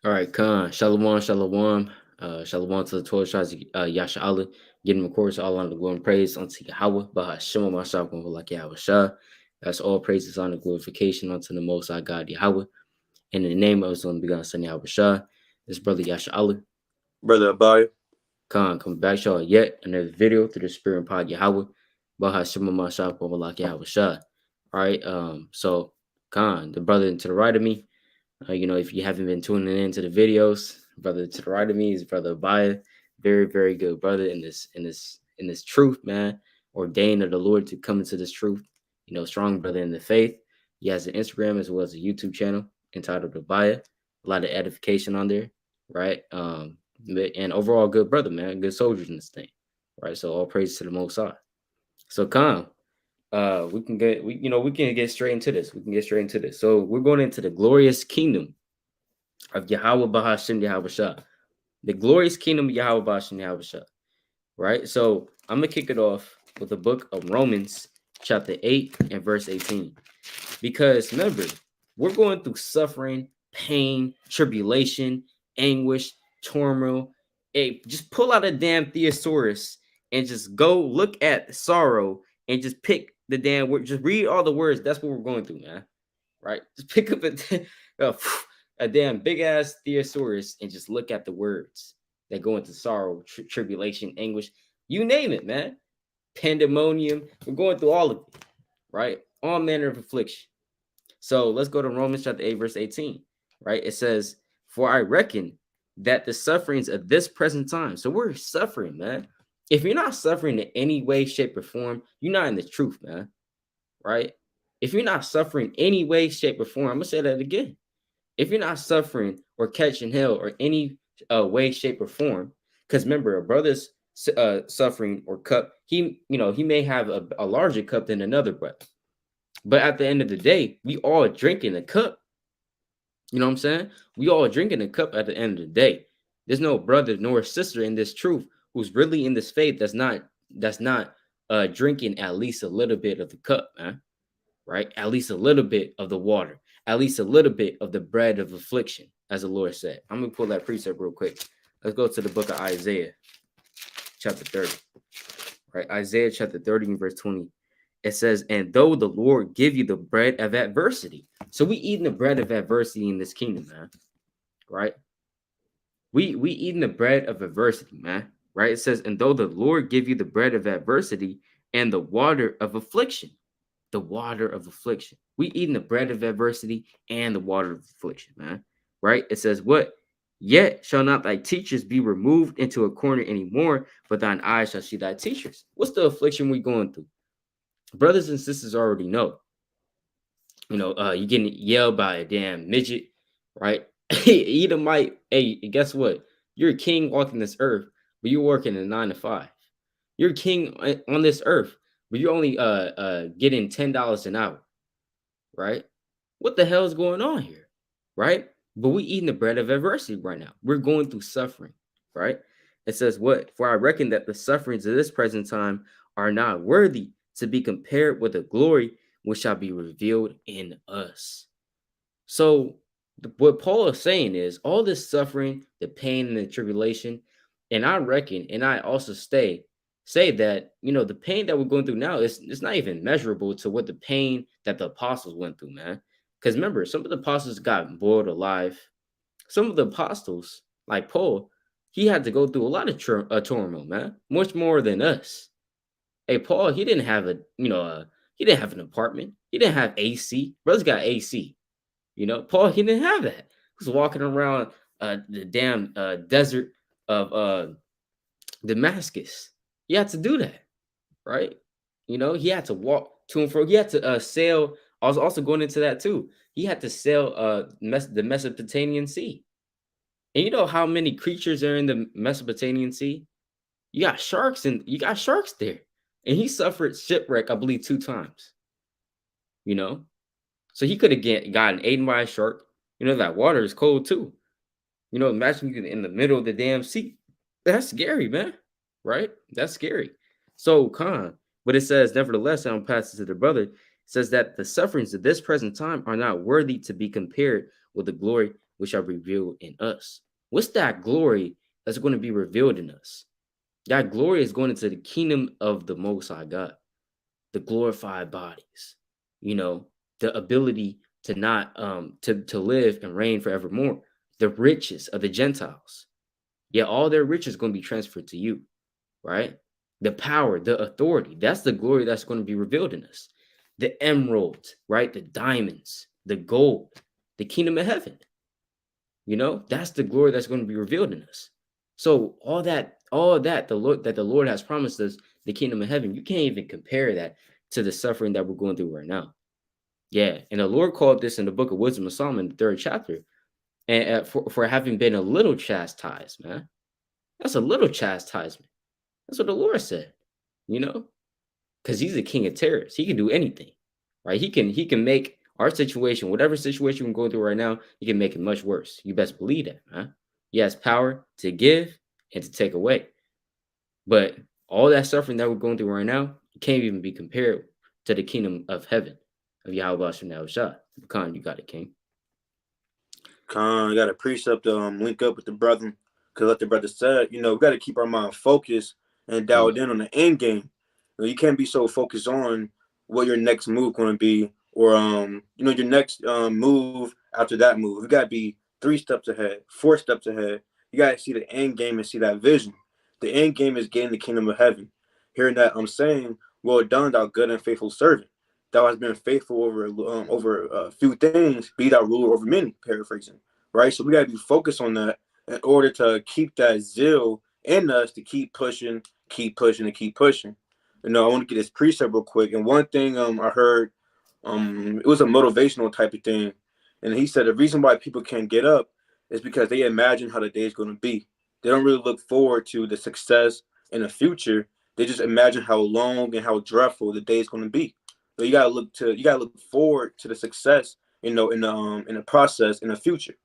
All right, Khan. Shalom, shalom. Shalom to the 12 tribes of Yasharala. Giving, of course, all on the glory and praise unto Yahawah. Bahasham, like Yahawashi. That's all praises on the glorification unto the Most High God, Yahawah. And in the name of His only begotten Son, Yahawashi, this brother Yasharala. Brother AHBAYAH. Khan, coming back, y'all, yet another video through the Spirit and Pod Yahawah. Bahasham, like Yahawashi. All right, so, Khan, the brother to the right of me, if you haven't been tuning into the videos, brother to the right of me is brother AHBAYAH, very, very good brother in this truth, man. Ordained of the Lord to come into this truth. Strong brother in the faith. He has an Instagram as well as a YouTube channel entitled AHBAYAH. A lot of edification on there, right? And overall good brother, man. Good soldiers in this thing, right? So all praise to the Most High. So come, we can get straight into this. So we're going into the glorious kingdom of Yahawah Bahasham Yahawashi. The glorious kingdom of Yahawah Bahasham Yahawashi. Right? So I'm gonna kick it off with the book of Romans, chapter 8 and verse 18. Because remember, we're going through suffering, pain, tribulation, anguish, turmoil. Hey, just pull out a damn thesaurus and just go look at sorrow and just pick the damn word. Just read all the words. That's what we're going through, man. Right? Just pick up a damn big ass thesaurus and just look at the words that go into sorrow, tribulation, anguish, you name it, man. Pandemonium. We're going through all of it, right? All manner of affliction. So let's go to Romans chapter 8, verse 18, right? It says, "For I reckon that the sufferings of this present time," so we're suffering, man. If you're not suffering in any way, shape, or form, you're not in the truth, man, right? If you're not suffering any way, shape, or form, I'm gonna say that again. If you're not suffering or catching hell or any way, shape, or form, because remember, a brother's suffering or cup, he may have a larger cup than another brother. But at the end of the day, we all drinking a cup. You know what I'm saying? We all drinking a cup at the end of the day. There's no brother nor sister in this truth who's really in this faith that's not drinking at least a little bit of the cup, man. Right? At least a little bit of the water, at least a little bit of the bread of affliction, as the Lord said. I'm gonna pull that precept real quick. Let's go to the book of Isaiah, chapter 30. Right? Isaiah chapter 30 and verse 20. It says, "And though the Lord give you the bread of adversity." So we eating the bread of adversity in this kingdom, man. Right? We eating the bread of adversity, man. Right? It says, "And though the Lord give you the bread of adversity and the water of affliction." The water of affliction. We eating the bread of adversity and the water of affliction, man. Right? It says, "What? Yet shall not thy teachers be removed into a corner anymore, but thine eyes shall see thy teachers." What's the affliction we going through? Brothers and sisters already know. You getting yelled by a damn midget, right? Edomite. Hey, guess what? You're a king walking this earth, but you're working a 9 to 5. You're a king on this earth, but you're only getting $10 an hour, right? What the hell is going on here, right? But we eating the bread of adversity right now. We're going through suffering, right? It says, "What? For I reckon that the sufferings of this present time are not worthy to be compared with the glory which shall be revealed in us." So what Paul is saying is all this suffering, the pain and the tribulation, and I reckon, and I also say that the pain that we're going through now is it's not even measurable to what the pain that the apostles went through, man. Because remember, some of the apostles got boiled alive. Some of the apostles, like Paul, he had to go through a lot of turmoil, man, much more than us. Hey, Paul, he didn't have he didn't have an apartment. He didn't have AC. Brothers got AC. Paul, he didn't have that. He was walking around the damn desert of Damascus. He had to do that, right? He had to walk to and fro. He had to sail. I was also going into that too. He had to sail the Mesopotamian Sea. And you know how many creatures are in the Mesopotamian Sea? You got sharks there. And he suffered shipwreck, I believe, 2 times. You know, so he could have gotten eaten by a shark. That water is cold too. Imagine you in the middle of the damn sea. That's scary, man. Right? That's scary. So, but it says, nevertheless, I'm passing to the brother. It says that the sufferings of this present time are not worthy to be compared with the glory which are revealed in us. What's that glory that's going to be revealed in us? That glory is going into the kingdom of the Most High God, the glorified bodies, you know, the ability to not to live and reign forevermore, the riches of the Gentiles. Yeah, all their riches is going to be transferred to you, right? The power, the authority, that's the glory that's going to be revealed in us. The emeralds, right? The diamonds, the gold, the kingdom of heaven. You know, that's the glory that's going to be revealed in us. So all that the Lord has promised us, the kingdom of heaven, you can't even compare that to the suffering that we're going through right now. Yeah, and the Lord called this in the book of Wisdom of Solomon, the 3rd chapter, and for having been a little chastised, man. That's a little chastisement. That's what the Lord said. You know, because He's the King of terrors. He can do anything, right? He can make our situation, whatever situation we're going through right now, He can make it much worse. You best believe that, man. He has power to give and to take away. But all that suffering that we're going through right now, it can't even be compared to the kingdom of heaven of Yahawah and Yahawashi. Khan, you got it, King. Con, got a precept to link up with the brother, because like the brother said, we got to keep our mind focused and dialed in on the end game. You can't be so focused on what your next move going to be, or your next move after that move. You got to be 3 steps ahead, 4 steps ahead. You got to see the end game and see that vision. The end game is getting the kingdom of heaven. Hearing that, I'm saying, well done, thou good and faithful servant. Thou hast been faithful over a few things. Be thou ruler over many. Paraphrasing, right? So we got to be focused on that in order to keep that zeal in us to keep pushing, keep pushing, and keep pushing. I want to get this precept real quick. And one thing I heard, it was a motivational type of thing, and he said the reason why people can't get up is because they imagine how the day is going to be. They don't really look forward to the success in the future. They just imagine how long and how dreadful the day is going to be. So you gotta look forward to the success, in the process in the future.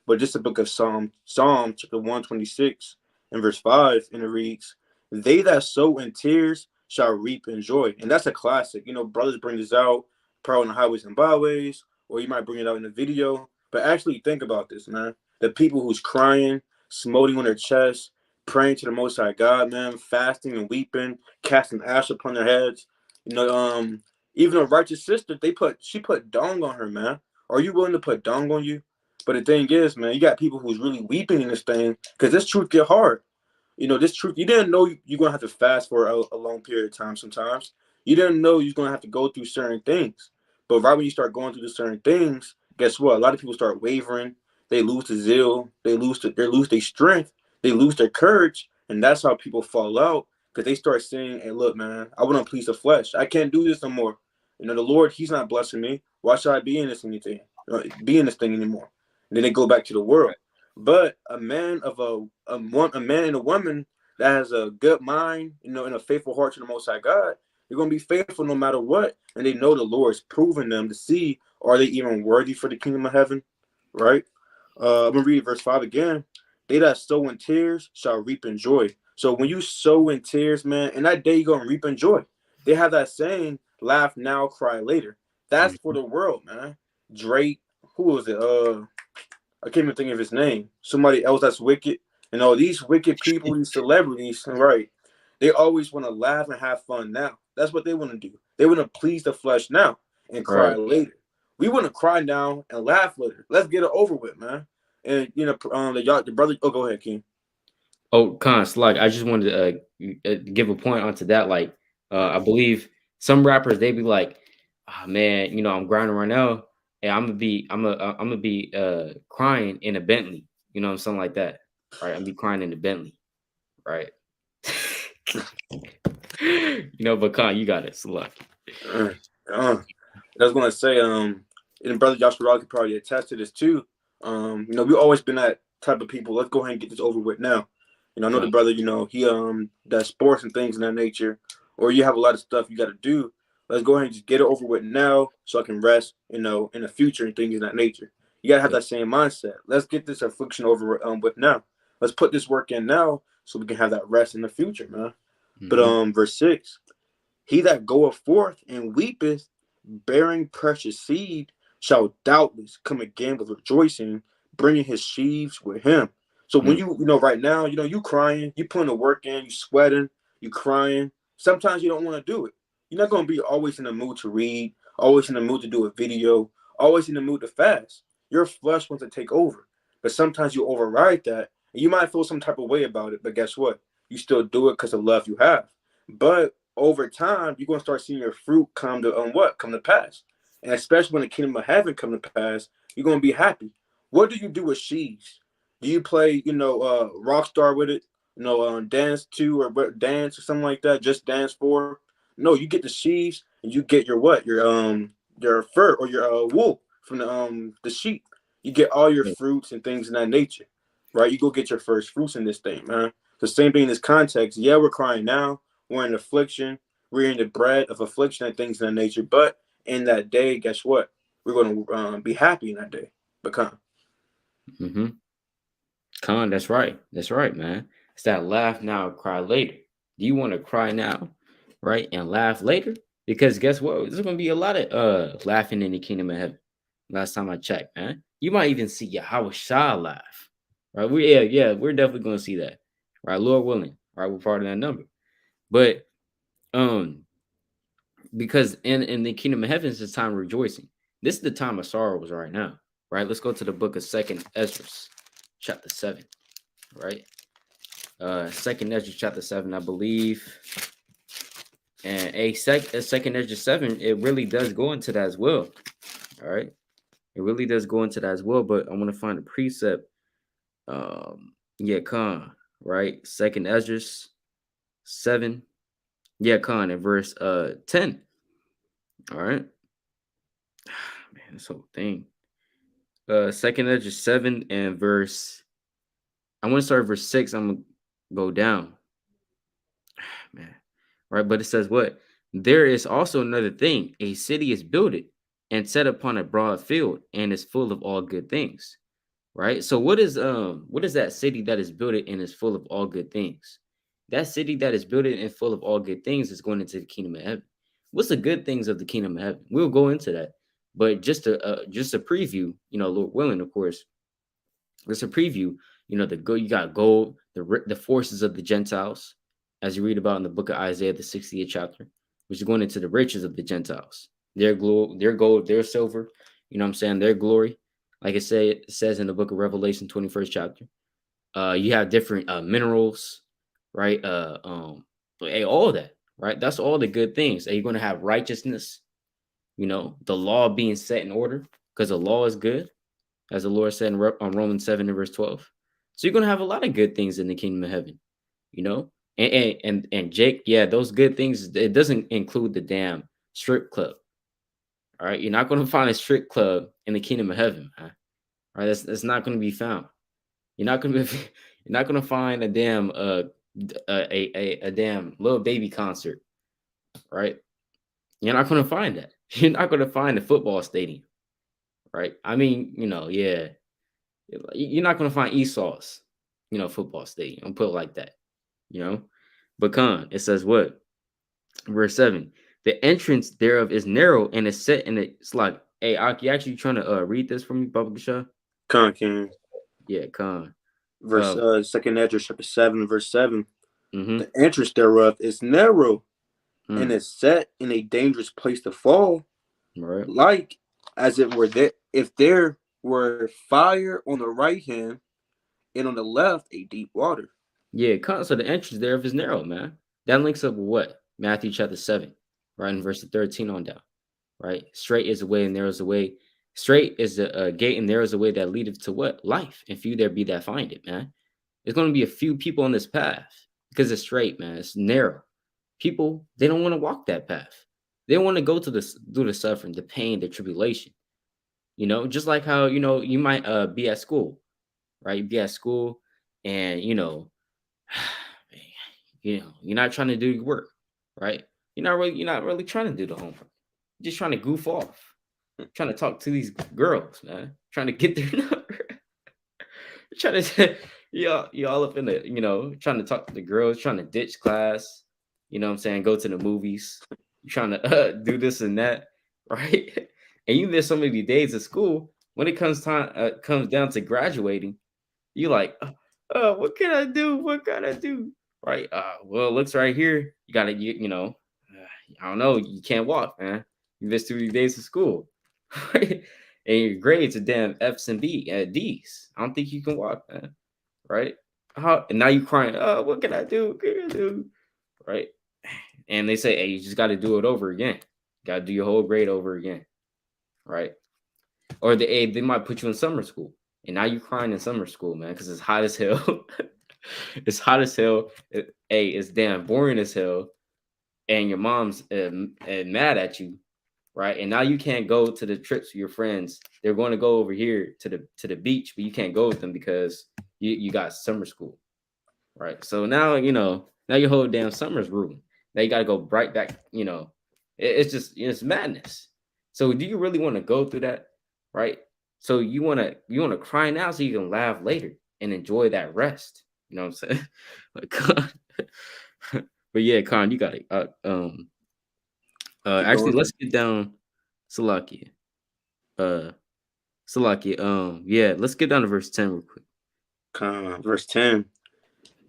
But just the book of Psalm chapter 126 and verse 5, and it reads, "They that sow in tears shall reap in joy." And that's a classic. Brothers bring this out probably on the highways and byways, or you might bring it out in a video. But actually think about this, man. The people who's crying, smoting on their chest, praying to the Most High God, man, fasting and weeping, casting ash upon their heads. Even a righteous sister, she put dong on her, man. Are you willing to put dong on you? But the thing is, man, you got people who's really weeping in this thing because this truth get hard. This truth, you didn't know you're going to have to fast for a long period of time sometimes. You didn't know you're going to have to go through certain things. But right when you start going through the certain things, guess what? A lot of people start wavering. They lose the zeal. They lose their strength. They lose their courage. And that's how people fall out because they start saying, hey, look, man, I want to please the flesh. I can't do this no more. The Lord, He's not blessing me. Why should I be in this anything? Be in this thing anymore? And then they go back to the world. But a man and a woman that has a good mind, and a faithful heart to the Most High God, they're gonna be faithful no matter what, and they know the Lord is proving them to see are they even worthy for the kingdom of heaven, right? I'm gonna read verse 5 again. They that sow in tears shall reap in joy. So when you sow in tears, man, in that day you're gonna reap in joy. They have that saying, "Laugh now, cry later." That's for the world, man. Drake, who was it? I can't even think of his name. Somebody else that's wicked. All these wicked people, these celebrities, right? They always want to laugh and have fun now. That's what they want to do. They want to please the flesh now and cry Right. later. We want to cry now and laugh later. Let's get it over with, man. And the brother. Oh, go ahead, King. Oh, Khan, Slug, I just wanted to give a point onto that. Like, I believe some rappers they be like, "Ah, man, I'm grinding right now, and I'm gonna be crying in a Bentley, something like that, right? I'm be crying in a Bentley, right? But Khan, you got it, Slug. I was gonna say, and brother Yasharala could probably attest to this too. We always been that type of people. Let's go ahead and get this over with now. I know the Khan. brother, he does sports and things in that nature, or you have a lot of stuff you got to do. Let's go ahead and just get it over with now, so I can rest, in the future and things in that nature. You gotta have Yep. that same mindset. Let's get this affliction over with now. Let's put this work in now, so we can have that rest in the future, man. But Mm-hmm. verse 6. He that goeth forth and weepeth, bearing precious seed, shall doubtless come again with rejoicing, bringing his sheaves with him. So when Mm, right now, you crying, you putting the work in, you sweating, you crying. Sometimes you don't want to do it. You're not going to be always in the mood to read, always in the mood to do a video, always in the mood to fast. Your flesh wants to take over. But sometimes you override that, and you might feel some type of way about it, but guess what? You still do it because of love you have. But over time, you're going to start seeing your fruit come to what? Come to pass. And especially when the kingdom of heaven come to pass, you're going to be happy. What do you do with sheaves? Do you play, Rockstar with it? Dance to or dance or something like that? Just dance for? No, you get the sheaves and you get your what? Your fur or your wool from the sheep. You get all your yeah. fruits and things in that nature, right? You go get your first fruits in this thing, man. The same thing in this context. Yeah, we're crying now. We're in affliction. We're in the bread of affliction and things in that nature. But in that day, guess what? We're going to be happy in that day. Become. Mm-hmm. Con, that's right. That's right, man. It's that laugh now, cry later. Do you want to cry now, right, and laugh later? Because guess what? There's gonna be a lot of laughing in the kingdom of heaven. Last time I checked, man. You might even see Yahawashi laugh. Right? We're definitely gonna see that. Right, Lord willing. Right, we're part of that number. But um, because in the kingdom of heaven is the time of rejoicing. This is the time of sorrows right now. Right? Let's go to the book of Second Ezra, chapter 7. Right? Second Ezra chapter 7, I believe. And a second Ezra 7, it really does go into that as well. All right. It really does go into that as well. But I want to find a precept. Yeah, Khan, right? Second Ezra 7. Yeah, Khan, in verse 10. All right. Man, this whole thing. Second Ezra 7 and verse. I want to start verse 6. I'm gonna go down. Man. Right? But it says what? There is also another thing. A city is builded and set upon a broad field and is full of all good things. Right? So what is that city that is built and is full of all good things? That city that is built and full of all good things is going into the kingdom of heaven. What's the good things of the kingdom of heaven? We'll go into that. But just a preview, Lord willing, of course, just a preview. You got gold, the forces of the Gentiles, as you read about in the book of Isaiah, the 60th chapter, which is going into the riches of the Gentiles, their gold, their silver. You know what I'm saying? Their glory, like it says in the book of Revelation, 21st chapter. You have different minerals, right? All of that, right? That's all the good things. Are you going to have righteousness? The law being set in order because the law is good, as the Lord said on Romans 7 and verse 12. So you're gonna have a lot of good things in the kingdom of heaven, you know. And Jake, yeah, those good things. It doesn't include the damn strip club. All right, you're not gonna find a strip club in the kingdom of heaven, man. All right, that's not gonna be found. You're not gonna be, you're not gonna find a damn a damn little baby concert, right? You're not gonna find that. You're not gonna find a football stadium, right? I mean, yeah. You're not going to find Esau's, football stadium. I'll put it like that, you know. But it says what? Verse 7. The entrance thereof is narrow and is set in it's like, hey, Aki, you actually trying to read this for me, Baba Gasha? Con King. Yeah, Khan. Verse Second Ezra chapter 7, verse 7. Mm-hmm. The entrance thereof is narrow and Mm, is set in a dangerous place to fall, all right. like as it were there if there were fire on the right hand and on the left a deep water. Yeah, so the entrance thereof is narrow, man. That links up with what? Matthew chapter 7, right? In verse 13 on down. Right? Straight is the way and narrow is the way. Straight is the gate and narrow is the way that leadeth to what? Life. And few there be that find it, man. There's going to be a few people on this path because it's straight, man. It's narrow. People, they don't want to walk that path. They want to go to this through the suffering, the pain, the tribulation. Just like how, you might be at school, right? You be at school and, you're not trying to do your work, right? You're not really trying to do the homework. You're just trying to goof off, trying to talk to these girls, man, trying to get their number, trying to you all up in the, trying to talk to the girls, trying to ditch class, what I'm saying, go to the movies, you're trying to do this and that, right? And you miss so many days of school when it comes down to graduating, you like, what can I do? What can I do? Right? Well, it looks right here. You gotta, I don't know. You can't walk, man. You missed 2 days of school, right? And your grades are damn F's and D's. I don't think you can walk, man. Right? How? And now you crying. Oh, what can I do? What can I do? Right? And they say, hey, you just got to do it over again. Got to do your whole grade over again. Right? Or they might put you in summer school, and now you crying in summer school, man, because it's hot as hell. It's hot as hell. It's damn boring as hell, and your mom's mad at you, right? And now you can't go to the trips with your friends. They're going to go over here to the beach, but you can't go with them because you got summer school, right? So now now your whole damn summer's ruined. Now you got to go right back. It's just it's madness. So do you really want to go through that, right? So you wanna cry now so you can laugh later and enjoy that rest. You know what I'm saying? Like, but yeah, Con, you got it. Keep Actually, going. let's get down Salakia. Uh, Salakia. Yeah, let's get down to verse 10 real quick. Verse 10.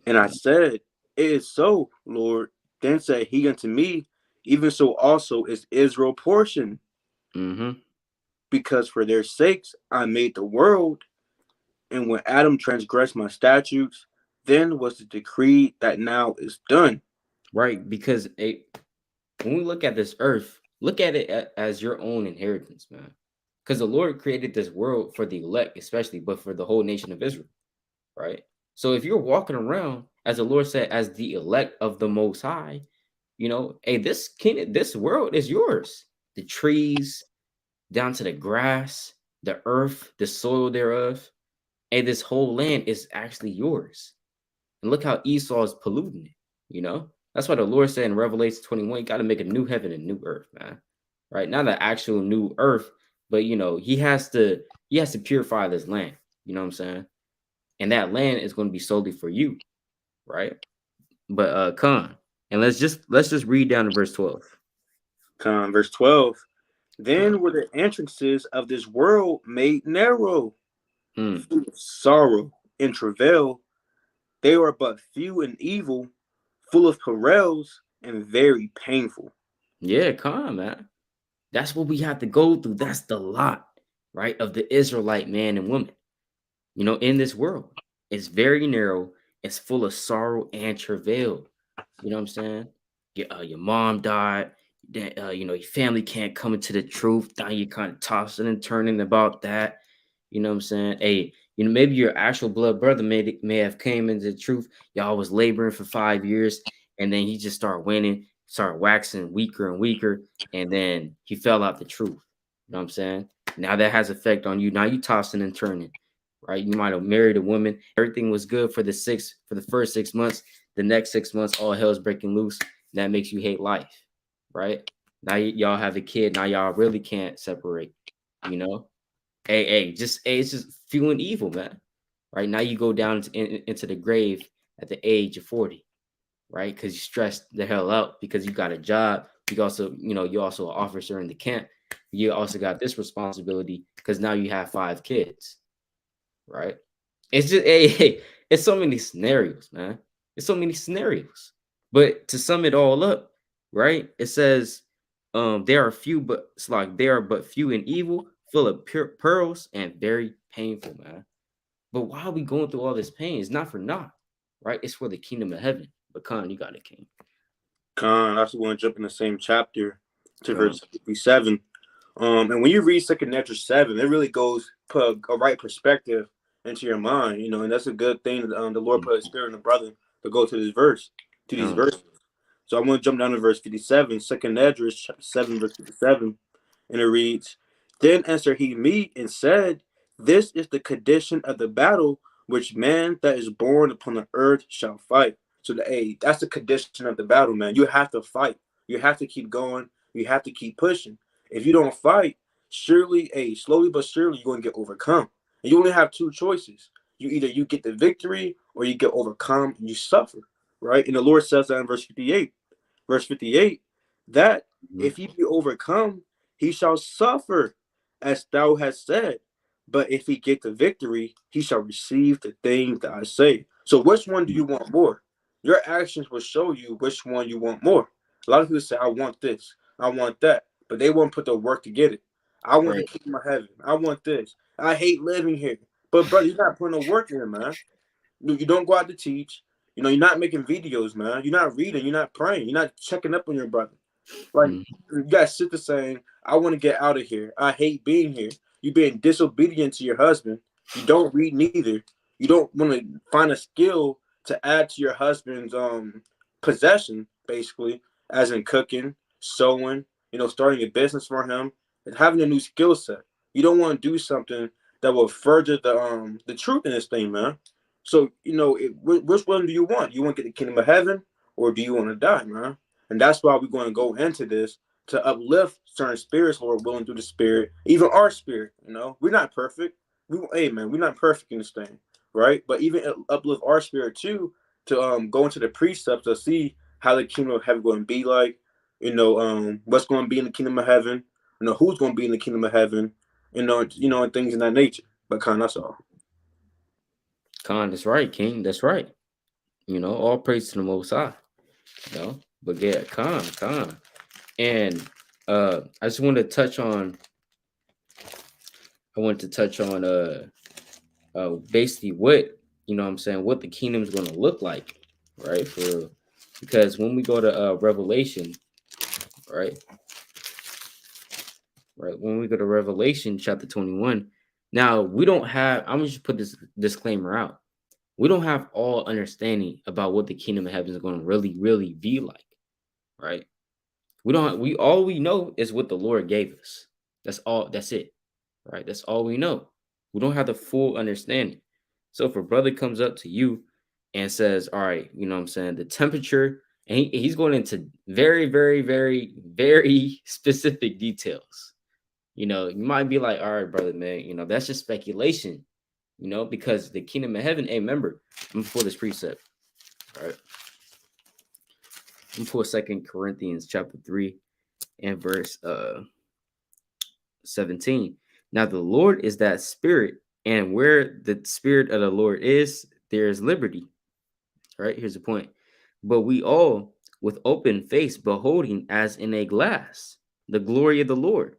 And I said, it is so, Lord. Then said he unto me, even so also is Israel portion, Mm-hmm. because for their sakes I made the world, and when Adam transgressed my statutes, then was the decree that now is done. Right, because when we look at this earth, look at it as your own inheritance, man. Because the Lord created this world for the elect, especially, but for the whole nation of Israel, right? So if you're walking around, as the Lord said, as the elect of the Most High, hey, this world is yours. The trees, down to the grass, the earth, the soil thereof, and this whole land is actually yours. And look how Esau is polluting it, you know? That's why the Lord said in Revelation 21, you got to make a new heaven and new earth, man. Right? Not the actual new earth, but he has to purify this land. You know what I'm saying? And that land is going to be solely for you, right? But Khan, and let's just read down to verse 12. Verse 12. Khan. Then were the entrances of this world made narrow, Mm. full of sorrow and travail. They were but few and evil, full of perils and very painful. Yeah, Khan, man. That's what we have to go through. That's the lot, right, of the Israelite man and woman. In this world. It's very narrow. It's full of sorrow and travail. You know what I'm saying? Your mom died. Then, your family can't come into the truth. Now you're kind of tossing and turning about that. You know what I'm saying? Hey, maybe your actual blood brother may have came into the truth. Y'all was laboring for 5 years, and then he just started winning, started waxing weaker and weaker, and then he fell out the truth. You know what I'm saying? Now that has effect on you. Now you tossing and turning, right? You might have married a woman. Everything was good for the first 6 months. The next 6 months, all hell's breaking loose. That makes you hate life, right? Now y'all have a kid. Now y'all really can't separate. You know, it's just fueling evil, man. Right now you go down into the grave at the age of 40, right? Because you stressed the hell out because you got a job. You also, you're also an officer in the camp. You also got this responsibility because now you have 5 kids, right? It's just it's so many scenarios, man. It's so many scenarios. But to sum it all up, right? It says, there are few, but it's like there are but few and evil, full of pure pearls and very painful, man. But why are we going through all this pain? It's not for naught, right? It's for the kingdom of heaven. But Khan, you got it, King. I also want to jump in the same chapter to Khan. verse 57. And when you read Second Nature 7, it really goes put a right perspective into your mind, and that's a good thing. The Lord put a spirit in the brother to go to this verse, to these Khan. verses. So I'm going to jump down to verse 57, 2nd Esdras chapter 7, verse 57, and it reads, Then answered he me and said, This is the condition of the battle which man that is born upon the earth shall fight. So that's the condition of the battle, man. You have to fight. You have to keep going. You have to keep pushing. If you don't fight, surely, slowly but surely, you're going to get overcome. And you only have two choices. You get the victory or you get overcome and you suffer, right? And the Lord says that in verse 58. Verse 58, that Mhm. if he be overcome, he shall suffer, as thou hast said. But if he get the victory, he shall receive the things that I say. So which one do you want more? Your actions will show you which one you want more. A lot of people say, I want this, I want that, but they won't put the work to get it. I want the Right. kingdom of heaven. I want this. I hate living here. But brother, you're not putting the work in, man. You don't go out to teach. You're not making videos, man. You're not reading. You're not praying. You're not checking up on your brother. Like, Mhm. you guys sit there saying, I want to get out of here. I hate being here. You're being disobedient to your husband. You don't read neither. You don't want to find a skill to add to your husband's possession, basically, as in cooking, sewing, starting a business for him, and having a new skill set. You don't want to do something that will further the truth in this thing, man. So, which one do you want? You want to get the kingdom of heaven, or do you want to die, man? And that's why we're going to go into this to uplift certain spirits, Lord willing, through the spirit, even our spirit. We're not perfect. Hey man, we're not perfect in this thing, right? But even uplift our spirit too to go into the precepts to see how the kingdom of heaven going to be like. What's going to be in the kingdom of heaven. Who's going to be in the kingdom of heaven. And things in that nature. But that's all. Khan, that's right, King. That's right. All praise to the Most High. But yeah, Khan. And I just want to touch on. I want to touch on basically what what I'm saying, what the kingdom is going to look like, right? Because when we go to Revelation, right, when we go to Revelation chapter 21, now we don't have. I'm just put this disclaimer out. We don't have all understanding about what the kingdom of heaven is going to really, really be like, right? We don't. We all we know is what the Lord gave us. That's all. That's it, right? That's all we know. We don't have the full understanding. So if a brother comes up to you and says, "All right, what I'm saying, the temperature," and he's going into very, very, very, very specific details. You might be like, "All right, brother, man, that's just speculation." Because the kingdom of heaven. Hey, remember, I'm gonna pull this precept. All right, I'm gonna pull 2 Corinthians chapter 3 and verse 17. Now the Lord is that spirit, and where the spirit of the Lord is, there is liberty. All right, here's the point. But we all, with open face, beholding as in a glass the glory of the Lord,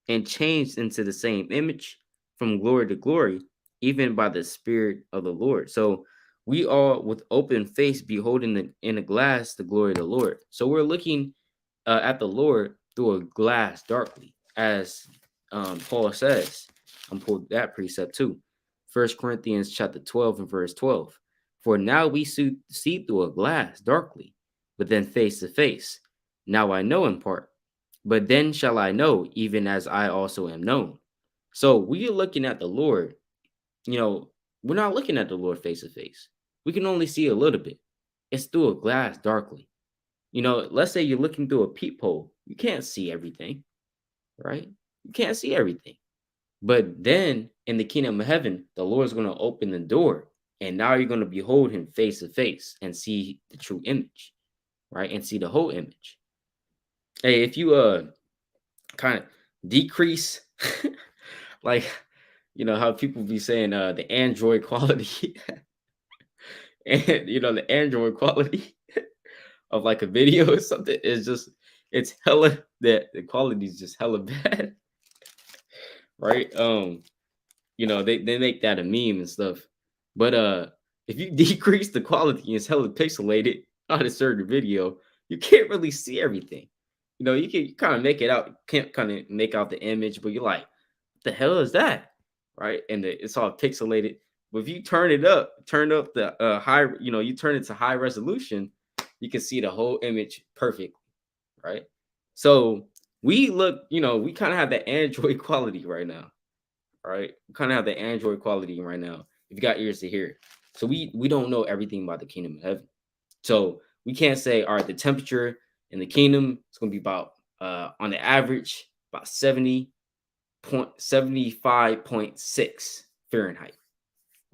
and changed into the same image from glory to glory, even by the Spirit of the Lord. So we all, with open face, beholding in a glass the glory of the Lord. So we're looking at the Lord through a glass darkly, as Paul says. I'm pulled that precept too. 1 Corinthians chapter 12 and verse 12. For now we see through a glass darkly, but then face to face. Now I know in part, but then shall I know, even as I also am known. So we are looking at the Lord, you know, we're not looking at the Lord face to face. We can only see a little bit. It's through a glass darkly. Let's say you're looking through a peephole. You can't see everything, right? You can't see everything. But then in the kingdom of heaven, the Lord's going to open the door. And now you're going to behold him face to face and see the true image, right? And see the whole image. Hey, if you kind of decrease like how people be saying the Android quality and the Android quality of like a video or something is just it's hella that the quality is just hella bad, right? They make that a meme and stuff. But if you decrease the quality and it's hella pixelated on a certain video, you can't really see everything. You can kind of make it out, can't kind of make out the image, but you're like, what the hell is that? Right? And it's all pixelated. But if you turn up the high, you turn it to high resolution, you can see the whole image perfect, right? So we look, we kind of have the Android quality right now, right? We kind of have the Android quality right now. If you got ears to hear it. So we don't know everything about the kingdom of heaven. So we can't say, all right, the temperature in the kingdom is going to be about on the average about 75.6 Fahrenheit,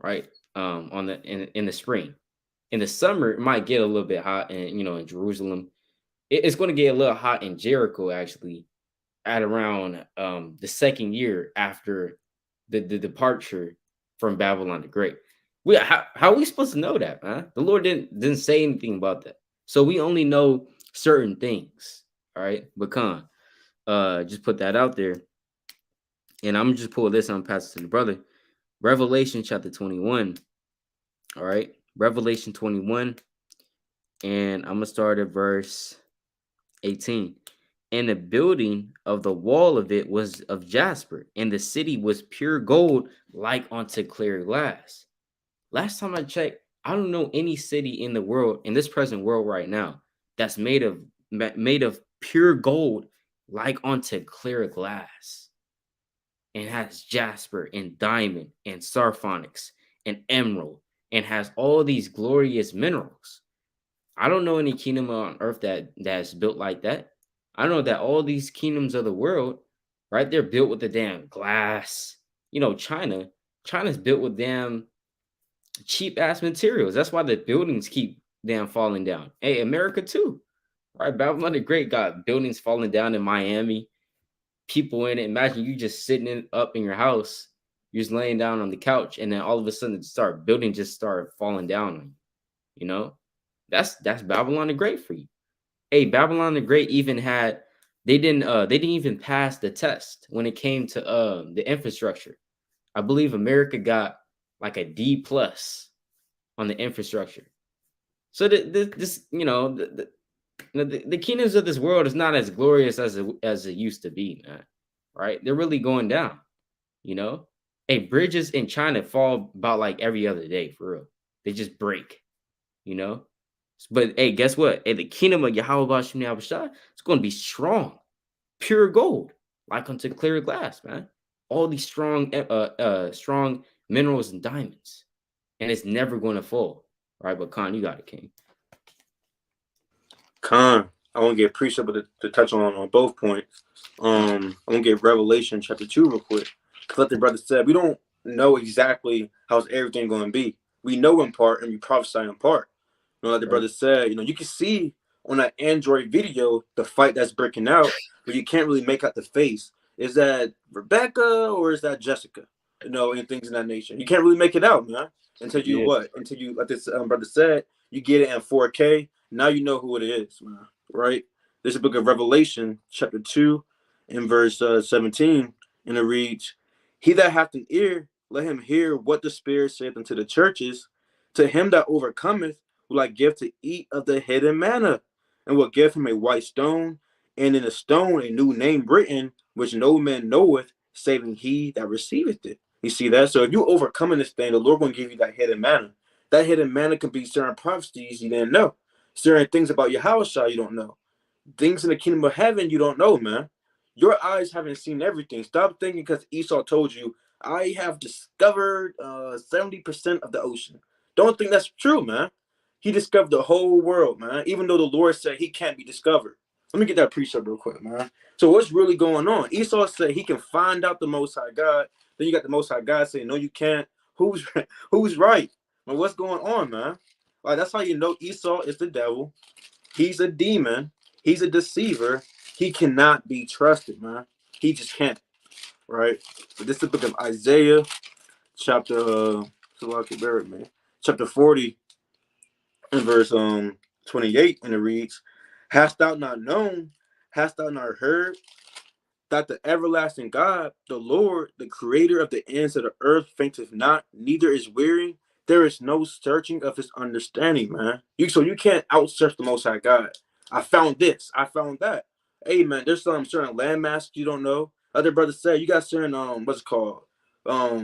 right? On the in the spring. In the summer, it might get a little bit hot, and in Jerusalem, it's going to get a little hot in Jericho actually at around the second year after the departure from Babylon the Great. How are we supposed to know that, man? The Lord didn't say anything about that. So we only know certain things. All right. But just put that out there. And I'm just pull this on pass it to the brother. Revelation chapter 21. All right. Revelation 21. And I'm gonna start at verse 18. And the building of the wall of it was of jasper, and the city was pure gold, like unto clear glass. Last time I checked, I don't know any city in the world, in this present world right now, that's made of pure gold, like unto clear glass, and has jasper and diamond and sardonyx and emerald, and has all these glorious minerals. I don't know any kingdom on earth that's built like that. I know that all these kingdoms of the world, right? They're built with the damn glass. You know, China's built with damn cheap ass materials. That's why the buildings keep damn falling down. Hey, America too. Right? Babylon the Great got buildings falling down in Miami, people in it. Imagine you just up in your house, you're just laying down on the couch, and then all of a sudden buildings just start falling down on you. You know? That's Babylon the Great for you. Hey, Babylon the Great even had they didn't even pass the test when it came to the infrastructure. I believe America got like a D plus on the infrastructure. So this the kingdoms of this world is not as glorious as it used to be, man. Right? They're really going down. You know, hey, bridges in China fall about like every other day for real. They just break. You know, but hey, guess what? Hey, the kingdom of Yahawah it's going to be strong, pure gold, like unto clear glass, man. All these strong minerals and diamonds, and it's never going to fall, right? But Khan, you got it, King. Khan, I want to get precept to touch on both points. I want to get Revelation chapter 2 real quick. Because like the brother said, we don't know exactly how's everything going to be. We know in part and we prophesy in part. You know, like the brother said, you can see on that Android video the fight that's breaking out, but you can't really make out the face. Is that Rebecca or is that Jessica? And things in that nature. You can't really make it out, man. Until you Yeah. what? Until you, like this brother said, you get it in 4K. Now you know who it is, man. Right? This is the book of Revelation, chapter 2, and verse 17, and it reads, "He that hath an ear, let him hear what the Spirit saith unto the churches. To him that overcometh, will I give to eat of the hidden manna, and will give him a white stone, and in the stone a new name written, which no man knoweth, saving he that receiveth it." You see that? So if you overcoming this thing, the Lord will give you that hidden manna. That hidden manna can be certain prophecies you didn't know, certain things about Yahawashi you don't know, things in the kingdom of heaven you don't know, man. Your eyes haven't seen everything. Stop thinking because Esau told you, I have discovered 70% of the ocean. Don't think that's true, man. He discovered the whole world, man, even though the Lord said he can't be discovered. Let me get that precept real quick, man. So what's really going on? Esau said he can find out the Most High God. Then you got the Most High God saying, no, you can't. Who's right? Well, what's going on, man? Like, that's how you know Esau is the devil. He's a demon. He's a deceiver. He cannot be trusted, man. He just can't, right? But this is the book of Isaiah, chapter so I can bear it, man. Chapter 40 and verse 28, and it reads, "Hast thou not known? Hast thou not heard? That the everlasting God, the Lord, the creator of the ends of the earth, fainteth not, neither is weary. There is no searching of his understanding, man. So you can't outsearch the Most High God. I found this, I found that. Hey, man, there's some certain landmass you don't know. Other brothers say you got certain what's it called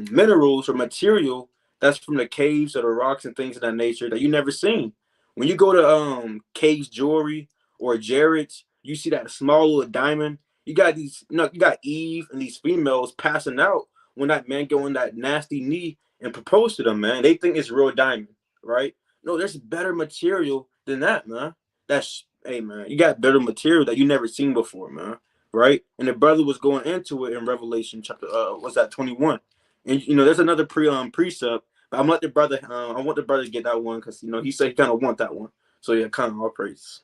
minerals or material that's from the caves or the rocks and things of that nature that you never seen. When you go to Cave's Jewelry or Jared's, you see that small little diamond. You got you got Eve and these females passing out when that man go on that nasty knee and propose to them, man. They think it's real diamond, right? No, there's better material than that, man. Hey, man, you got better material that you never seen before, man, right? And the brother was going into it in Revelation chapter, what's that, 21. And, there's another precept, but I'm let the brother, I want the brother to get that one because, he said he kind of want that one. So, yeah, kind of all praise.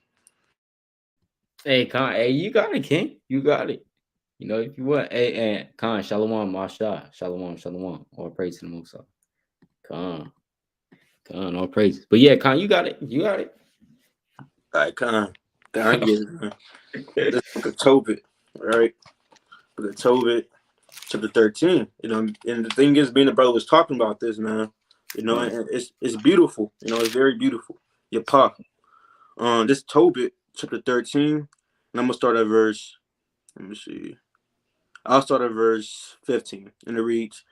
Hey, Khan, hey, you got it, King. You got it. You know, if you want, hey, and Khan, Shalom, Masha, Shalom, Shalom, all praise to the Most High. Khan, Khan, all praises. But yeah, Khan, you got it. You got it. All right, I get it, man. This book of Tobit, right? Book of Tobit, chapter 13. You know, and the thing is, being the brother was talking about this, man. You know, Khan. and it's beautiful. You know, it's very beautiful. Yapa. This Tobit, chapter 13, and I'm gonna start at verse. Let me see. I'll start at verse 15, and it reads,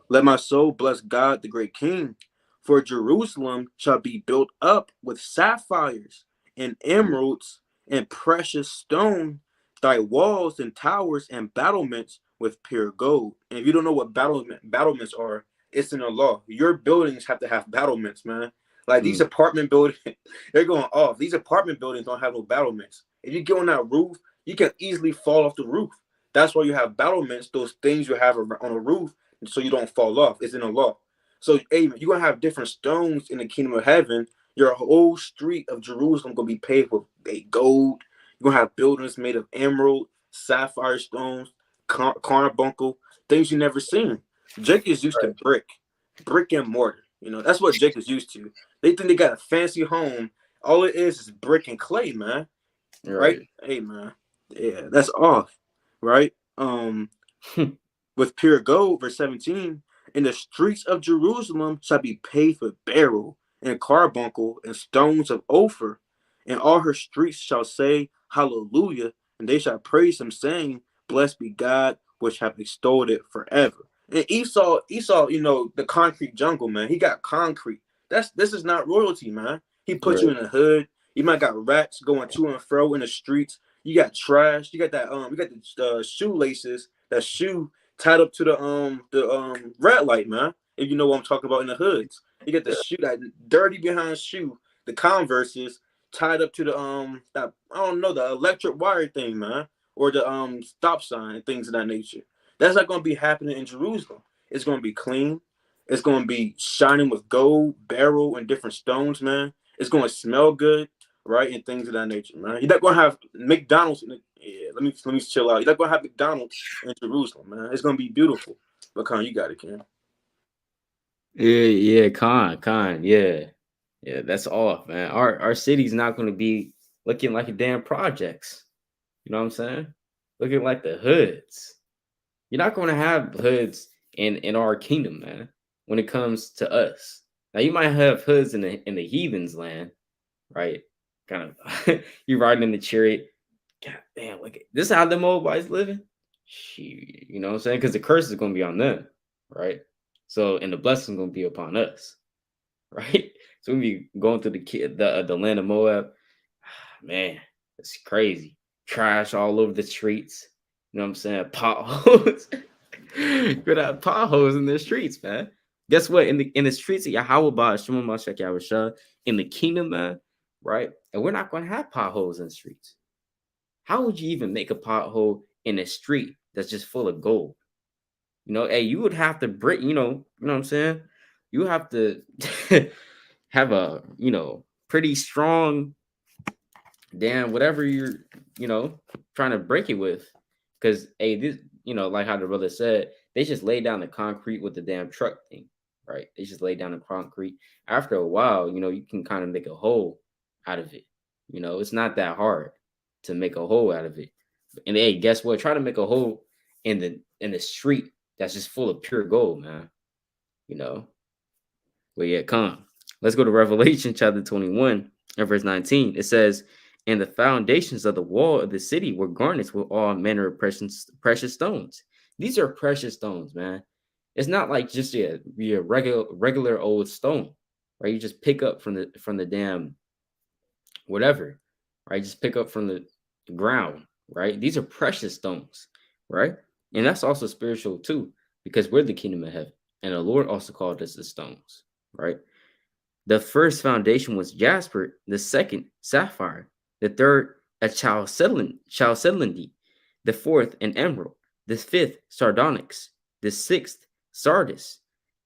"Let my soul bless God, the great King, for Jerusalem shall be built up with sapphires and emeralds and precious stone, thy walls and towers and battlements with pure gold." And if you don't know what battlements are, it's in the law. Your buildings have to have battlements, man. Like these Mm, apartment buildings, they're going off. These apartment buildings don't have no battlements. If you get on that roof, you can easily fall off the roof. That's why you have battlements, those things you have on a roof so you don't fall off. It's in the law. So, hey, you're gonna have different stones in the kingdom of heaven. Your whole street of Jerusalem gonna be paved with gold. You're gonna have buildings made of emerald, sapphire stones, carbuncle, things you never seen. Jake is used to right, brick and mortar. You know, that's what Jake is used to. They think they got a fancy home. All it is brick and clay, man. Right? right. Hey, man. Yeah, that's off. Right? With pure gold, verse 17, and the streets of Jerusalem shall be paved with beryl and carbuncle and stones of Ophir, and all her streets shall say hallelujah, and they shall praise him, saying, blessed be God which have extolled it forever. And Esau, you know, the concrete jungle, man. He got concrete. This is not royalty, man. He put you Right. in the hood. You might got rats going to and fro in the streets. You got trash. You got that you got the shoelaces, that shoe tied up to the red light, man. If you know what I'm talking about in the hoods. You get the shoe, that dirty behind shoe, the Converses tied up to the that, I don't know, the electric wire thing, man, or the stop sign and things of that nature. That's not gonna be happening in Jerusalem. It's gonna be clean. It's gonna be shining with gold, beryl, and different stones, man. It's gonna smell good, right, and things of that nature, man. You're not gonna have McDonald's. Yeah, let me chill out. You're not gonna have McDonald's in Jerusalem, man. It's gonna be beautiful. But Con, you got it, Ken. Yeah, yeah, Khan, yeah. Yeah, that's off, man. Our city's not gonna be looking like a damn projects. You know what I'm saying? Looking like the hoods. You're not gonna have hoods in our kingdom, man, when it comes to us. Now you might have hoods in the heathens land, right? Kind of you riding in the chariot. God damn, look at this is how the Moabites living. Shit, you know what I'm saying? Because the curse is gonna be on them, right? So and the blessing is gonna be upon us, right? So we be going through the land of Moab. Man, it's crazy. Trash all over the streets. You know what I'm saying? Potholes. Good at potholes in the streets, man. Guess what? In the streets of Yahawah, Bahasham, Yahawashi, in the kingdom, man, right? And we're not gonna have potholes in the streets. How would you even make a pothole in a street that's just full of gold? You know, hey, you would have to break, you know what I'm saying? You have to have a, pretty strong damn whatever you're, trying to break it with. Cause hey, this, like how the brother said, they just lay down the concrete with the damn truck thing, right? They just lay down the concrete. After a while, you can kind of make a hole out of it. It's not that hard to make a hole out of it. And hey, guess what? Try to make a hole in the street that's just full of pure gold, man. You know. But yeah, come. Let's go to Revelation chapter 21 and verse 19. It says, and the foundations of the wall of the city were garnished with all manner of precious stones. These are precious stones, man. It's not like just a regular old stone, right? You just pick up from the damn whatever, right? Just pick up from the ground, right? These are precious stones, right? And that's also spiritual too, because we're the kingdom of heaven, and the Lord also called us the stones, right? The first foundation was jasper, the second sapphire, the third a chalcedony, the fourth an emerald, the fifth sardonyx, the sixth sardis,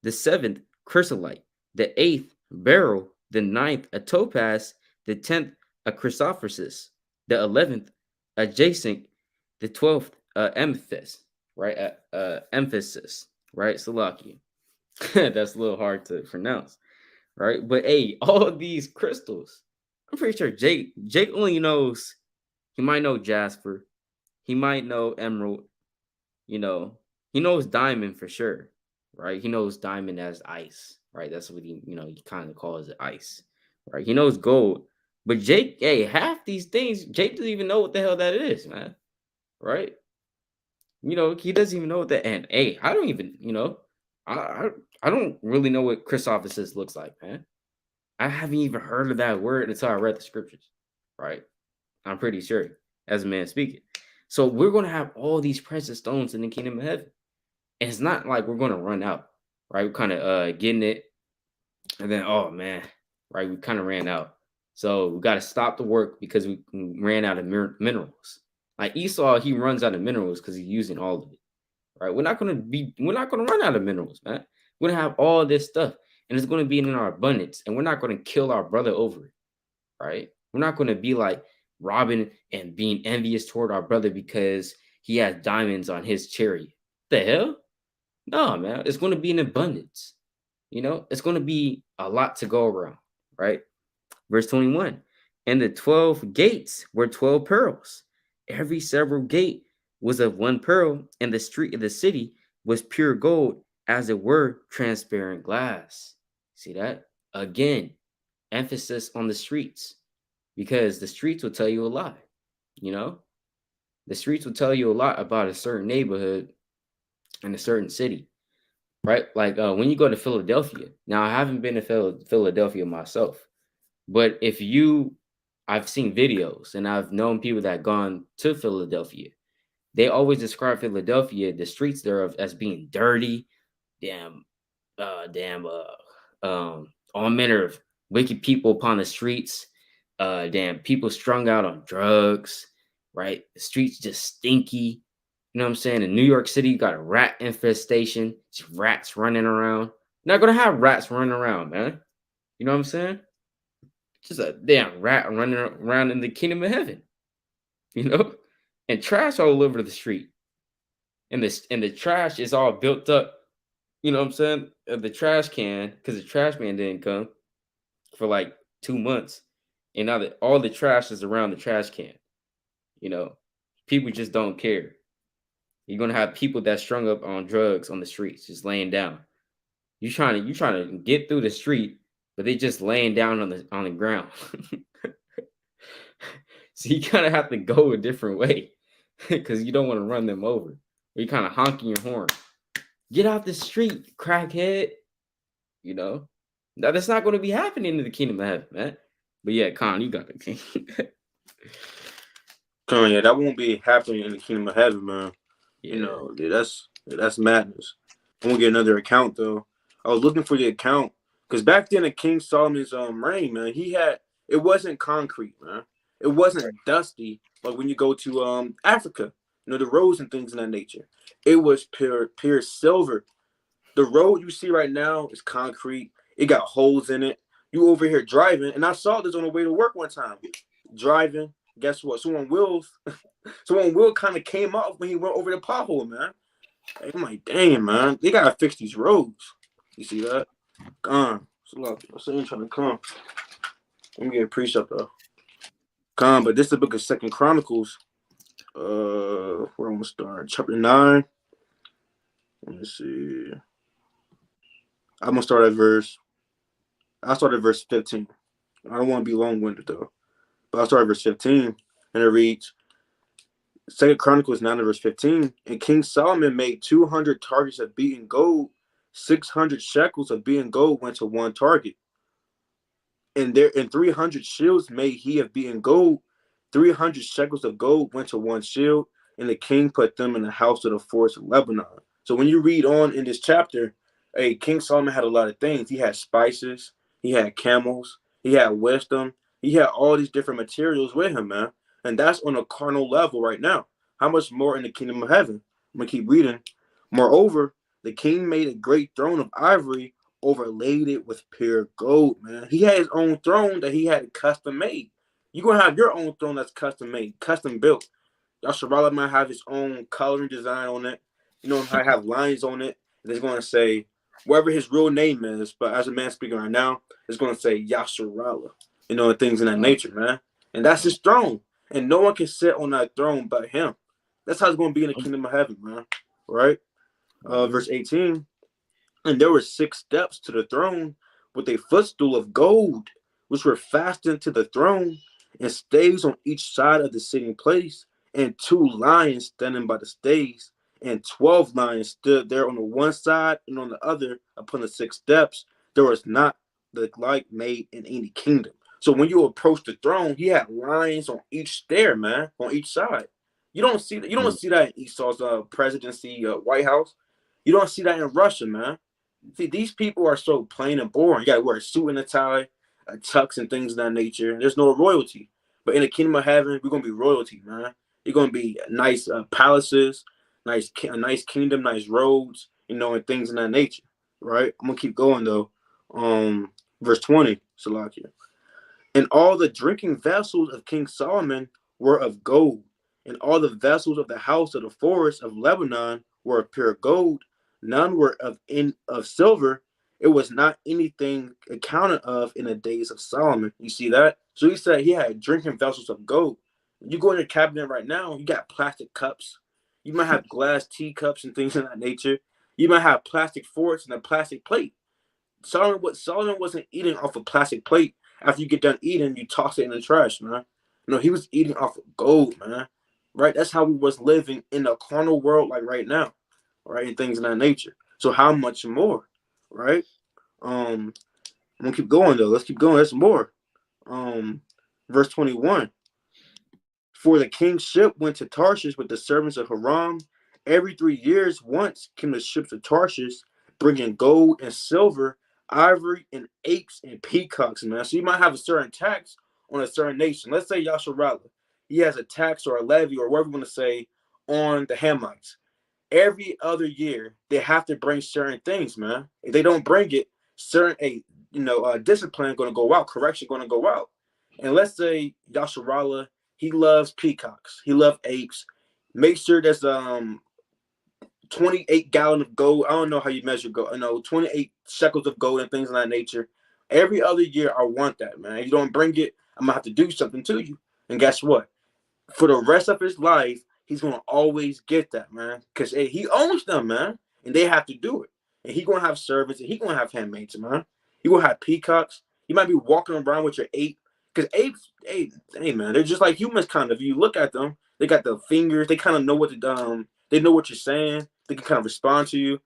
the seventh chrysolite, the eighth beryl, the ninth a topaz, the 10th a chrysoprasus, the 11th a jacinth, the 12th amethyst, right? Emphasis, right? Salakia. That's a little hard to pronounce, right? But hey, all of these crystals, I'm pretty sure Jake only knows. He might know jasper, he might know emerald, you know, he knows diamond for sure, right? He knows diamond as ice, right? That's what he kind of calls it ice, right? He knows gold, but Jake, hey, half these things, Jake doesn't even know what the hell that is, man, right? He doesn't even know what that. And hey, I don't even, I I, I don't really know what Christophersis looks like, man. I haven't even heard of that word until I read the scriptures, right? I'm pretty sure, as a man speaking. So we're gonna have all these precious stones in the kingdom of heaven. And it's not like we're gonna run out, right? We're kind of getting it, and then oh man, right? We kind of ran out, so we got to stop the work because we ran out of minerals. Like Esau, he runs out of minerals because he's using all of it, right? We're not gonna run out of minerals, man. We're gonna have all this stuff, and it's gonna be in our abundance, and we're not gonna kill our brother over it, right? We're not gonna be like robbing and being envious toward our brother because he has diamonds on his chariot. The hell? No, man, it's going to be in abundance. It's going to be a lot to go around, right? Verse 21. And the 12 gates were 12 pearls. Every several gate was of one pearl, and the street of the city was pure gold, as it were transparent glass. See that? Again, emphasis on the streets, because the streets will tell you a lot, you know? The streets will tell you a lot about a certain neighborhood and a certain city, right? Like when you go to Philadelphia. Now, I haven't been to Philadelphia myself, but I've seen videos and I've known people that gone to Philadelphia. They always describe Philadelphia, the streets thereof, as being dirty, damn, all manner of wicked people upon the streets, damn people strung out on drugs, right? The streets just stinky. You know what I'm saying? In New York City, you got a rat infestation. Just rats running around. Not gonna have rats running around, man. You know what I'm saying? Just a damn rat running around in the kingdom of heaven. You know, and trash all over the street. And the trash is all built up. You know what I'm saying? The trash can, because the trash man didn't come for like 2 months, and now that all the trash is around the trash can. You know, people just don't care. You're gonna have people that strung up on drugs on the streets, just laying down. You trying to get through the street, but they just laying down on the ground. So you kind of have to go a different way because you don't want to run them over. Or you kind of honking your horn. Get out the street, crackhead. Now that's not going to be happening in the kingdom of heaven, man. But yeah, Con, you got the king. Con, yeah, that won't be happening in the kingdom of heaven, man. Yeah. Dude, that's madness. I won't get another account though. I was looking for the account because back then in King Solomon's reign, man, it wasn't concrete, man. It wasn't dusty like when you go to Africa, the roads and things in that nature. It was pure silver. The road you see right now is concrete. It got holes in it. You over here driving, and I saw this on the way to work one time. Driving, guess what? Someone wheel kind of came off when he went over the pothole, man. I'm like, damn, man, they gotta fix these roads. You see that? Gone. So look, I'm saying trying to come. Let me get a precept though. Come, but this is the book of Second Chronicles. Where I'm gonna start? Chapter 9. Let me see. I'm gonna start at I'll start at verse 15. I don't want to be long-winded though. But I'll start at verse 15. And it reads, Second Chronicles 9 verse 15. And King Solomon made 200 targets of beaten gold. 600 shekels of beaten gold went to one target. And 300 shields made he of beaten gold. 300 shekels of gold went to one shield. And the king put them in the house of the forest of Lebanon. So when you read on in this chapter, King Solomon had a lot of things. He had spices. He had camels. He had wisdom. He had all these different materials with him, man. And that's on a carnal level right now. How much more in the kingdom of heaven? I'm going to keep reading. Moreover, the king made a great throne of ivory, overlaid it with pure gold, man. He had his own throne that he had custom made. You're going to have your own throne that's custom made, custom built. Yasharala might have his own coloring design on it. You know, might have lines on it. And it's going to say whatever his real name is. But as a man speaking right now, it's going to say Yasharala. You know, and things in that nature, man. And that's his throne. And no one can sit on that throne but him. That's how it's going to be in the kingdom of heaven, man. Right? Verse 18. And there were 6 steps to the throne with a footstool of gold, which were fastened to the throne, and stays on each side of the sitting place, and 2 lions standing by the stays, and 12 lions stood there on the one side and on the other upon the 6 steps. There was not the like made in any kingdom. So when you approach the throne, he had lions on each stair, man, on each side. You don't see that. You don't see that in Esau's presidency, White House. You don't see that in Russia, man. See, these people are so plain and boring. You got to wear a suit and a tie, tux and things of that nature. There's no royalty. But in the kingdom of heaven, we're gonna be royalty, man. You're gonna be nice palaces, a nice kingdom, nice roads, you know, and things of that nature, right? I'm gonna keep going though. Verse 20, Salakia. And all the drinking vessels of King Solomon were of gold, and all the vessels of the house of the forest of Lebanon were of pure gold. None were of silver. It was not anything accounted of in the days of Solomon. You see that? So he said he had drinking vessels of gold. You go in your cabinet right now, you got plastic cups. You might have glass teacups and things of that nature. You might have plastic forks and a plastic plate. Solomon wasn't eating off a plastic plate. After you get done eating, you toss it in the trash, man. No, he was eating off of gold, man. Right? That's how we was living in the carnal world, like right now, right? And things of that nature. So how much more, right? I'm gonna keep going though. Let's keep going. There's more. Verse 21. For the king's ship went to Tarshish with the servants of Hiram. Every 3 years once came the ships of Tarshish, bringing gold and silver, ivory and apes and peacocks, man. So you might have a certain tax on a certain nation. Let's say Yasharala. He has a tax or a levy or whatever you want to say on the Hamites. Every other year, they have to bring certain things, man. If they don't bring it, certain discipline going to go out, correction going to go out. And let's say Yasharala, he loves peacocks, he loves apes. Make sure there's 28 gallon of gold. I don't know how you measure gold. 28 shekels of gold and things of that nature. Every other year, I want that, man. If you don't bring it, I'm gonna have to do something to you. And guess what? For the rest of his life, he's gonna always get that, man. Because he owns them, man, and they have to do it. And he gonna have servants, and he gonna have handmaids, man. He gonna have peacocks. You might be walking around with your ape, because apes, hey, man, they're just like humans, kind of. You look at them, they got the fingers. They kind of know what they know what you're saying. They can kind of respond to you.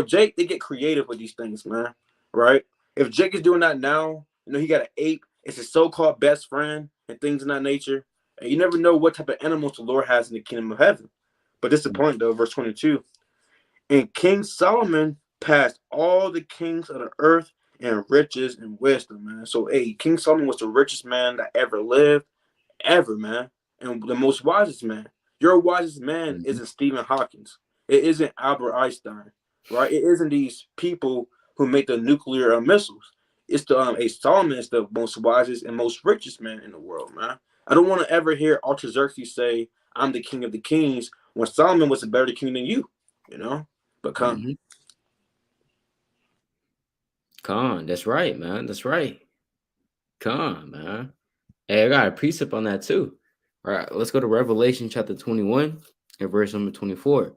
Jake, they get creative with these things, man. Right? If Jake is doing that now, he got an ape. It's his so-called best friend and things of that nature. And you never know what type of animals the Lord has in the kingdom of heaven. But this is the point, though, verse 22. And King Solomon passed all the kings of the earth in riches and wisdom, man. So, King Solomon was the richest man that ever lived, ever, man. And the most wisest man. Your wisest man isn't Stephen Hawkins. It isn't Albert Einstein, right? It isn't these people who make the nuclear missiles. It's Solomon is the most wisest and most richest man in the world, man. I don't want to ever hear Artaxerxes say, "I'm the king of the kings," when Solomon was a better king than you, But come. Con, that's right, man. That's right. Con, man. Hey, I got a precept on that too. All right, let's go to Revelation chapter 21 and verse number 24.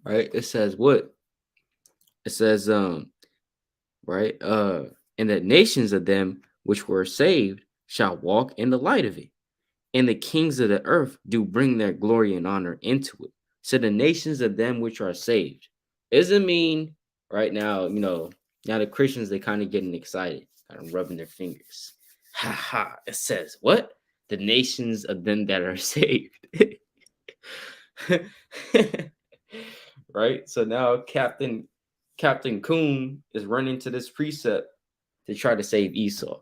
Right? It says what? It says, right, and the nations of them which were saved shall walk in the light of it, and the kings of the earth do bring their glory and honor into it. So the nations of them which are saved. Doesn't mean right now, now the Christians, they kind of getting excited, kind of rubbing their fingers. Ha ha. It says what? The nations of them that are saved. Right? So now Captain Coon is running to this precept to try to save Esau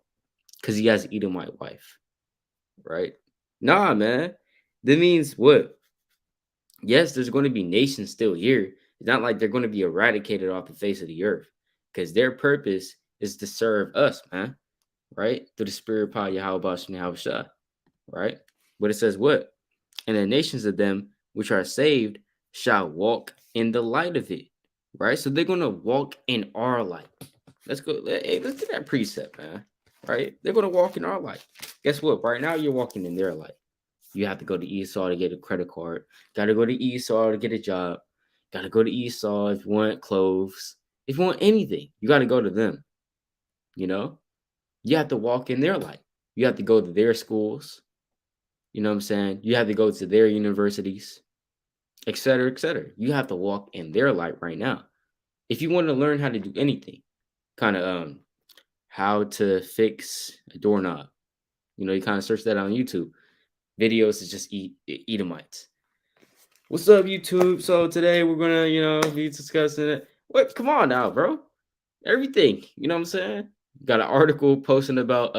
because he has an Edomite wife. Right? Nah, man. That means what? Yes, there's going to be nations still here. It's not like they're going to be eradicated off the face of the earth because their purpose is to serve us, man. Right? Through the spirit power, Yahawah, Bahasham, Yahawashi. Right? But it says what? and the nations of them which are saved shall walk in the light of it. Right? So they're gonna walk in our light. Let's go. Hey, let's get that precept, man. Right? They're gonna walk in our light. Guess what? Right now you're walking in their light. You have to go to Esau to get a credit card. Got to go to Esau to get a job. Got to go to Esau if you want clothes. If you want anything, you got to go to them. You know, you have to walk in their light. You have to go to their schools. You know what I'm saying? You have to go to their universities, et cetera, et cetera. You have to walk in their light right now. If you want to learn how to do anything, kind of how to fix a doorknob, you kind of search that on YouTube. Videos is just Edomites. What's up, YouTube? So today we're gonna, be discussing it. What? Come on now, bro. Everything. You know what I'm saying? Got an article posting about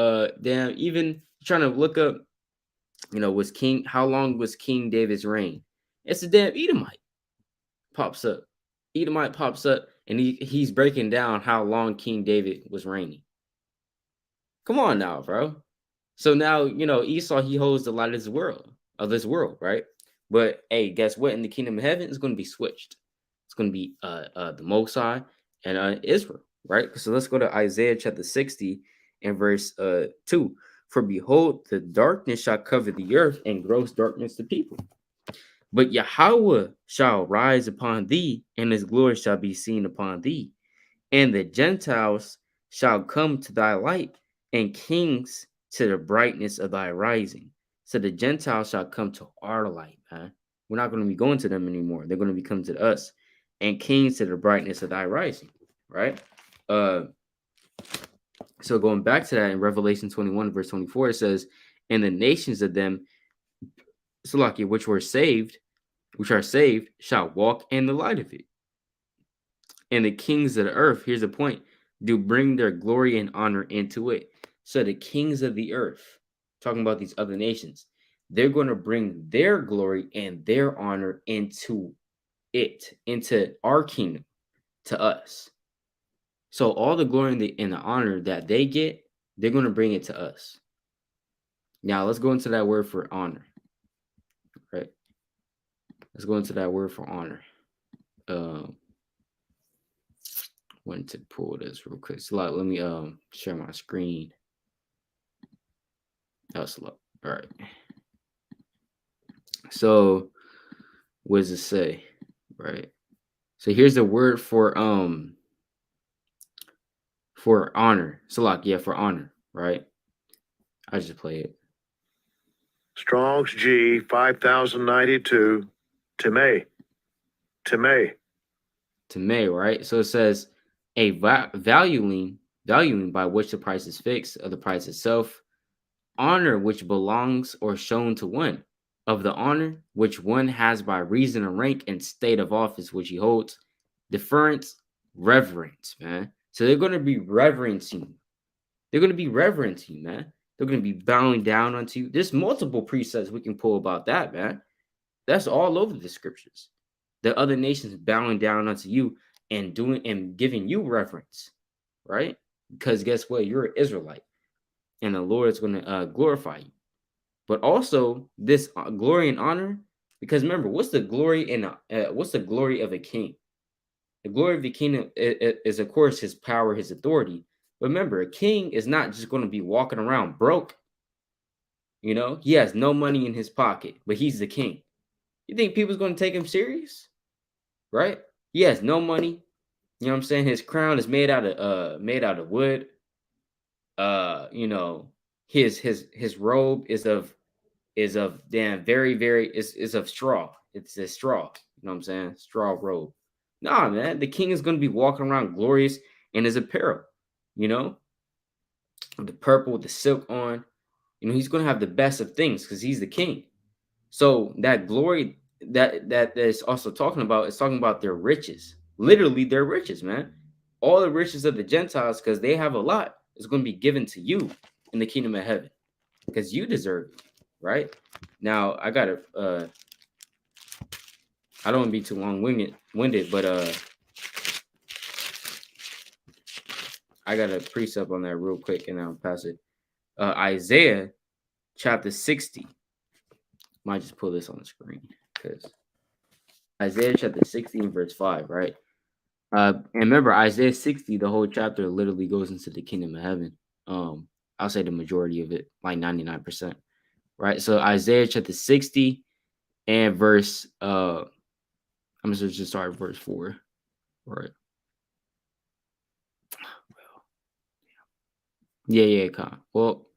even trying to look up, how long was King David's reign? It's a damn Edomite pops up. Edomite pops up and he's breaking down how long King David was reigning. Come on now, bro. So now, Esau, he holds the light of this world, right? But hey, guess what? In the kingdom of heaven, it's going to be switched. It's going to be the Most High and Israel, right? So let's go to Isaiah chapter 60 and verse 2. For behold, the darkness shall cover the earth, and gross darkness the people. But Yahawah shall rise upon thee, and his glory shall be seen upon thee. And the Gentiles shall come to thy light, and kings to the brightness of thy rising. So the Gentiles shall come to our light, man. We're not going to be going to them anymore. They're going to be coming to us, and kings to the brightness of thy rising, right? So going back to that in Revelation 21, verse 24, it says, and the nations of them, Salakia, which are saved, shall walk in the light of it. And the kings of the earth, here's the point, do bring their glory and honor into it. So the kings of the earth, talking about these other nations, they're going to bring their glory and their honor into it, into our kingdom, to us. So all the glory and the honor that they get, they're going to bring it to us. Now let's go into that word for honor. Right? Let's go into that word for honor. Want to pull this real quick. So let me share my screen. That's slow. All right. So what does it say? Right. So here's the word for honor. So for honor, right? I just play it. Strong's G 5092 Timeh, right? So it says a valuing by which the price is fixed, of the price itself, honor which belongs or shown to one, of the honor which one has by reason of rank and state of office which he holds, deference, reverence, man. So they're going to be reverencing. They're going to be reverencing, man. They're going to be bowing down unto you. There's multiple precepts we can pull about that, man. That's all over the scriptures. The other nations bowing down unto you and doing and giving you reverence, right? Because guess what? You're an Israelite, and the Lord is going to glorify you. But also this glory and honor, because remember, what's the glory of a king? The glory of the king is, of course, his power, his authority. But remember, a king is not just going to be walking around broke. He has no money in his pocket, but he's the king. You think people's going to take him serious? Right? He has no money. You know what I'm saying? His crown is made out of wood. His robe is of damn is of straw. It's a straw. You know what I'm saying? Straw robe. Nah, man. The king is going to be walking around glorious in his apparel. The purple, the silk on. He's going to have the best of things because he's the king. So that glory that is also talking about their riches. Literally their riches, man. All the riches of the Gentiles, because they have a lot, is going to be given to you in the kingdom of heaven because you deserve it, right? Now I gotta I don't want to be too long-winded, but I got a precept on that real quick and I'll pass it. Isaiah chapter 60 Might just pull this on the screen because Isaiah chapter 16 verse 5, right? And remember Isaiah 60, the whole chapter literally goes into the kingdom of heaven. I'll say the majority of it, like 99%, right? So Isaiah chapter 60 and verse I'm gonna just start at verse 4, right? Yeah, con. Well,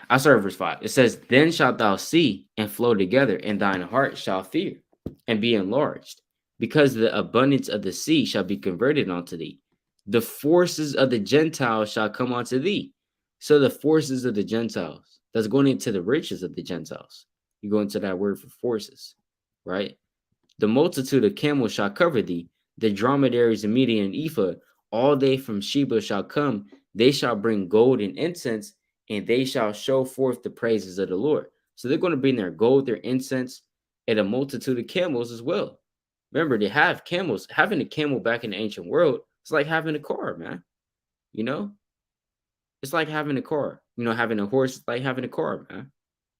I'll start at verse 5. It says, Then shalt thou see and flow together, and thine heart shall fear and be enlarged, because the abundance of the sea shall be converted unto thee. The forces of the Gentiles shall come unto thee. So the forces of the Gentiles, that's going into the riches of the Gentiles. You go into that word for forces, right? The multitude of camels shall cover thee, the dromedaries of Midian and Ephah, all they from Sheba shall come. They shall bring gold and incense, and they shall show forth the praises of the Lord. So they're going to bring their gold, their incense, and a multitude of camels as well. Remember, they have camels. Having a camel back in the ancient world, it's like having a car, man. You know? It's like having a car. You know, having a horse is like having a car, man.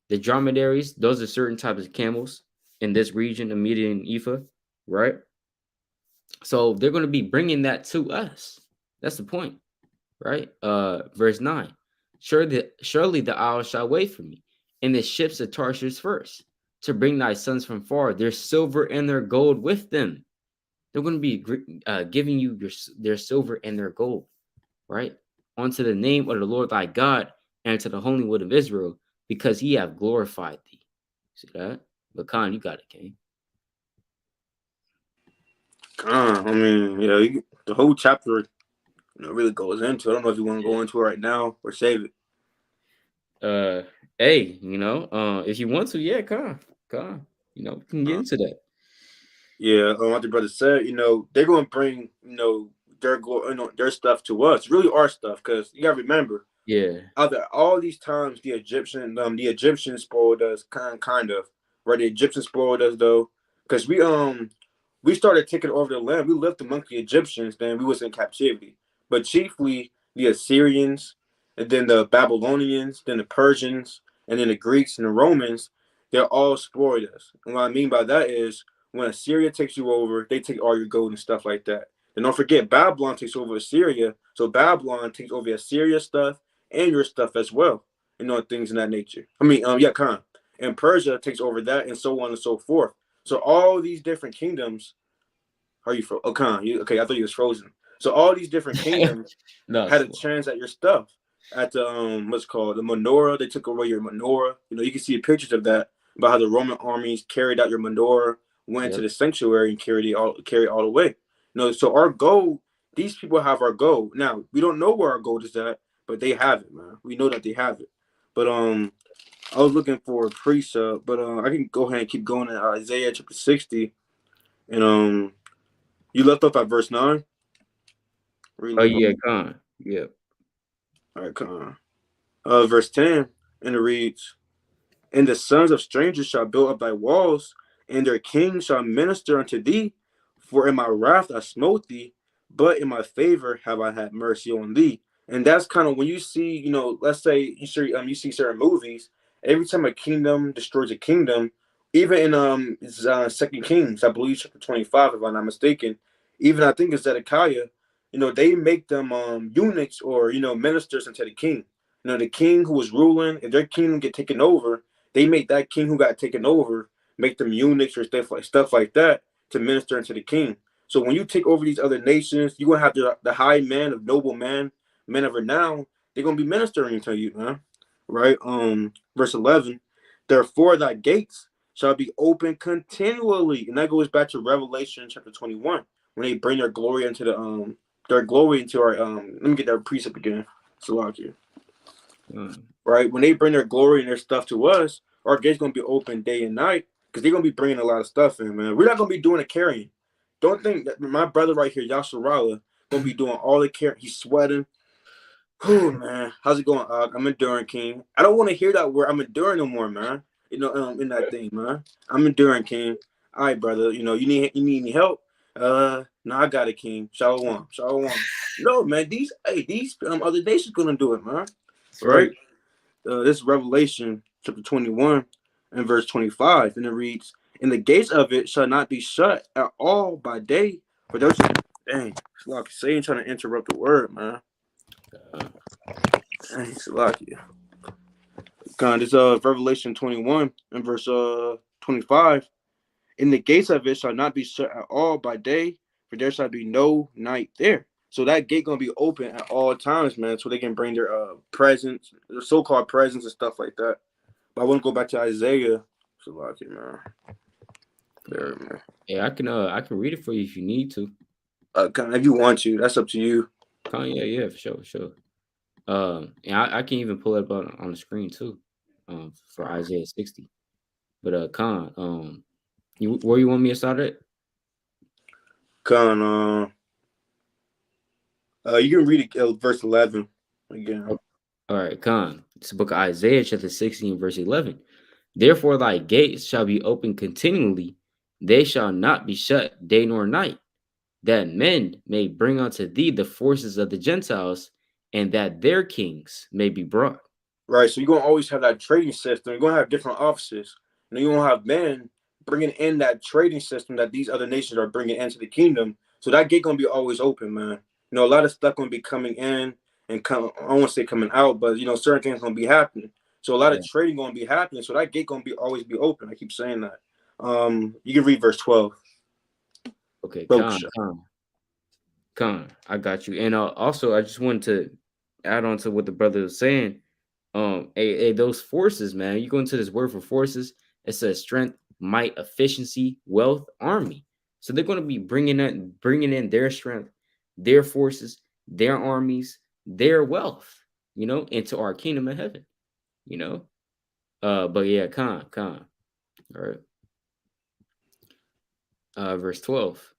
The dromedaries, those are certain types of camels in this region, the Median and Ephah, right? So they're going to be bringing that to us. That's the point, right? Verse 9. Surely the isles shall wait for me, and the ships of Tarshish first, to bring thy sons from far, their silver and their gold with them. They're going to be giving you their silver and their gold, right? Unto the name of the Lord thy God, and to the Holy One of Israel, because he have glorified thee. See that? But Khan, you got it, King. I mean, the whole chapter, really goes into. I don't know if you want to go into it right now or save it. Hey, if you want to, yeah, Khan, we can get into that. Yeah, like the brother said, they're going to bring, their stuff to us, really our stuff, because you got to remember, yeah, all these times the Egyptians spoiled us, kind of, right? The Egyptians spoiled us though, because we started taking over the land. We lived amongst the Egyptians, then we was in captivity, but chiefly the Assyrians, and then the Babylonians, then the Persians, and then the Greeks and the Romans. They're all spoiled us, and what I mean by that is, when Assyria takes you over, they take all your gold and stuff like that. And don't forget, Babylon takes over Assyria, so Babylon takes over Assyria stuff and your stuff as well, things in that nature. I mean, Khan. And Persia takes over that, and so on and so forth. So all these different kingdoms, are you frozen? Oh, Khan, okay? I thought you was frozen. So all these different kingdoms had a chance at your stuff. At the what's called the menorah, they took away your menorah. You can see pictures of that about how the Roman armies carried out your menorah, went to the sanctuary and carried all the way. So our gold, these people have our gold. Now we don't know where our gold is at, but they have it, man. We know that they have it. But I was looking for a precept, but I can go ahead and keep going in Isaiah chapter 60, and you left off at verse 9. Oh yeah, Khan. Yeah. All right, Khan. Verse 10, and it reads, "And the sons of strangers shall build up thy walls, and their kings shall minister unto thee. For in my wrath I smote thee, but in my favor have I had mercy on thee." And that's kind of when you see, let's say you see certain movies. Every time a kingdom destroys a kingdom, even in Second Kings, I believe chapter 25, if I'm not mistaken, even I think it's Zedekiah. They make them eunuchs or ministers unto the king. The king who was ruling, if their kingdom get taken over, they make that king who got taken over make them eunuchs or stuff like that to minister unto the king. So when you take over these other nations, you're gonna have the high men of noble men of renown. They're gonna be ministering to you, man. Right? Verse 11. Therefore, thy gates shall be open continually, and that goes back to Revelation chapter 21 when they bring their glory into our. Let me get that precept again. Salakia. Right? When they bring their glory and their stuff to us, our gate's gonna be open day and night because they're gonna be bringing a lot of stuff in, man. We're not gonna be doing the carrying. Don't think that my brother right here, Yasharala, gonna be doing all the carrying. He's sweating. Oh man, how's it going? I'm enduring, King. I don't want to hear that word. I'm enduring no more, man. In that thing, man. I'm enduring, King. All right, brother. You need any help? No, I got it, King. Shalom. No, man. These other nations gonna do it, man. That's right. This Revelation chapter 21 and verse 25, and it reads, "And the gates of it shall not be shut at all by day, for there's dang, it's like Satan trying to interrupt the word, man. Dang, it's like you. Kind this Revelation 21 and verse 25. And the gates of it shall not be shut at all by day, for there shall be no night there. So that gate gonna be open at all times, man, so they can bring their presents, their so-called presents and stuff like that. But I want to go back to Isaiah. So like it, man. There, man. Yeah, I can read it for you if you need to. If you want to, that's up to you. Yeah, for sure, for sure. And I can even pull it up on the screen too, for Isaiah 60. But where you want me to start at? Con, you can read it, verse 11 again. All right, it's the book of Isaiah, chapter 16, verse 11. Therefore, thy gates shall be open continually; they shall not be shut day nor night, that men may bring unto thee the forces of the Gentiles, and that their kings may be brought. Right, so you're gonna always have that trading system. You're gonna have different offices. You're gonna have men bringing in that trading system that these other nations are bringing into the kingdom. So that gate gonna be always open, man. A lot of stuff gonna be coming in and come. I don't want to say coming out, but certain things gonna be happening. So a lot of trading gonna be happening. So that gate gonna be always be open. I keep saying that. You can read verse 12. Okay, I got you. And also, I just wanted to add on to what the brother was saying. Those forces, man. You go into this word for forces. It says strength, might, efficiency, wealth, army. So they're going to be bringing in their strength, their forces, their armies, their wealth, into our kingdom of heaven. But yeah, All right. Verse 12.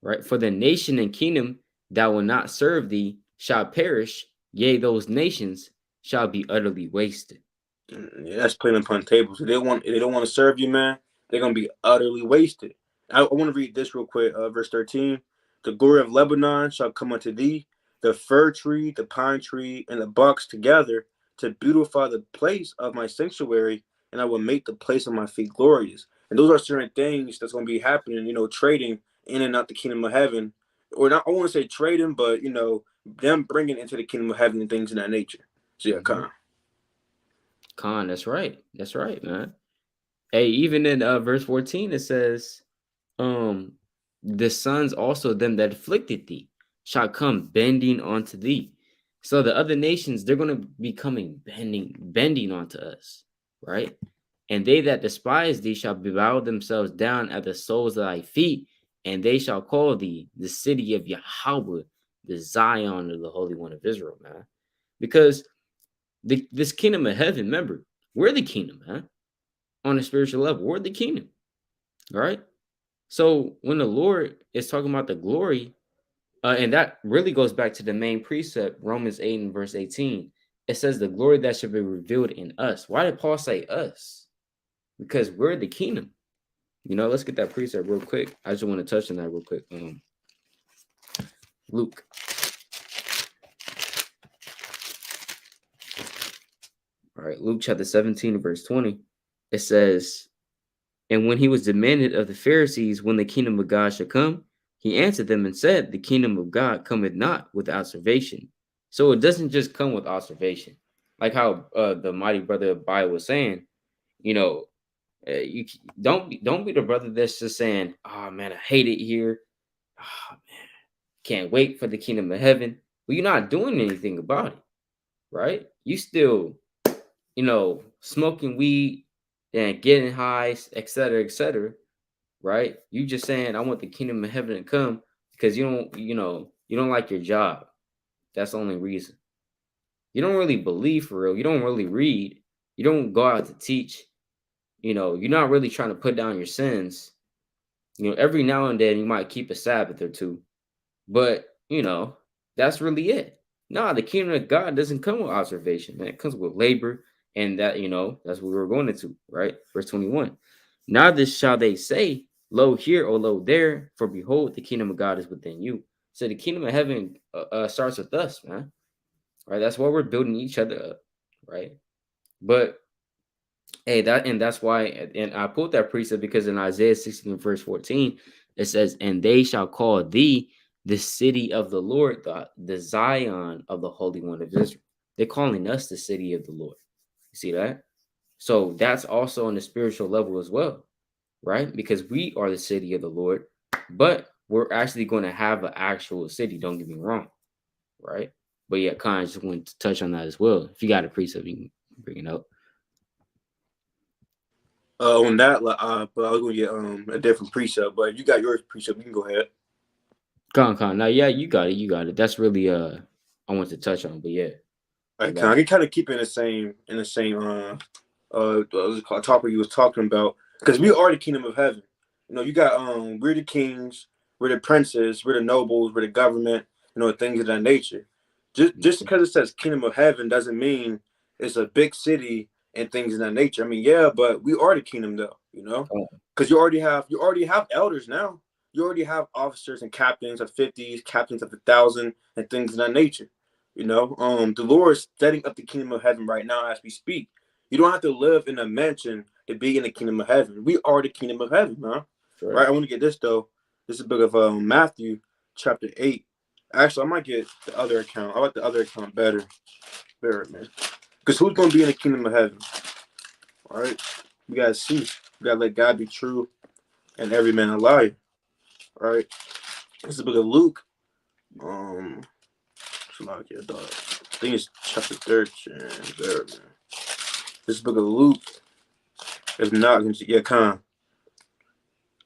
Right? For the nation and kingdom that will not serve thee shall perish, yea, those nations shall be utterly wasted. Yeah, that's plain upon tables. If they don't want to serve you, man, they're gonna be utterly wasted. I want to read this real quick. Verse 13: The glory of Lebanon shall come unto thee, the fir tree, the pine tree, and the box together to beautify the place of my sanctuary, and I will make the place of my feet glorious. And those are certain things that's gonna be happening. Trading in and out the kingdom of heaven, or not. I want to say trading, but them bringing into the kingdom of heaven and things of that nature. So yeah, kind of. That's right. That's right, man. Hey, even in verse 14, it says, the sons also them that afflicted thee shall come bending onto thee. So the other nations, they're going to be coming bending onto us, right? And they that despise thee shall bow themselves down at the soles of thy feet, and they shall call thee the city of Yahawah, the Zion of the Holy One of Israel, man. Because this kingdom of heaven, remember, we're the kingdom, man. On a spiritual level, we're the kingdom, all right? So when the Lord is talking about the glory, and that really goes back to the main precept, Romans 8 and verse 18, it says the glory that should be revealed in us. Why did Paul say us? Because we're the kingdom. Let's get that precept real quick. I just want to touch on that real quick. Luke. All right, Luke chapter 17, verse 20. It says, and when he was demanded of the Pharisees when the kingdom of God should come, he answered them and said, the kingdom of God cometh not with observation. So it doesn't just come with observation. Like how the mighty brother AHBAYAH was saying, you don't be the brother that's just saying, oh man, I hate it here. Oh man, can't wait for the kingdom of heaven. Well, you're not doing anything about it, right? You still, smoking weed and getting high, et cetera, right? You just saying, I want the kingdom of heaven to come because you don't like your job. That's the only reason. You don't really believe for real. You don't really read. You don't go out to teach. You're not really trying to put down your sins. Every now and then you might keep a Sabbath or two, but that's really it. No, the kingdom of God doesn't come with observation, man. It comes with labor, and that's what we're going into, right? Verse 21. Neither shall they say, lo here or lo there, for behold, the kingdom of God is within you. So the kingdom of heaven starts with us, man. Right? That's why we're building each other up, right? But Hey, that's why, and I pulled that precept because in Isaiah 16 verse 14, it says, "And they shall call thee the city of the Lord, the Zion of the Holy One of Israel." They're calling us the city of the Lord. You see that? So that's also on the spiritual level as well, right? Because we are the city of the Lord, but we're actually going to have an actual city. Don't get me wrong, right? But yeah, Khan, I just wanted to touch on that as well. If you got a precept, you can bring it up. On that, but I was gonna get a different precept. But if you got yours precept, you can go ahead. Con. Now, yeah, you got it. You got it. That's really I want to touch on, but yeah, I you got can it. kind of keep it in the same topic you was talking about, because we are the kingdom of heaven. You know, you got we're the kings, we're the princes, we're the nobles, we're the government. You know, things of that nature. Just because it says kingdom of heaven doesn't mean it's a big city and things of that nature. I mean, yeah, but we are the kingdom though. You know, Con, because you already have elders now. You already have officers and captains of 50s, captains of 1,000, and things of that nature. You know, the Lord is setting up the kingdom of heaven right now as we speak. You don't have to live in a mansion to be in the kingdom of heaven. We are the kingdom of heaven, man. right. Right? I want to get this though. This is the book of Matthew, chapter 8. Actually, I might get the other account. I like the other account better. Better, man. Because who's going to be in the kingdom of heaven? All right? We got to see. We got to let God be true and every man a liar. All right? This is the book of Luke. It's not like dog. I think it's chapter 13. There, man. This book of Luke. If not, yeah,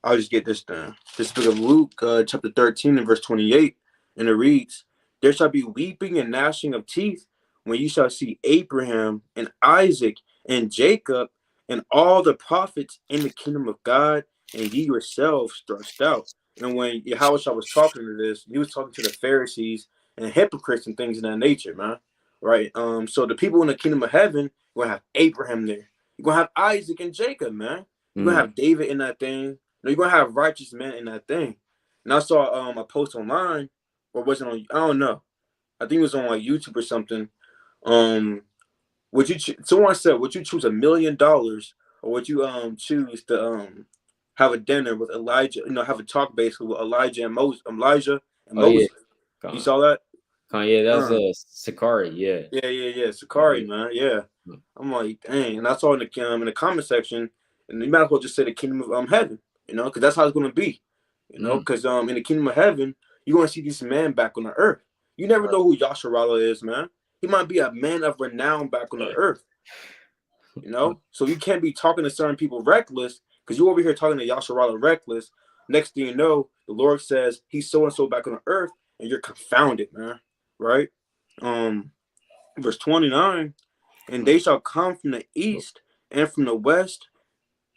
I'll just get this done. This book of Luke, chapter 13 and verse 28, and it reads, "There shall be weeping and gnashing of teeth when you shall see Abraham and Isaac and Jacob and all the prophets in the kingdom of God, and ye yourselves thrust out." And when Yahawashi was talking to this, he was talking to the Pharisees and hypocrites and things of that nature, man. Right? So the people in the kingdom of heaven, you're gonna have Abraham there. You're gonna have Isaac and Jacob, man. You're gonna Mm. have David in that thing. You're gonna have righteous men in that thing. And I saw a post online, or was it on? I don't know. I think it was on like YouTube or something. Um, someone said, would you choose $1 million, or would you choose to have a dinner with Elijah? You know, have a talk basically with Elijah and Moses. Oh yeah, You Con. saw that? Yeah, that's Uh, Sakari. Yeah. yeah. Yeah, Sakari, yeah. man. Yeah. Mm. I'm like, dang. And I saw in the comment section, and you might as well just say the kingdom of heaven, you know, because that's how it's gonna be, you know, Mm. because in the kingdom of heaven, you're gonna see this man back on the earth. You never know who Yasharala is, man. He might be a man of renown back on the earth, you know. So you can't be talking to certain people reckless, because you over here talking to Yasharala reckless. Next thing you know, the Lord says he's so and so back on the earth, and you're confounded, man. Right? Verse 29. And they shall come from the east and from the west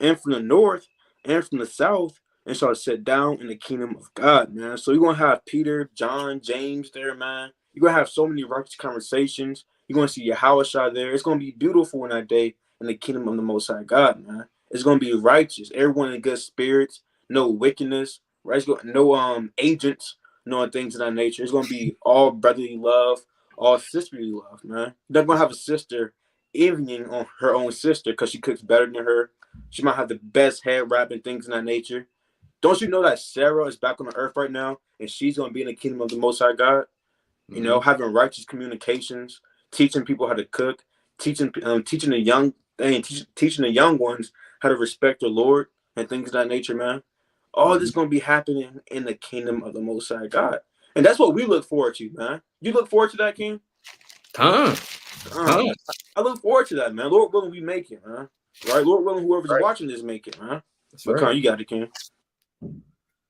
and from the north and from the south, and shall sit down in the kingdom of God, man. So you're gonna have Peter, John, James there, man. You're gonna have so many righteous conversations. You're gonna see Yahawashi there. It's gonna be beautiful in that day in the kingdom of the Most High God, man. It's gonna be righteous. Everyone in good spirits, no wickedness, right? No agents, no things of that nature. It's gonna be all brotherly love, all sisterly love, man. You're not gonna have a sister envying on her own sister because she cooks better than her. She might have the best head wrap and things in that nature. Don't you know that Sarah is back on the earth right now, and she's going to be in the kingdom of the Most High God? You know, Mm-hmm. having righteous communications, teaching people how to cook, teaching the young, teaching the young ones how to respect the Lord and things of that nature, man. All Mm-hmm. this going to be happening in the kingdom of the Most High God, and that's what we look forward to, man. You look forward to that, King? Con. Uh, Con. I look forward to that, man. Lord willing, we make it, man. Right? Lord willing, whoever's Right. watching this make it, man. That's But right. Con, you got it, King.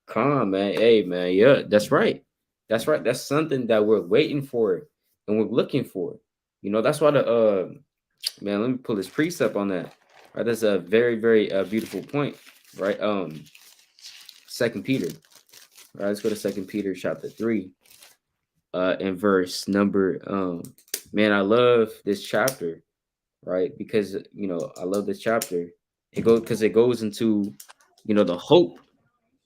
Con, man. Hey, man. Yeah, that's right. That's right. That's something that we're waiting for and we're looking for. You know, that's why the man, let me pull this precept on that. Right. That's a very, very beautiful point. Right. Second Peter. All right, let's go to Second Peter chapter 3. In verse number man, I love this chapter, right? Because I love this chapter. It goes into the hope,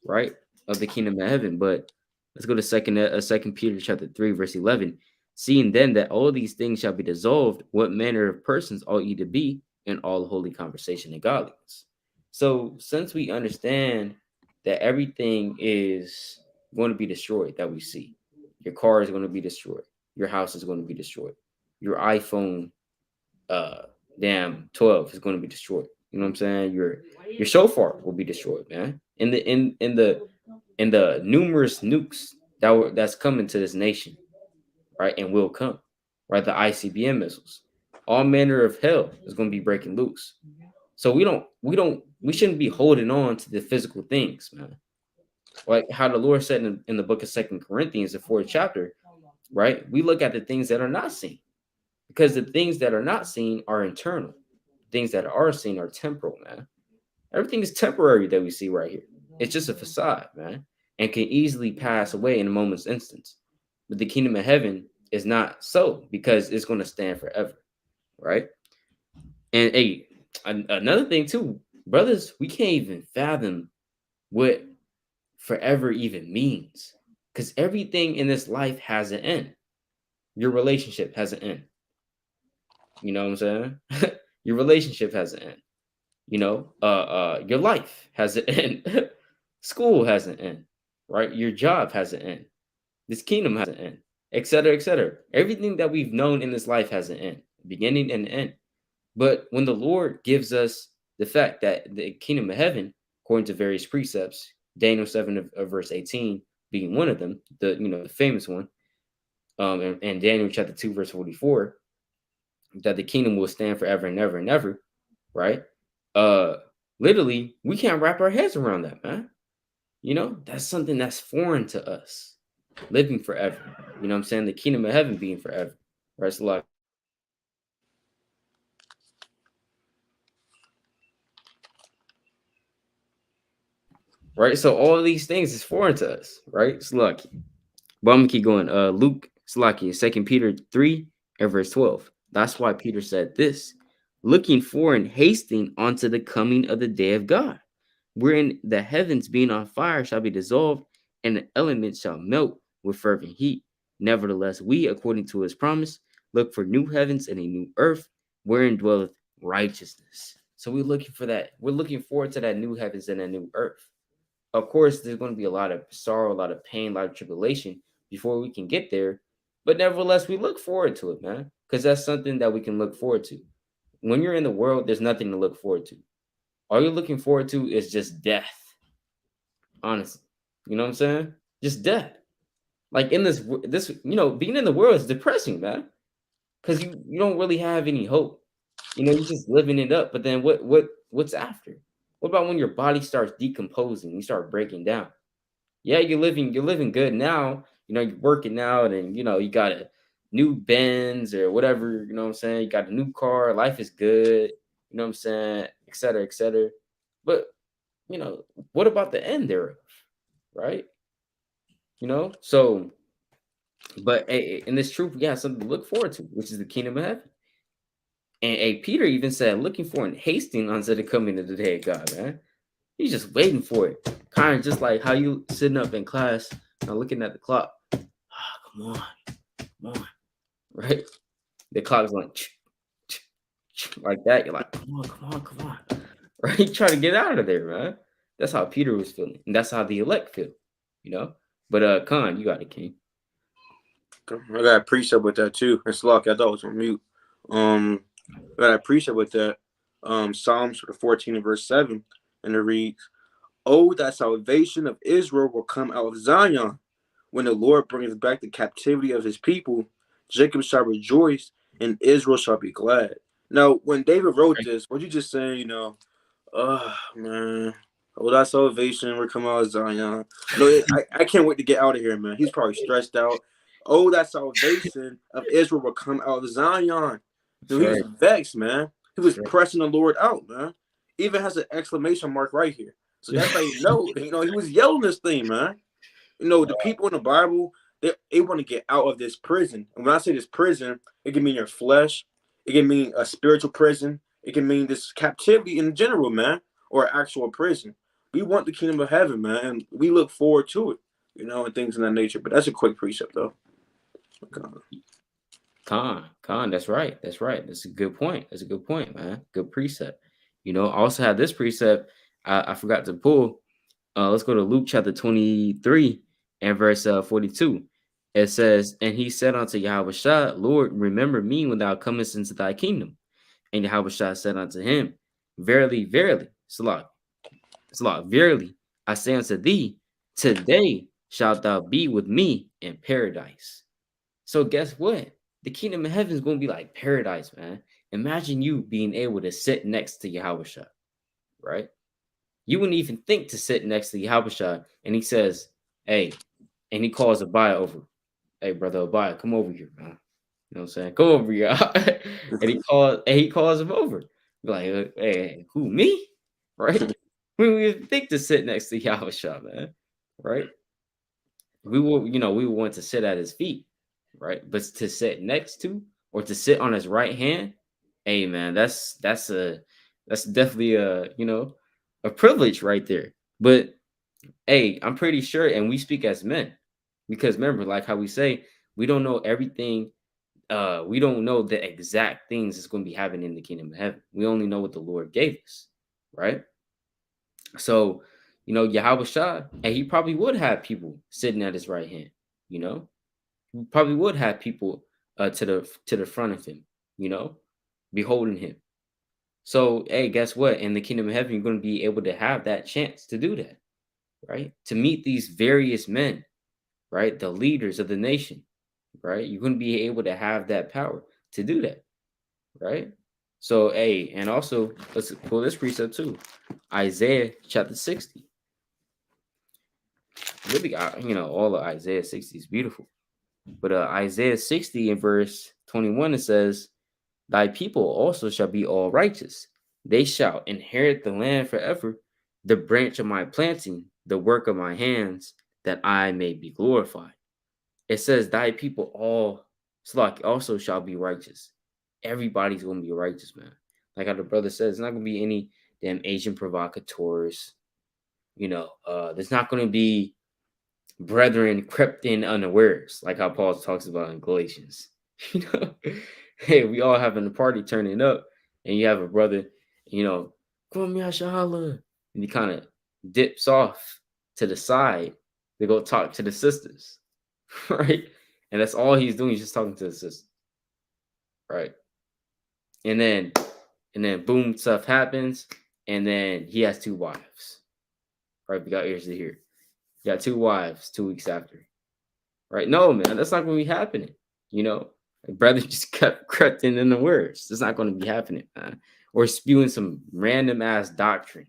right, of the kingdom of heaven. But let's go to Second Peter chapter 3, verse 11. Seeing then that all these things shall be dissolved, what manner of persons ought ye to be in all holy conversation and godliness. So since we understand that everything is going to be destroyed that we see, your car is going to be destroyed, your house is going to be destroyed, your iPhone uh damn 12 is going to be destroyed. You know what I'm saying? Your shofar will be destroyed, man. In the numerous nukes that's coming to this nation, right, and will come, right? The ICBM missiles, all manner of hell is going to be breaking loose. So we shouldn't be holding on to the physical things, man. Like how the Lord said in the book of Second Corinthians, the 4th chapter, right? We look at the things that are not seen, because the things that are not seen are internal. Things that are seen are temporal, man. Everything is temporary that we see right here. It's just a facade, man, and can easily pass away in a moment's instance. But the kingdom of heaven is not so, because it's going to stand forever, right? And another thing too, brothers, we can't even fathom what forever even means, because everything in this life has an end. Your relationship has an end. You know what I'm saying? Your relationship has an end. Your life has an end. School has an end, right? Your job has an end. This kingdom has an end, etc., etc. Everything that we've known in this life has an end, beginning and end. But when the Lord gives us the fact that the kingdom of heaven, according to various precepts, Daniel 7 of verse 18 being one of them, the famous one, and Daniel chapter 2 verse 44, that the kingdom will stand forever and ever and ever, right? Literally, we can't wrap our heads around that, man. That's something that's foreign to us, living forever. You know what I'm saying? The kingdom of heaven being forever, right? It's a lot. Right? So all of these things is foreign to us, right? It's lucky. But I'm gonna keep going. Luke, Slaki, 2 Peter 3 and verse 12. That's why Peter said this, looking for and hasting unto the coming of the day of God, wherein the heavens being on fire shall be dissolved, and the elements shall melt with fervent heat. Nevertheless, we, according to his promise, look for new heavens and a new earth, wherein dwelleth righteousness. So we're looking for that. We're looking forward to that new heavens and a new earth. Of course, there's going to be a lot of sorrow, a lot of pain, a lot of tribulation before we can get there. But nevertheless, we look forward to it, man, because that's something that we can look forward to. When you're in the world, there's nothing to look forward to. All you're looking forward to is just death. Honestly, you know what I'm saying? Just death. Like in this, being in the world is depressing, man, because you don't really have any hope. You're just living it up. But then what's after? What about when your body starts decomposing? You start breaking down. Yeah, you're living good now. You're working out, and you got a new Benz or whatever. You know what I'm saying? You got a new car. Life is good. You know what I'm saying? Et cetera, et cetera. But what about the end thereof, right? So, but in this truth, we got something to look forward to, which is the kingdom of heaven. And Peter even said, looking for and hasting unto the coming of the day of God, man. He's just waiting for it. Kind of just like how you sitting up in class and looking at the clock. Come on. Right? The clock's like that. You're like, come on. Right? You trying to get out of there, man. That's how Peter was feeling. And that's how the elect feel, But Khan, you got it, King. I got a precept with that too. It's lucky. I thought it was on mute. I got a precept with that. Psalms 14 and verse 7, and it reads, "Oh, that salvation of Israel will come out of Zion. When the Lord brings back the captivity of his people, Jacob shall rejoice, and Israel shall be glad." Now, when David wrote this, what you just saying, oh man, oh, that salvation will come out of Zion. No, I can't wait to get out of here, man. He's probably stressed out. Oh, that salvation of Israel will come out of Zion. Dude, he was vexed, man. He was pressing the Lord out, man. Even has an exclamation mark right here. So that's how you know, he was yelling this thing, man. The people in the Bible, they want to get out of this prison. And when I say this prison, it can mean your flesh. It can mean a spiritual prison. It can mean this captivity in general, man, or actual prison. We want the kingdom of heaven, man, and we look forward to it, and things in that nature. But that's a quick precept, though. Con, that's right. That's right. That's a good point. That's a good point, man. Good precept. I also had this precept I forgot to pull. Let's go to Luke chapter 23 and verse 42. It says, and he said unto Yahawashi, Lord, remember me when thou comest into thy kingdom. And Yahawashi said unto him, verily, verily, Salah, verily, I say unto thee, today shalt thou be with me in paradise. So guess what? The kingdom of heaven is going to be like paradise, man. Imagine you being able to sit next to Yahawashi, right? You wouldn't even think to sit next to Yahawashi, and he says, hey, and he calls AHBAYAH over. Hey, brother AHBAYAH, come over here, man. You know what I'm saying? Come over here. and he calls him over. Like, hey, who, me? Right? We wouldn't even think to sit next to Yahawashi, man. Right? We would want to sit at his feet, right? But to sit next to or to sit on his right hand, hey man, that's definitely a privilege right there. But hey, I'm pretty sure, and we speak as men, because remember, like how we say, we don't know everything. We don't know the exact things that's going to be happening in the kingdom of heaven. We only know what the Lord gave us, right? So, Yahawashi, and he probably would have people sitting at his right hand, you know, he probably would have people to the front of him, beholding him. So, hey, guess what? In the kingdom of heaven, you're going to be able to have that chance to do that, right? To meet these various men, right? The leaders of the nation, right? You're going to be able to have that power to do that, right? So, hey, and also let's pull this precept too. Isaiah chapter 60. Really, all of Isaiah 60 is beautiful. But Isaiah 60 in verse 21, it says, thy people also shall be all righteous. They shall inherit the land forever, the branch of my planting, the work of my hands, that I may be glorified. It says, thy people also shall be righteous. Everybody's going to be righteous, man. Like how the brother says, it's not going to be any damn Asian provocateurs. There's not going to be brethren crept in unawares, like how Paul talks about in Galatians. Hey, we all having a party turning up, and you have a brother, come Yasharala, and he kind of dips off to the side to go talk to the sisters, right? And that's all he's doing. He's just talking to the sisters, right? And then boom, stuff happens, and then he has 2 wives, right? We got ears to hear. He got 2 wives 2 weeks after. Right? No, man, that's not going to be happening. Brother just crept in the words. That's not going to be happening, man. Or spewing some random ass doctrine,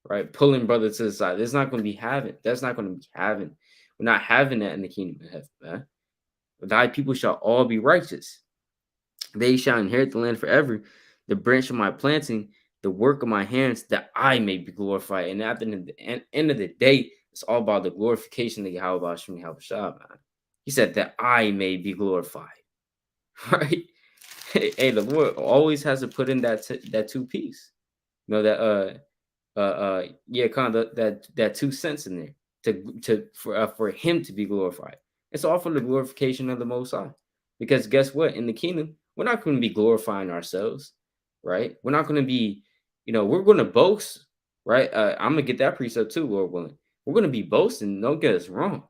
right? Pulling brother to the side. That's not going to be having. That's not going to be having. We're not having that in the kingdom of heaven, man. Thy people shall all be righteous. They shall inherit the land forever. The branch of my planting, the work of my hands, that I may be glorified. And at the end of the day, it's all about the glorification of Yahawashi, man. He said that I may be glorified, right? Hey, the Lord always has to put in that 2 piece, that kind of that 2 cents in there for him to be glorified. It's all for the glorification of the Most High, because guess what? In the kingdom, we're not going to be glorifying ourselves, right? We're not going to be, we're going to boast, right? I'm gonna get that precept too, Lord willing. We're going to be boasting. Don't get us wrong,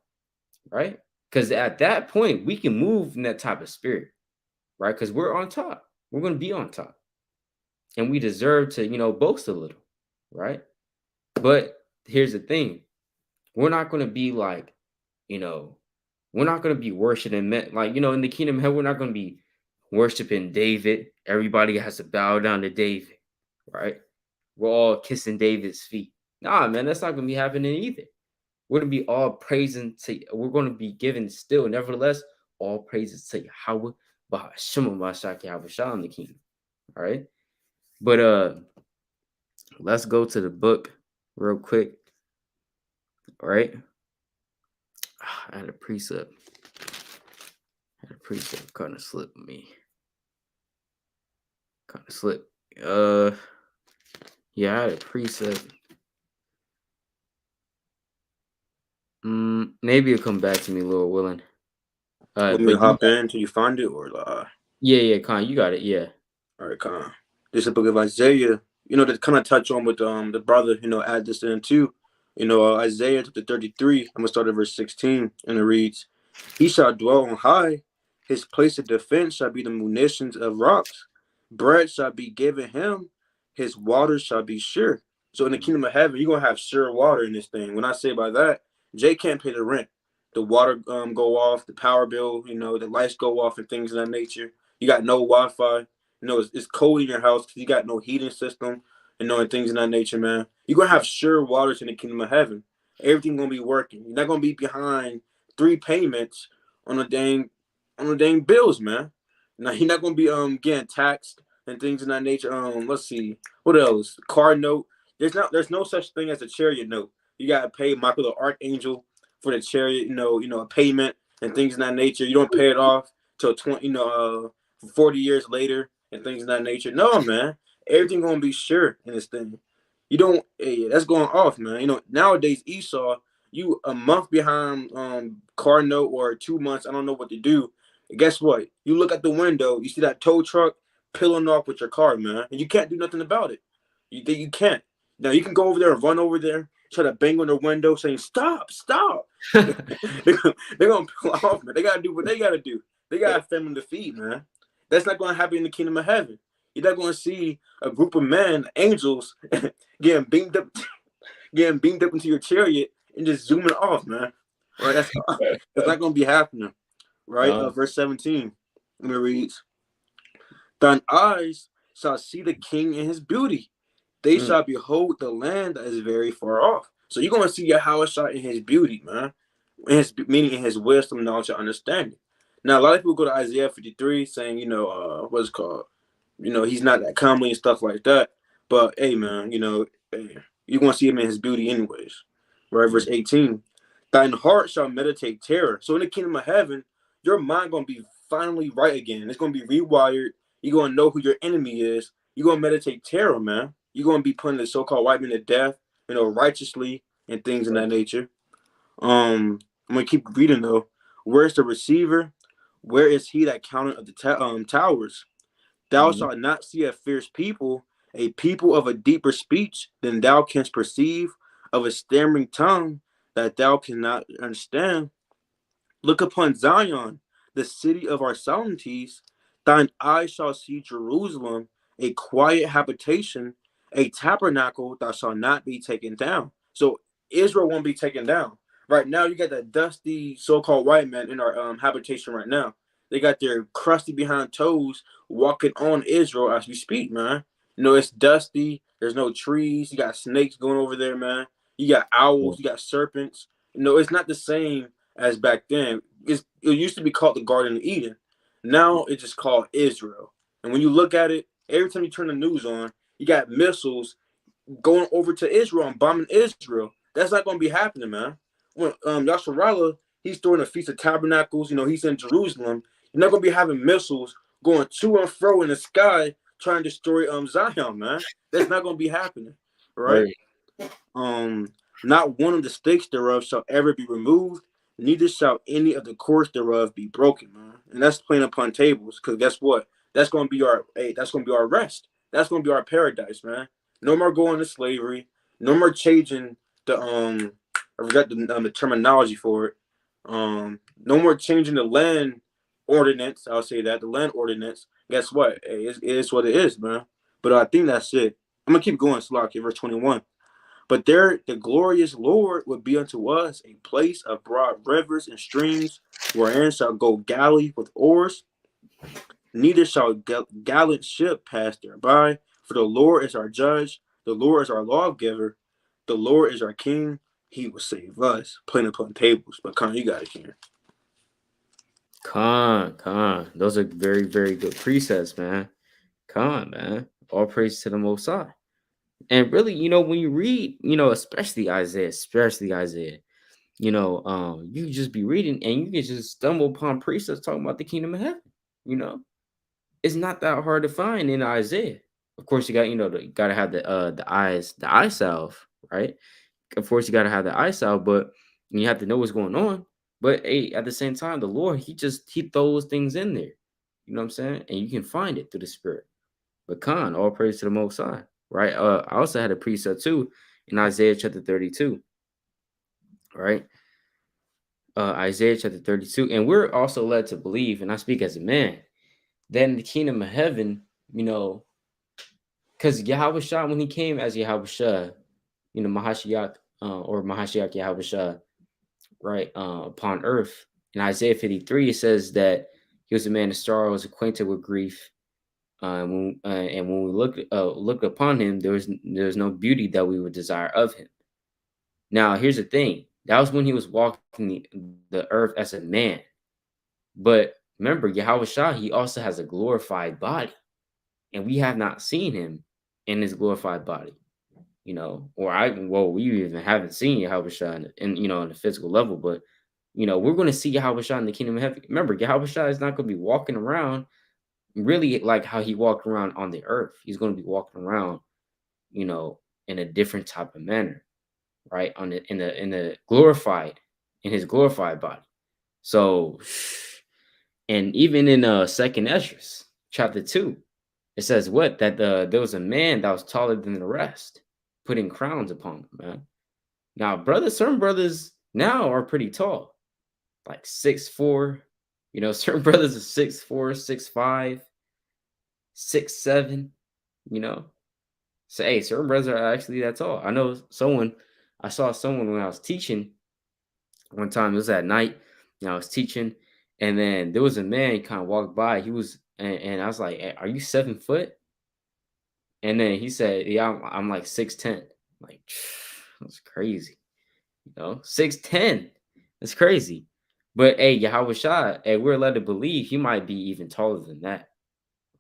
right? Because at that point, we can move in that type of spirit, right? Because we're on top. We're going to be on top. And we deserve to, boast a little, right? But here's the thing. We're not going to be like, we're not going to be worshiping men. Like, in the kingdom of heaven, we're not going to be worshiping David. Everybody has to bow down to David, right? We're all kissing David's feet. Nah, man, that's not going to be happening either. We're going to be all praising we're going to be given still, nevertheless, all praises to Yahawah, Bahasham, Yahawashi in the kingdom. All right. But let's go to the book real quick. All right. I had a precept. Kind of slipped me. Yeah, I had a precept. Maybe it'll come back to me, Lord willing. Want me to hop in until you find it, or Yeah, Con, you got it. Yeah. All right, Con. This is the book of Isaiah. To kind of touch on with the brother, add this in too. Isaiah chapter 33. I'm gonna start at verse 16, and it reads, "He shall dwell on high; his place of defense shall be the munitions of rocks. Bread shall be given him; his waters shall be sure." So in the kingdom of heaven, you're gonna have sure water in this thing. When I say by that, Jay can't pay the rent. The water go off, the power bill, the lights go off, and things of that nature. You got no Wi-Fi. It's cold in your house because you got no heating system, and things of that nature, man. You're gonna have sure waters in the kingdom of heaven. Everything gonna be working. You're not gonna be behind 3 payments on the dang bills, man. Now you're not gonna be getting taxed and things of that nature. Let's see, what else? Car note. There's no such thing as a chariot note. You gotta pay Michael the Archangel for the chariot, a payment and things of that nature. You don't pay it off till 40 years later and things of that nature. No, man. Everything gonna be sure in this thing. You don't. Hey, that's going off, man. Nowadays Esau, you a month behind car note or 2 months. I don't know what to do. And guess what? You look at the window, you see that tow truck peeling off with your car, man, and you can't do nothing about it. You can't. Now you can go over there and run over there, try to bang on the window, saying "Stop, stop." they're gonna peel off, man. They gotta do what they gotta do. They gotta family to feed, man. That's not gonna happen in the kingdom of heaven. You're not gonna see a group of men, angels, getting beamed up, into your chariot and just zooming off, man. Right? That's not gonna be happening. Right? Verse 17. Let me read. "Thine eyes shall see the king in his beauty. They shall behold the land that is very far off." So you're gonna see Yahawashi in his beauty, man. Meaning in his wisdom, knowledge, and understanding. Now a lot of people go to Isaiah 53 saying, what's it called? He's not that comely and stuff like that. But hey, man, hey, you're gonna see him in his beauty anyways. Right, verse 18. "Thine heart shall meditate terror." So in the kingdom of heaven, your mind gonna be finally right again. It's gonna be rewired. You're gonna know who your enemy is. You're gonna meditate terror, man. You're gonna be putting the so-called white man to death, righteously and things in that nature. I'm gonna keep reading though. "Where's the receiver? Where is he that counted of the towers? Thou shalt not see a fierce people, a people of a deeper speech than thou canst perceive, of a stammering tongue that thou cannot understand. Look upon Zion, the city of our solemnities. Thine eyes shall see Jerusalem, a quiet habitation, a tabernacle that shall not be taken down." So Israel won't be taken down. Right now, you got that dusty so-called white man in our habitation right now. They got their crusty behind toes walking on Israel as we speak, man. It's dusty. There's no trees. You got snakes going over there, man. You got owls. You got serpents. It's not the same as back then. It used to be called the Garden of Eden. Now it's just called Israel. And when you look at it, every time you turn the news on, you got missiles going over to Israel and bombing Israel. That's not going to be happening, man. When Yasharala, he's throwing a Feast of Tabernacles, he's in Jerusalem. You're not going to be having missiles going to and fro in the sky trying to destroy Zion, man. That's not going to be happening, right? "Not one of the stakes thereof shall ever be removed, neither shall any of the cords thereof be broken," man. And that's playing upon tables, because guess what? That's gonna be our rest. That's gonna be our paradise, man. No more going to slavery. No more changing the I forgot the terminology for it. No more changing the land ordinance. I'll say that the land ordinance. Guess what? Hey, it is what it is, man. But I think that's it. I'm gonna keep going. Slock, verse 21. "But there the glorious Lord would be unto us a place of broad rivers and streams, wherein shall go galley with oars, neither shall gallant ship pass thereby. For the Lord is our judge, the Lord is our lawgiver, the Lord is our king, he will save us." Playing upon tables. But Con, you got it, King. Con. Those are very, very good precepts, man. Man. All praise to the Most High. And really, when you read, especially Isaiah, you just be reading and you can just stumble upon precepts talking about the kingdom of heaven. It's not that hard to find in Isaiah. Of course, you got, you gotta have the eye salve, right? Of course, you gotta have the eye salve, but you have to know what's going on. But hey, at the same time, the Lord, he throws things in there. You know what I'm saying? And you can find it through the Spirit. But all praise to the Most High, right? I also had a precept too in Isaiah chapter 32, right? Isaiah chapter 32. And we're also led to believe, and I speak as a man, that in the kingdom of heaven, because Yahawashi, when he came as Yahawashi, Mahashiach, or Mahashiach Yahawashi, right, upon earth, in Isaiah 53, it says that he was a man of sorrows, acquainted with grief. And when we look upon him, there's no beauty that we would desire of him. Now, here's the thing. That was when he was walking the earth as a man. But remember, Yahawashi, he also has a glorified body. And we have not seen him in his glorified body. We even haven't seen Yahawashi in the physical level. But, we're going to see Yahawashi in the kingdom of heaven. Remember, Yahawashi is not going to be walking around really like how he walked around on the earth. He's going to be walking around, in a different type of manner, right? In his glorified body. So, and even in Second Esdras, chapter 2, it says what? That there was a man that was taller than the rest, putting crowns upon him, man. Now, certain brothers now are pretty tall, like 6'4". Certain brothers are 6'4", 6'5", 6'7", So, hey, certain brothers are actually that tall. I saw someone when I was teaching one time. It was at night, and I was teaching, and then there was a man kind of walked by. And I was like, hey, "Are you 7 foot?" And then he said, "Yeah, I'm like 6'10". Like, that's crazy, 6'10". That's crazy. But hey, Yahawashi, hey, we're led to believe he might be even taller than that,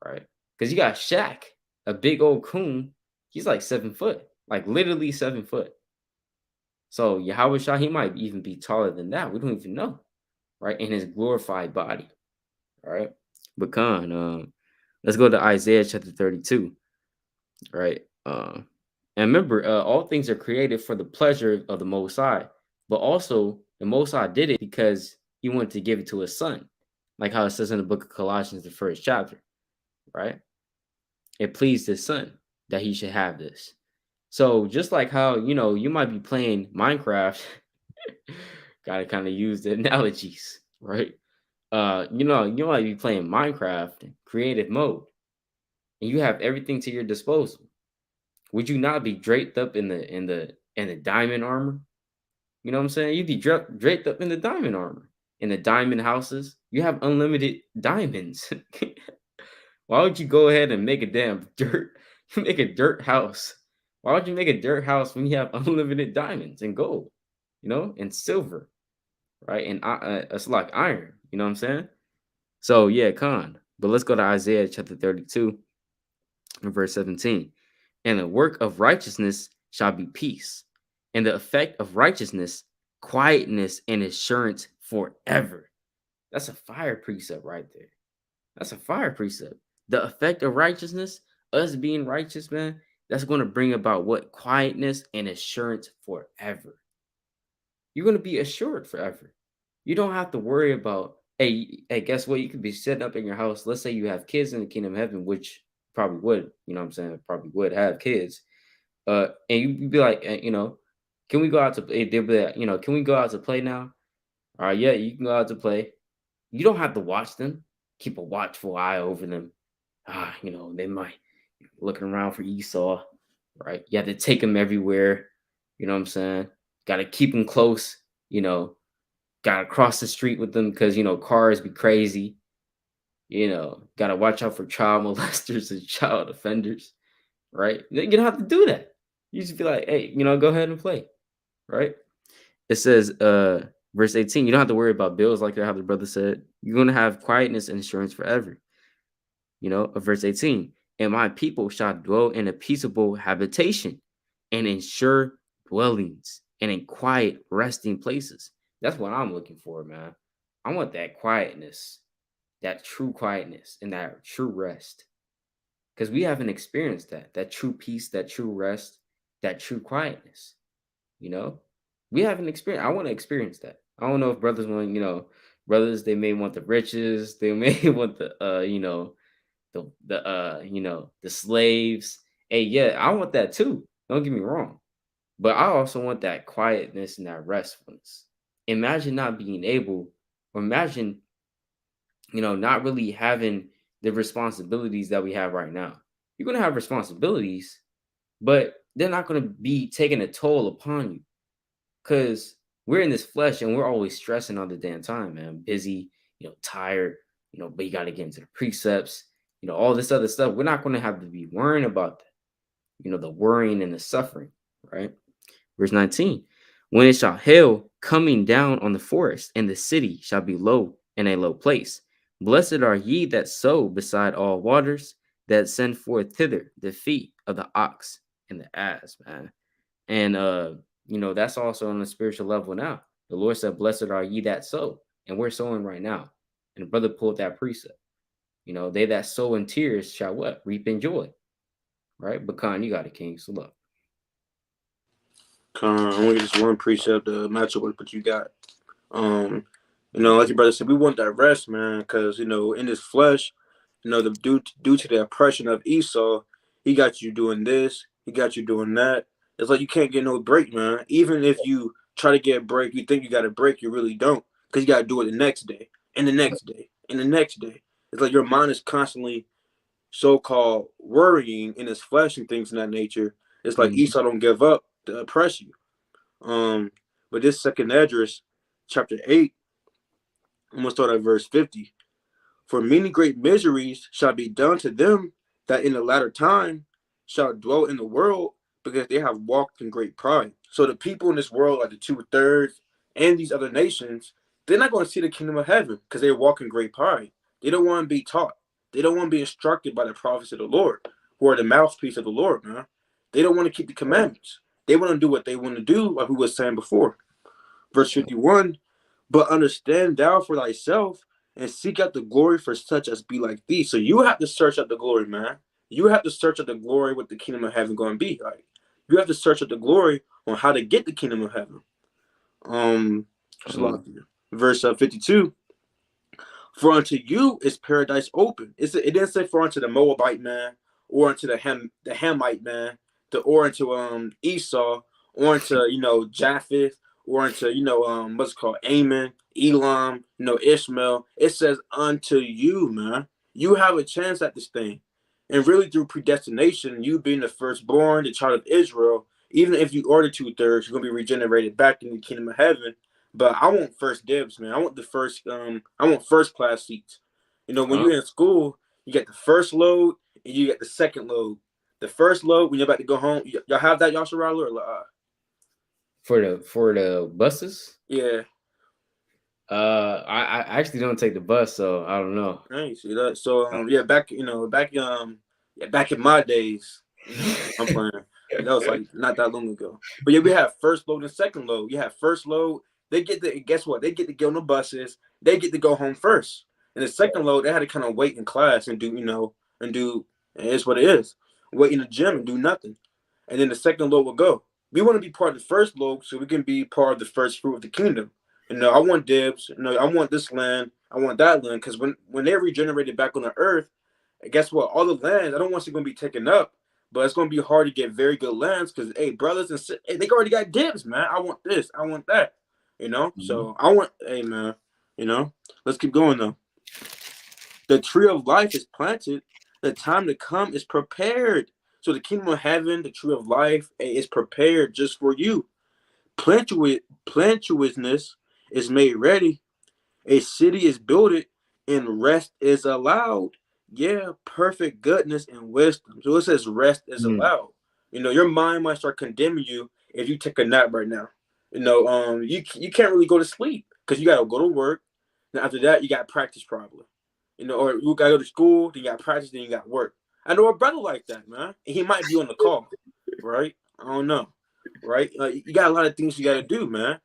right? Because you got Shaq, a big old coon. He's like 7 foot, like literally 7 foot. So Yahawashi, he might even be taller than that. We don't even know, right? In his glorified body, all right? But let's go to Isaiah chapter 32, right? And remember, all things are created for the pleasure of the Most High, but also the Most High did it because he wanted to give it to his son, like how it says in the book of Colossians, the 1st chapter, right? It pleased his son that he should have this. So just like how, you might be playing Minecraft, gotta kind of use the analogies, right? You might be playing Minecraft creative mode, and you have everything to your disposal. Would you not be draped up in the diamond armor? You know what I'm saying? You'd be draped up in the diamond armor, in the diamond houses. You have unlimited diamonds. Why would you go ahead and make a damn make a dirt house? Why would you make a dirt house when you have unlimited diamonds and gold, and silver, right? And it's like iron, you know what I'm saying? So yeah, But let's go to Isaiah chapter 32, verse 17. And the work of righteousness shall be peace, and the effect of righteousness, quietness and assurance forever. That's a fire precept right there. That's a fire precept. The effect of righteousness, us being righteous, man, that's going to bring about what? Quietness and assurance forever. You're going to be assured forever. You don't have to worry about, hey, guess what? You could be sitting up in your house. Let's say you have kids in the kingdom of heaven, which probably would, you know what I'm saying? Probably would have kids. And you'd be like, can we go out to play? They'll be like, can we go out to play now? All right, yeah, you can go out to play. You don't have to watch them. Keep a watchful eye over them. They might looking around for Esau, right? You have to take them everywhere. You know what I'm saying? Got to keep them close. Got to cross the street with them because cars be crazy. Got to watch out for child molesters and child offenders, right? You don't have to do that. You just be like, hey, go ahead and play, right? It says, verse 18, you don't have to worry about bills like how the brother said. You're going to have quietness and assurance forever. Verse 18, and my people shall dwell in a peaceable habitation and in sure dwellings and in quiet resting places. That's what I'm looking for, man. I want that quietness, that true quietness and that true rest. Because we haven't experienced that true peace, that true rest, that true quietness. We haven't experienced. I want to experience that. I don't know if brothers want, Brothers, they may want the riches, they may want the the slaves. Hey, yeah, I want that too. Don't get me wrong. But I also want that quietness and that restfulness. Imagine not being able, or imagine, not really having the responsibilities that we have right now. You're gonna have responsibilities, but they're not gonna be taking a toll upon you. Cause we're in this flesh and we're always stressing all the damn time, man. Busy, tired, but you gotta get into the precepts, all this other stuff. We're not gonna have to be worrying about that, the worrying and the suffering, right? Verse 19. When it shall hail coming down on the forest, and the city shall be low in a low place. Blessed are ye that sow beside all waters, that send forth thither the feet of the ox and the ass, man. And that's also on the spiritual level now. The Lord said, blessed are ye that sow. And we're sowing right now. And the brother pulled that precept. They that sow in tears shall what? Reap in joy. Right? But Khan, you got it, King. So look. Only just one precept to match up with what you got. Like your brother said, we want that rest, man, because in this flesh, the due to the oppression of Esau, he got you doing this, he got you doing that. It's like you can't get no break, man. Even if you try to get a break, you think you got a break, you really don't, because you got to do it the next day, and the next day, and the next day. It's like your mind is constantly so-called worrying in his flesh and things of that nature. It's like Esau don't give up to oppress you. But this second address, chapter 8, I'm gonna start at verse 50. For many great miseries shall be done to them that in the latter time shall dwell in the world, because they have walked in great pride. So the people in this world, like the 2/3 and these other nations, they're not going to see the kingdom of heaven because they walk in great pride. They don't want to be taught. They don't want to be instructed by the prophets of the Lord, who are the mouthpiece of the Lord, man. They don't want to keep the commandments. They want to do what they want to do, like we were saying before. Verse 51, but understand thou for thyself and seek out the glory for such as be like thee. So you have to search out the glory, man. You have to search out the glory what the kingdom of heaven going to be like. You have to search out the glory on how to get the kingdom of heaven. Verse 52. For unto you is paradise open. It didn't say for unto the Moabite man, or unto the Hamite man, or unto Esau, or unto Japheth, or unto what's it called, Ammon, Elam, Ishmael. It says unto you, man. You have a chance at this thing, and really through predestination, you being the firstborn, the child of Israel. Even if you are the 2/3, you're gonna be regenerated back in the kingdom of heaven. But I want first dibs, man. I want the first. I want first class seats. When you're in school, you get the first load and you get the second load. The first load when you're about to go home, y'all have that Yasharala or for the buses? Yeah. I actually don't take the bus, so I don't know. I see that. So back in my days, I'm playing. That was like not that long ago. But yeah, we have first load and second load. You have first load. They get to guess what? They get to get on the buses. They get to go home first. And the second load, they had to kind of wait in class and do, and it's what it is. Wait in the gym and do nothing. And then the second load will go. We want to be part of the first load so we can be part of the first fruit of the kingdom. I want dibs. I want this land. I want that land. Because when they're regenerated back on the earth, guess what? All the land, I don't want it going to be taken up. But it's going to be hard to get very good lands because, hey, brothers and sisters, they already got dibs, man. I want this. I want that. So I want, hey, man, let's keep going, though. The tree of life is planted. The time to come is prepared. So the kingdom of heaven, the tree of life, is prepared just for you. Plenteousness is made ready. A city is builded and rest is allowed. Yeah, perfect goodness and wisdom. So it says rest is allowed. Your mind might start condemning you if you take a nap right now. You can't really go to sleep because you gotta go to work. Then after that, you got practice probably. Or you gotta go to school, then you got practice, then you got work. I know a brother like that, man. And he might be on the call, right? I don't know, right? You got a lot of things you gotta do, man.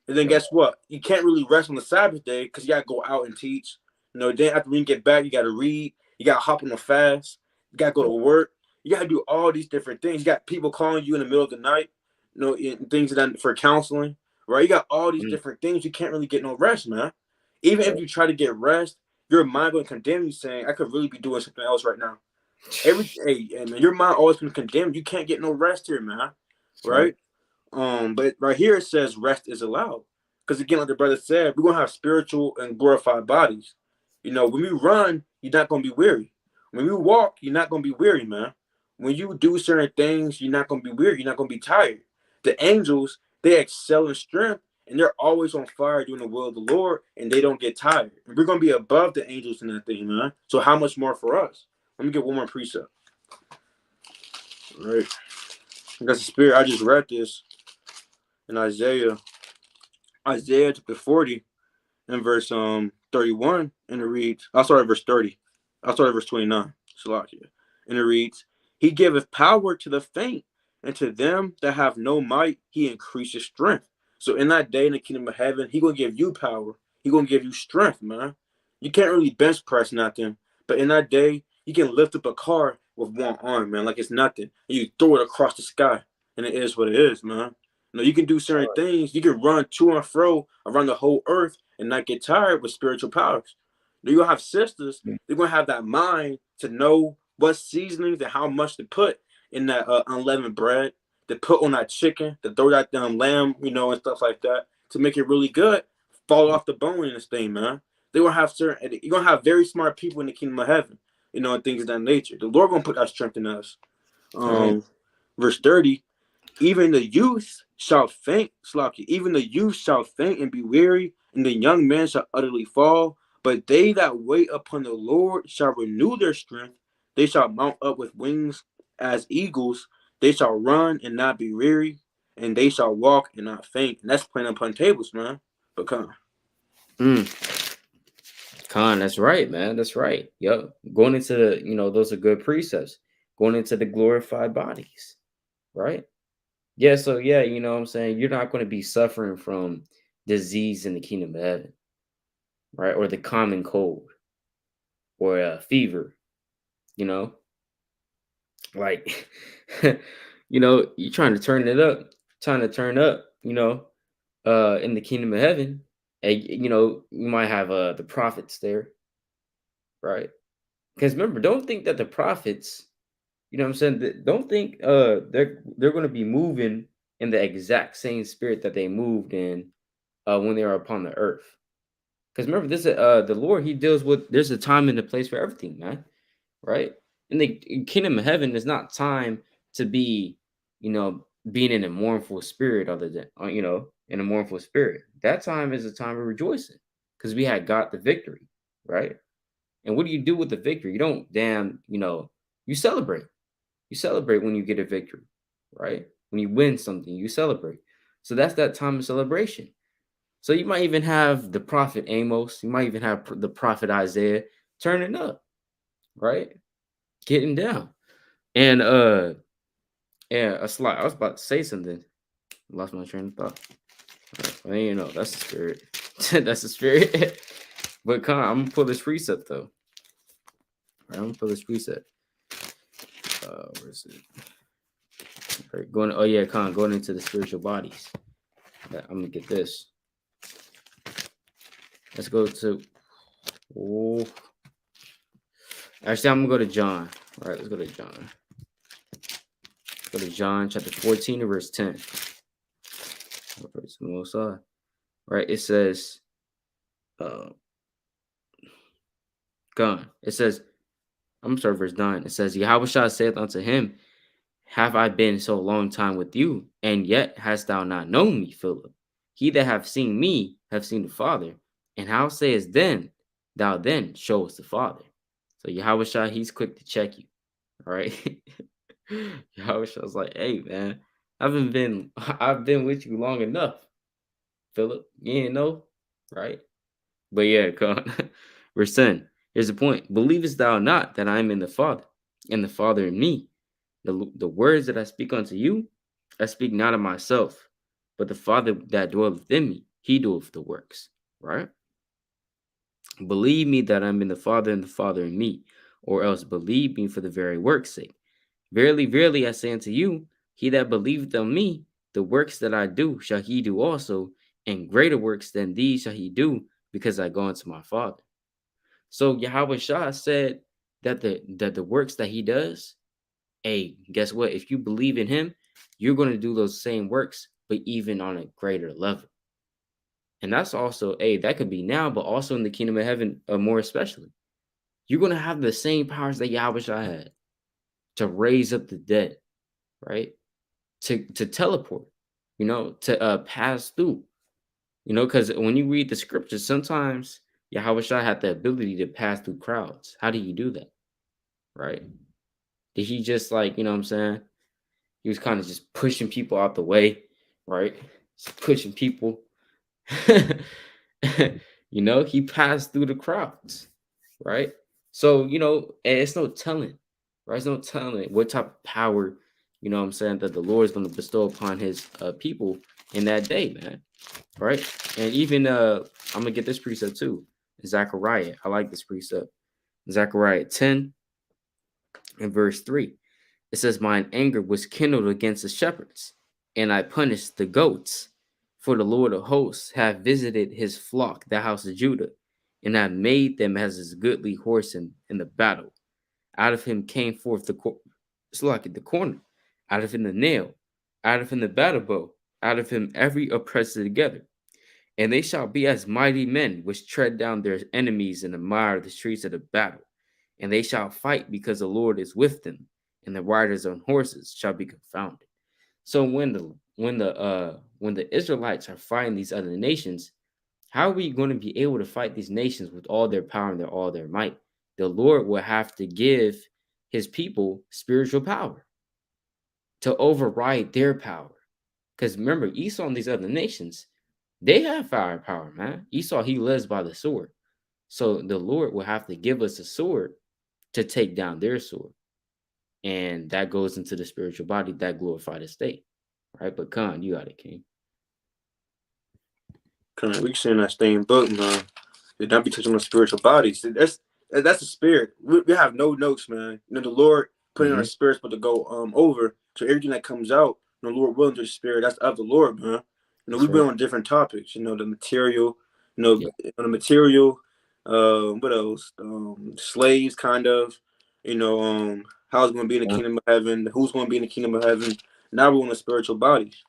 And then guess what? You can't really rest on the Sabbath day because you gotta go out and teach. Then after you get back, you gotta read. You gotta hop on a fast. You gotta go to work. You gotta do all these different things. You got people calling you in the middle of the night. Things that for counseling, right? You got all these different things. You can't really get no rest, man. Even if you try to get rest, your mind going to condemn you, saying, "I could really be doing something else right now." Hey, man, your mind always going to condemn. You can't get no rest here, man. That's right. Right? But right here it says rest is allowed. Because again, like the brother said, we're gonna have spiritual and glorified bodies. When we run, you're not gonna be weary. When we walk, you're not gonna be weary, man. When you do certain things, you're not gonna be weary. You're not gonna be tired. The angels, they excel in strength and they're always on fire doing the will of the Lord, and they don't get tired. And we're gonna be above the angels in that thing, man. So how much more for us? Let me get one more precept. All right. Because the spirit, I just read this in Isaiah chapter 40 and verse 31, and it reads, I'll start at verse 30. I'll start at verse 29. Salakia. And it reads, He giveth power to the faint, and to them that have no might, he increases strength. So in that day in the kingdom of heaven, he gonna give you power. He gonna give you strength, man. You can't really bench press nothing, but in that day, you can lift up a car with one arm, man, like it's nothing. And you throw it across the sky, and it is what it is, man. You can do certain things. You can run to and fro around the whole earth and not get tired with spiritual powers. You're gonna have sisters. They're gonna have that mind to know what seasonings and how much to put in that unleavened bread, to put on that chicken, to throw that lamb, and stuff like that, to make it really good. Fall off the bone in this thing, man. They're gonna have certain. You're gonna have very smart people in the kingdom of heaven, and things of that nature. The Lord gonna put that strength in us. Right. Verse 30. Even the youth shall faint, Slocky. Even the youth shall faint and be weary, and the young men shall utterly fall. But they that wait upon the Lord shall renew their strength. They shall mount up with wings as eagles. They shall run and not be weary, and they shall walk and not faint. And that's playing upon tables, man. But come. Khan, that's right, man. That's right. Yep. Going into those are good precepts. Going into the glorified bodies, right? Yeah, so yeah, you know what I'm saying? You're not going to be suffering from disease in the kingdom of heaven, right? Or the common cold or a fever, you know? Like, you're trying to turn it up, trying to turn up, in the kingdom of heaven. And, you might have the prophets there, right? Because remember, don't think that the prophets, you know what I'm saying? Don't think they're going to be moving in the exact same spirit that they moved in when they are upon the earth. Because remember, this the Lord, He deals with. There's a time and a place for everything, man. Right? In the kingdom of heaven, there's not time to be, being in a mournful spirit, other than in a mournful spirit. That time is a time of rejoicing because we had got the victory, right? And what do you do with the victory? You don't you celebrate. You celebrate when you get a victory, right? When you win something, you celebrate. So that's that time of celebration. So you might even have the prophet Amos, you might even have the prophet Isaiah turning up, right? Getting down. And a slide. I was about to say something. Lost my train of thought. Well, that's the spirit. That's the spirit. But I'm gonna pull this precept though. All right, I'm gonna pull this precept. Where is it? All right, going into the spiritual bodies. I'm gonna get this. Let's go to. Oh, actually, I'm gonna go to John. All right, let's go to John. Go to John chapter 14 and verse 10. Right, it says, gone. It says, I'm sorry, verse 9. It says, Yahawashi saith unto him, Have I been so long time with you, and yet hast thou not known me, Philip? He that hath seen me hath seen the Father. And how sayest then, thou then showest the Father? So Yahawashi, he's quick to check you. All right. Yahawashi was like, hey man, I've been with you long enough, Philip. You didn't know, right? But yeah, verse 10. Here's the point. Believest thou not that I am in the Father, and the Father in me? The words that I speak unto you, I speak not of myself, but the Father that dwelleth in me, he doeth the works, right? Believe me that I'm in the Father and the Father in me, or else believe me for the very work's sake. Verily, verily, I say unto you, he that believeth on me, the works that I do shall he do also, and greater works than these shall he do, because I go unto my Father. So Yahawashi said that the works that he does, hey, guess what? If you believe in him, you're going to do those same works, but even on a greater level. And that's also, hey, that could be now, but also in the kingdom of heaven, more especially. You're going to have the same powers that Yahawashi had to raise up the dead, right? To teleport, to pass through, because when you read the scriptures, sometimes Yahawashi had the ability to pass through crowds. How do you do that, right? Did he just like, what I'm saying? He was kind of just pushing people out the way, right? Just pushing people. He passed through the crowds, right? So, and it's no telling, right? It's no telling what type of power, what I'm saying, that the Lord is going to bestow upon his people in that day, man. Right? And even I'm gonna get this precept too. Zechariah. I like this precept. Zechariah 10 and verse 3. It says, mine anger was kindled against the shepherds, and I punished the goats. For the Lord of hosts hath visited his flock, the house of Judah, and hath made them as his goodly horse in the battle. Out of him came forth the corner, out of him the nail, out of him the battle bow, out of him every oppressor together. And they shall be as mighty men which tread down their enemies in the mire of the streets of the battle. And they shall fight because the Lord is with them, and the riders on horses shall be confounded. So when the Israelites are fighting these other nations, how are we going to be able to fight these nations with all their power and all their might? The Lord will have to give his people spiritual power to override their power. Because remember, Esau and these other nations, they have firepower, man. Esau, he lives by the sword. So the Lord will have to give us a sword to take down their sword. And that goes into the spiritual body, that glorified state. Right? But Khan, you got it, King. Khan, we can say in that same book, man. Did not be touching on spiritual bodies. That's the spirit. We have no notes, man. The Lord put in our spirits, but to go over. So everything that comes out, the Lord willing to the spirit, that's of the Lord, man. We've been on different topics. The material, the material. What else? Slaves, kind of. How's going to be in the kingdom of heaven? Who's going to be in the kingdom of heaven? Now we're on the spiritual bodies,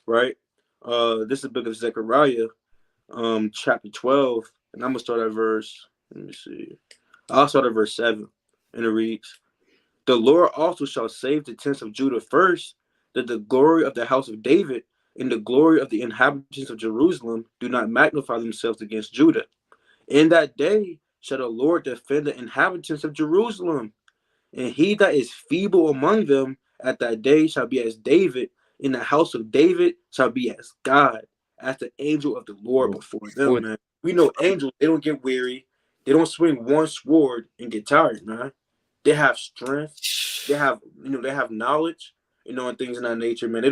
right? This is the book of Zechariah, chapter 12, and I'm gonna start at verse. Let me see. I'll start at verse 7, and it reads: the Lord also shall save the tents of Judah first, that the glory of the house of David and the glory of the inhabitants of Jerusalem do not magnify themselves against Judah. In that day shall the Lord defend the inhabitants of Jerusalem, and he that is feeble among them at that day shall be as David, in the house of David shall be as God, as the angel of the Lord before them, man. We know angels, they don't get weary. They don't swing one sword and get tired, man. They have strength. They have, they have knowledge, and things in that nature, man.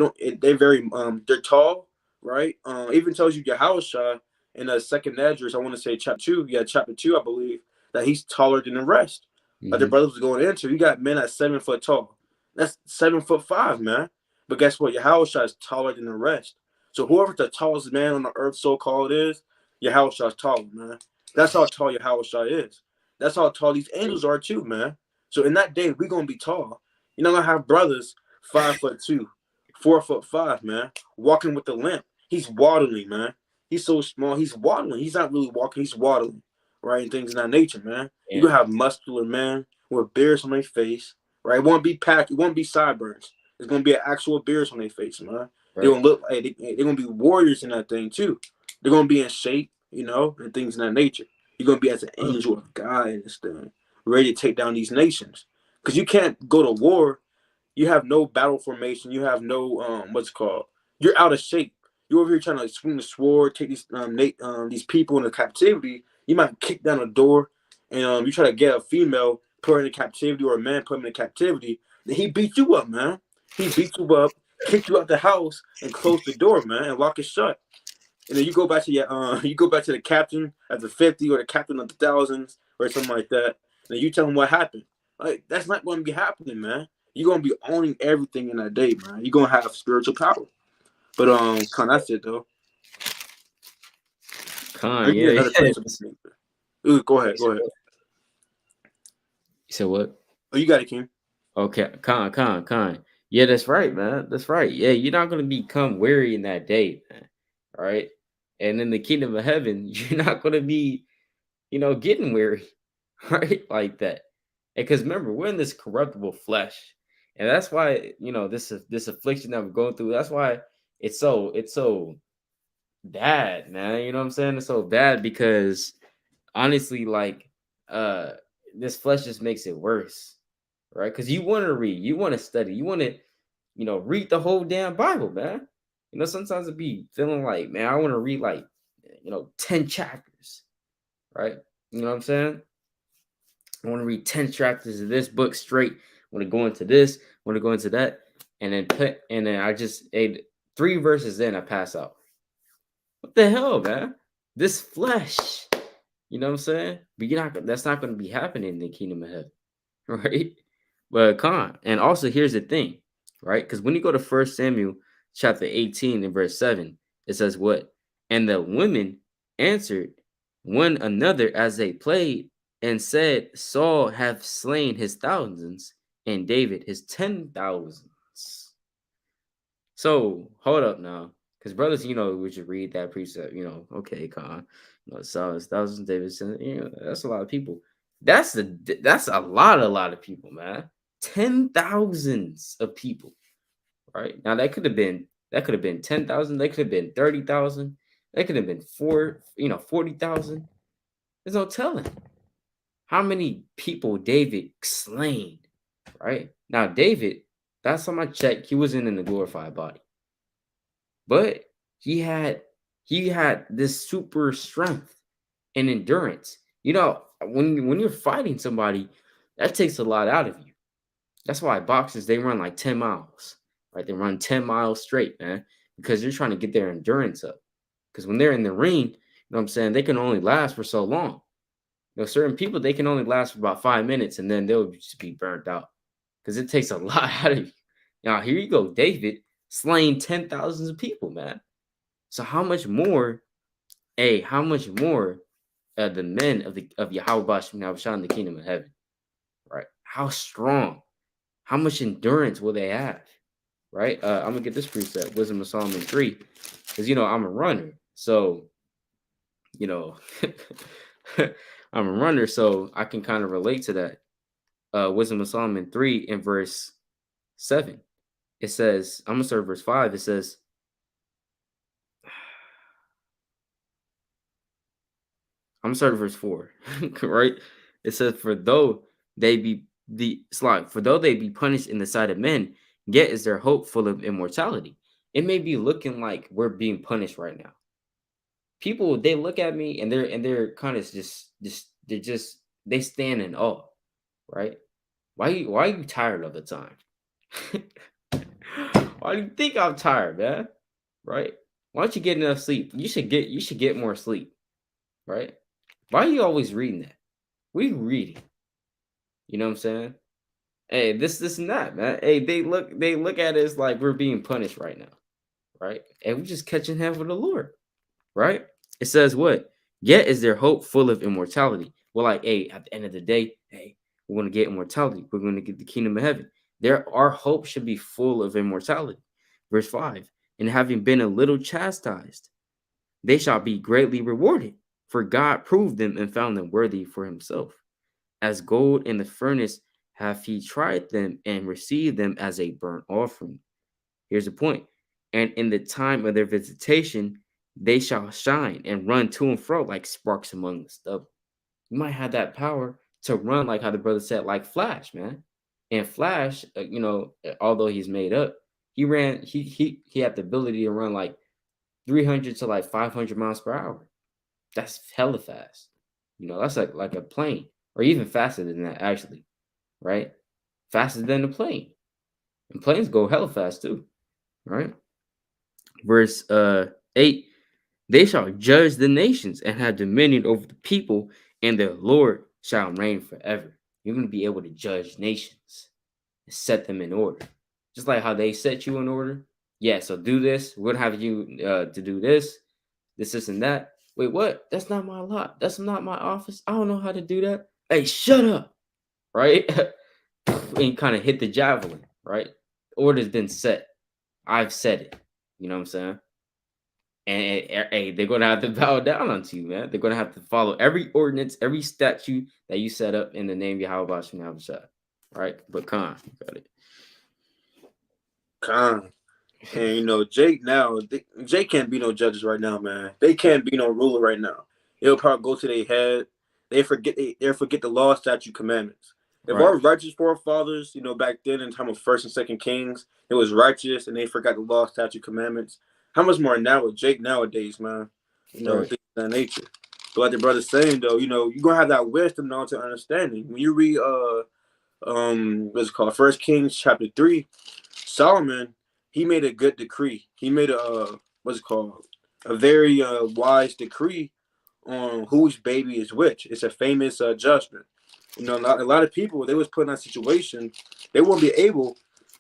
They're very, they're tall, right? Even tells you Yahawashi in the second address, I want to say chapter 2, I believe, that he's taller than the rest. Like the brothers was going into, you got men that's 7 foot tall. That's 7'5", man. But guess what? Yahawashi is taller than the rest. So whoever the tallest man on the earth so-called is, Yahawashi is taller, man. That's how tall Yahawashi is. That's how tall these angels are too, man. So in that day, we're gonna be tall. You're not gonna have brothers 5'2", 4'5", man, walking with the limp. He's waddling, man. He's so small. He's waddling. He's not really walking. He's waddling, right? And things in that nature, man. Yeah. You're gonna have muscular men with beards on their face, right? It won't be packed. It won't be sideburns. It's gonna be an actual beards on their face, man. Right. They're gonna look like they're gonna be warriors in that thing too. They're gonna be in shape, and things in that nature. You're gonna be as an angel of God in this thing, ready to take down these nations. Because you can't go to war. You have no battle formation. You have no what's it called. You're out of shape. You're over here trying to swing the sword, take these people into captivity. You might kick down a door, and you try to get a female, put her into captivity, or a man put him into captivity. Then he beat you up, man. He beat you up, kicked you out the house, and closed the door, man, and lock it shut. And then you go back to the captain at the 50 or the captain of the thousands or something like that. And you tell him what happened. Like, that's not going to be happening, man. You're going to be owning everything in that day, man. You're going to have spiritual power. But that's it, though. Con, Let me get yeah, another yeah. principle. Ooh, go ahead. You said what? Oh, you got it, King. Okay, con. Yeah, that's right, man. That's right. Yeah, you're not gonna become weary in that day, man. All right. And in the kingdom of heaven, you're not gonna be, getting weary, right? Like that. Because remember, we're in this corruptible flesh. And that's why, this affliction that we're going through, that's why it's so bad, man. You know what I'm saying? It's so bad because honestly, like, uh, this flesh just makes it worse, right? Because you want to read, you want to study, you want to, read the whole damn Bible, man. Sometimes it be feeling like, man, I want to read like, 10 chapters, right? You know what I'm saying? I want to read 10 chapters of this book straight. I want to go into this, I want to go into that, and then I just ate 3 verses in, I pass out. What the hell, man? This flesh. You know what I'm saying? But that's not going to be happening in the kingdom of heaven, right? But and also here's the thing, right? Because when you go to 1 Samuel chapter 18 and verse 7, it says what? And the women answered one another as they played and said, Saul hath slain his thousands and David his 10,000s. So hold up now. Because brothers, we should read that precept, okay, Saul his thousands, David, that's a lot of people. That's a lot of people, man. 10,000s of people, right? Now that could have been 10,000, that could have been 30,000, that could have been 40,000. There's no telling how many people David slain, right? Now David, last time I checked, he wasn't in the glorified body, but he had this super strength and endurance. When you're fighting somebody, that takes a lot out of you. That's why boxers, they run like 10 miles, right? They run 10 miles straight, man, because they're trying to get their endurance up. Because when they're in the ring, what I'm saying, they can only last for so long. Certain people, they can only last for about 5 minutes and then they'll just be burnt out because it takes a lot out of you. Now, here you go, David slaying 10,000s of people, man. So how much more, the men of Yahawah now shine in the kingdom of heaven, right? How strong, how much endurance will they have, right? I'm gonna get this precept, Wisdom of Solomon 3, because I'm a runner, so you know I'm a runner, so I can kind of relate to that. Wisdom of Solomon 3 in verse 7. It says, I'm gonna start verse 5. It says, I'm gonna start at verse 4, right? It says, for though they be for though they be punished in the sight of men, yet is their hope full of immortality. It may be looking like we're being punished right now. People, they look at me and they're kind of they stand in awe, right? Why are you tired all the time? Why do you think I'm tired, man? Right? Why don't you get enough sleep? You should get more sleep, right? Why are you always reading that? What are you reading? You know what I'm saying? Hey, this and that, man. Hey, they look at us like we're being punished right now, right? And we're just catching hell with the Lord, right? It says what? Yet is their hope full of immortality. Well, like, hey, at the end of the day, hey, we're going to get immortality. We're going to get the kingdom of heaven. Our hope should be full of immortality. Verse 5, and having been a little chastised, they shall be greatly rewarded, for God proved them and found them worthy for himself. As gold in the furnace hath he tried them and received them as a burnt offering. Here's the point. And in the time of their visitation, they shall shine and run to and fro like sparks among the stubble. You might have that power to run, like how the brother said, like Flash, man. And Flash, although he's made up, he had the ability to run like 300 to like 500 miles per hour. That's hella fast. That's like a plane, or even faster than that, actually, right? Faster than a plane. And planes go hella fast too, right? Verse 8, they shall judge the nations and have dominion over the people, and their Lord shall reign forever. You're going to be able to judge nations and set them in order. Just like how they set you in order. Yeah, so do this. We're going to have you to do this, and that. Wait, what? That's not my lot. That's not my office. I don't know how to do that. Hey, shut up. Right? And kind of hit the javelin, right? Order's been set. I've said it. You know what I'm saying? And hey, they're gonna have to bow down unto you, man. They're gonna have to follow every ordinance, every statute that you set up in the name of Yahawah, right? But Khan, you got it. Khan. And you know, Jake can't be no judges right now, man. They can't be no ruler right now. It'll probably go to their head. They forget the law, statute, commandments. If Right, our righteous forefathers, you know, back then in time of First and Second Kings, it was righteous and they forgot the law, statute, commandments. How much more now with Jake nowadays, man? You know, right, things of that nature. But like the brother's saying though, you know, you're gonna have that wisdom now to understanding. When you read what's it called? First Kings chapter 3, Solomon, he made a good decree. He made a what's it called? A very wise decree on whose baby is which. It's a famous judgment. You know, a lot of people, they was put in that situation, they won't be able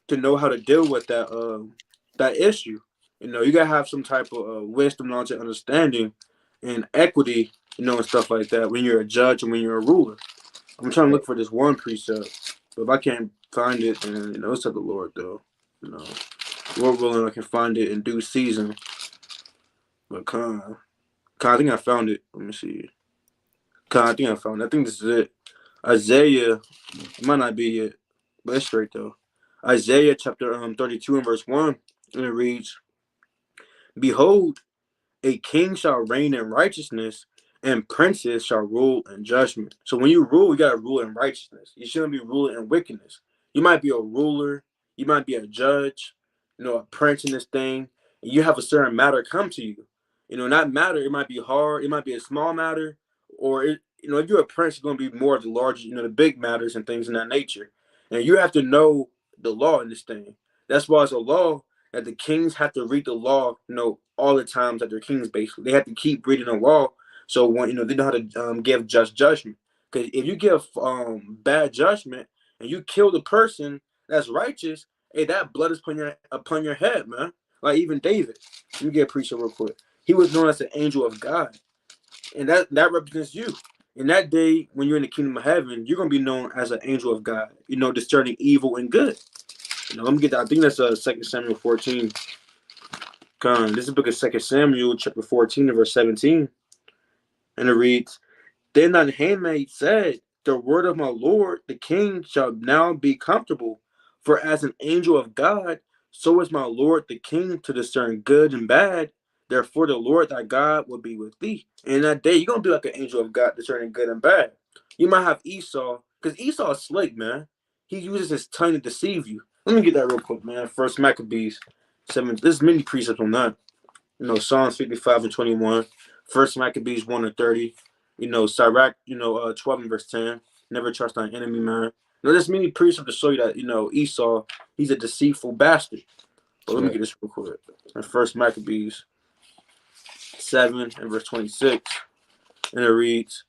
to know how to deal with that issue. You know, you gotta have some type of wisdom, knowledge, and understanding, and equity. You know, and stuff like that when you're a judge and when you're a ruler. I'm trying to right. look for this one precept, but if I can't find it, then you know it's of the Lord though. You know, Lord willing, I can find it in due season. But I think I found it. Let me see. I think I found it. I think this is it. Isaiah, it might not be it, but it's straight though. Isaiah chapter 32 and verse 1, and it reads, "Behold, a king shall reign in righteousness, and princes shall rule in judgment." So when you rule, you gotta rule in righteousness. You shouldn't be ruling in wickedness. You might be a ruler, you might be a judge, you know, a prince in this thing, and you have a certain matter come to you. You know, that matter, it might be hard, it might be a small matter, or you know, if you're a prince, it's gonna be more of the large, you know, the big matters and things in that nature. And you have to know the law in this thing. That's why it's a law that the kings have to read the law, you know, all the times that they're kings. Basically, they have to keep reading the law, so when you know they know how to give just judgment. Because if you give bad judgment and you kill the person that's righteous, hey, that blood is upon your head, man. Like even David, let me get a preacher real quick. He was known as the angel of God, and that represents you. In that day, when you're in the kingdom of heaven, you're gonna be known as an angel of God. You know, discerning evil and good. You know, let me get that. I think that's 2 Samuel 14. This is the book of 2 Samuel, chapter 14, and verse 17. And it reads, "Then thine handmaid said, the word of my Lord, the king, shall now be comfortable. For as an angel of God, so is my Lord the king to discern good and bad. Therefore, the Lord thy God will be with thee." And in that day, you're going to be like an angel of God discerning good and bad. You might have Esau, because Esau is slick, man. He uses his tongue to deceive you. Let me get that real quick, man. First Maccabees 7. There's many precepts on that. You know, Psalms 55 and 21. First Maccabees 1 and 30. You know, Sirach, 12 and verse 10. Never trust thine enemy, man. You know, there's many precepts to show you that, you know, Esau, he's a deceitful bastard. But That's let me right. get this real quick. In First Maccabees 7 and verse 26. And it reads,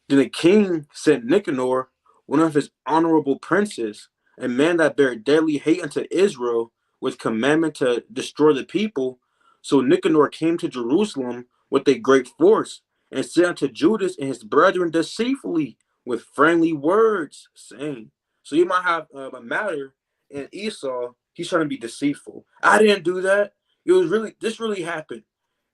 "Then the king sent Nicanor, one of his honorable princes, a man that bare deadly hate unto Israel, with commandment to destroy the people. So Nicanor came to Jerusalem with a great force, and sent unto Judas and his brethren deceitfully with friendly words, saying." So you might have a matter in Esau. He's trying to be deceitful. I didn't do that. This really happened.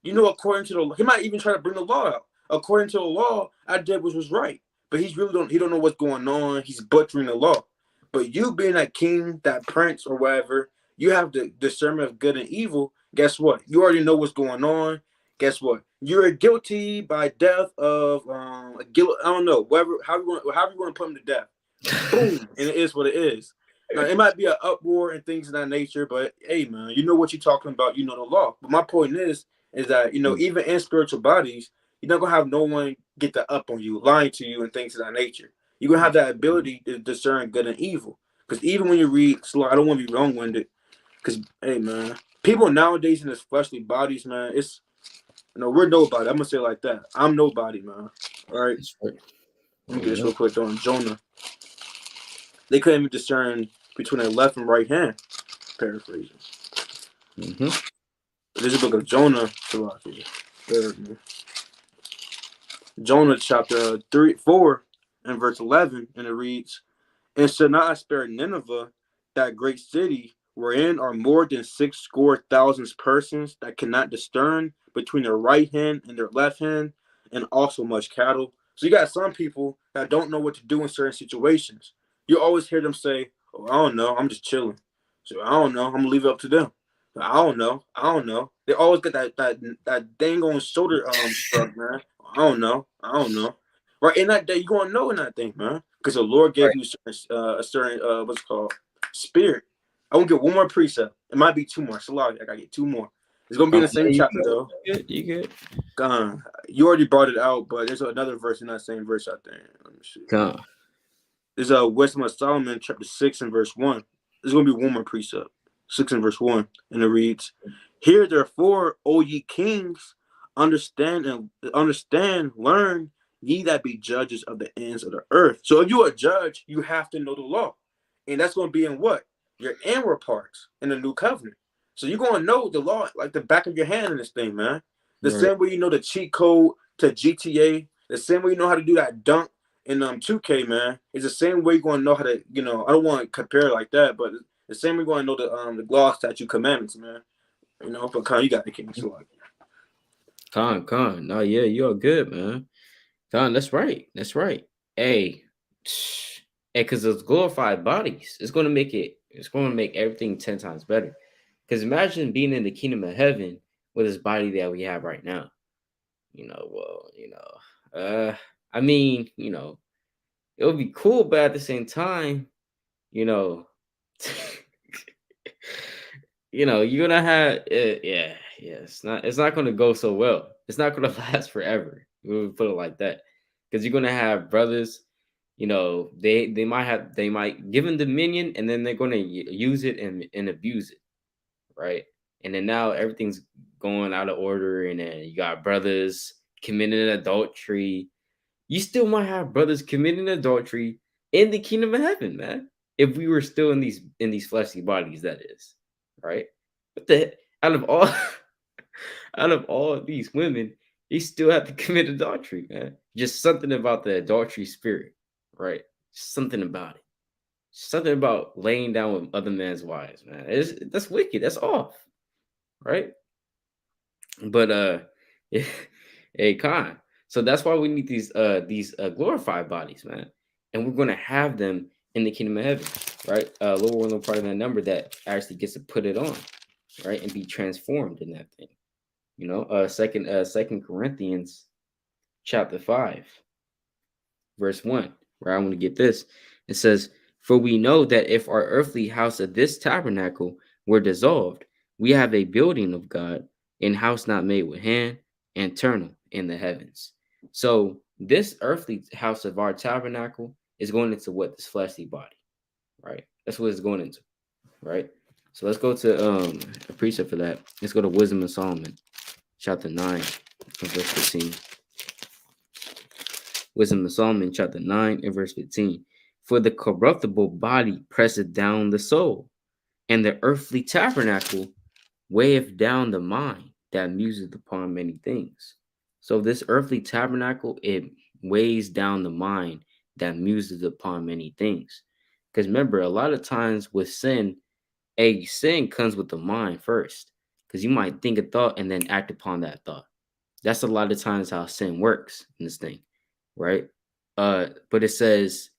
You know, according to the law, he might even try to bring the law out. According to the law, I did what was right. But he don't know what's going on. He's butchering the law. But you being that king, that prince, or whatever, you have the discernment of good and evil. Guess what? You already know what's going on. Guess what? You're guilty by death of guilt. I don't know. Whatever, however you want to put him to death. Boom, and it is what it is. Now it might be an uproar and things of that nature, but hey, man, you know what you're talking about. You know the law. But my point is that you know even in spiritual bodies, you're not gonna have no one get the up on you, lying to you, and things of that nature. You're gonna have that ability to discern good and evil. Because even when you read slow, I don't want to be wrong-winded. Because hey, man, people nowadays in this fleshly bodies, man, it's we're nobody. I'm gonna say it like that. I'm nobody, man. All right. That's right. Let me get this Yeah. real quick on Jonah. They couldn't even discern between their left and right hand. Paraphrasing. Mm-hmm. This is the book of Jonah. Bear with me. Jonah chapter 4 and verse 11, and it reads, "And shall not I spare Nineveh, that great city, wherein are more than 60,000 persons that cannot discern between their right hand and their left hand, and also much cattle." So you got some people that don't know what to do in certain situations. You always hear them say, "Oh, I don't know, I'm just chilling." So I don't know, I'm gonna leave it up to them. I don't know, I don't know. They always get that dang on shoulder shrug, man. I don't know, I don't know. Right in that day, you gonna know in that thing, man, because the Lord gave Right. you a certain what's it called spirit. I won't get one more precept. It might be two more. So I gotta get two more. It's gonna be in the same You chapter good. though. You good. You already brought it out, but there's another verse in that same verse. I think. Let me see. Con. There's a Wisdom of Solomon, chapter 6 and verse 1. There's gonna be one more precept, 6 and verse 1, and it reads, "Hear therefore, O ye kings, understand, learn, ye that be judges of the ends of the earth." So if you're a judge, you have to know the law, and that's gonna be in what? Your inward parts in the new covenant. So you're gonna know the law like the back of your hand in this thing, man. The Right. same way you know the cheat code to GTA, the same way you know how to do that dunk in 2K, man. It's the same way you're gonna know how to, I don't want to compare it like that, but the same way you're gonna know the law, statute, commandments, man. But Con, you got the king. So like, Con. No, yeah, you're good, man. Con, that's right. That's right. Hey, because those glorified bodies, it's gonna make everything 10 times better. Because imagine being in the kingdom of heaven with this body that we have right now. I mean, it would be cool, but at the same time, you know, you're gonna have yeah. It's not gonna go so well. It's not gonna last forever. We would put it like that, because you're gonna have brothers. They might give them dominion, and then they're gonna use it and abuse it, right? And then now everything's going out of order, and then you got brothers committing adultery. You still might have brothers committing adultery in the kingdom of heaven, man. If we were still in these fleshly bodies, that is, right? But out of all out of all of these women, you still have to commit adultery, man. Just something about the adultery spirit, right? Something about it. Something about laying down with other men's wives, man. That's wicked. That's off, right? But hey, Khan. So that's why we need these glorified bodies, man. And we're gonna have them in the kingdom of heaven, right? Lord will know part of that number that actually gets to put it on, right, and be transformed in that thing. Second Corinthians chapter 5, verse 1, where I want to get this. It says, "For we know that if our earthly house of this tabernacle were dissolved, we have a building of God, in house not made with hand, eternal in the heavens." So this earthly house of our tabernacle is going into what? This fleshly body, right? That's what it's going into, right? So let's go to a precept for that. Let's go to Wisdom of Solomon, chapter 9, verse 15. Wisdom of Solomon, chapter 9, and verse 15. "For the corruptible body presseth down the soul, and the earthly tabernacle weigheth down the mind that museth upon many things." So this earthly tabernacle, it weighs down the mind that museth upon many things. Because remember, a lot of times with sin, sin comes with the mind first. Because you might think a thought and then act upon that thought. That's a lot of times how sin works in this thing, right? But it says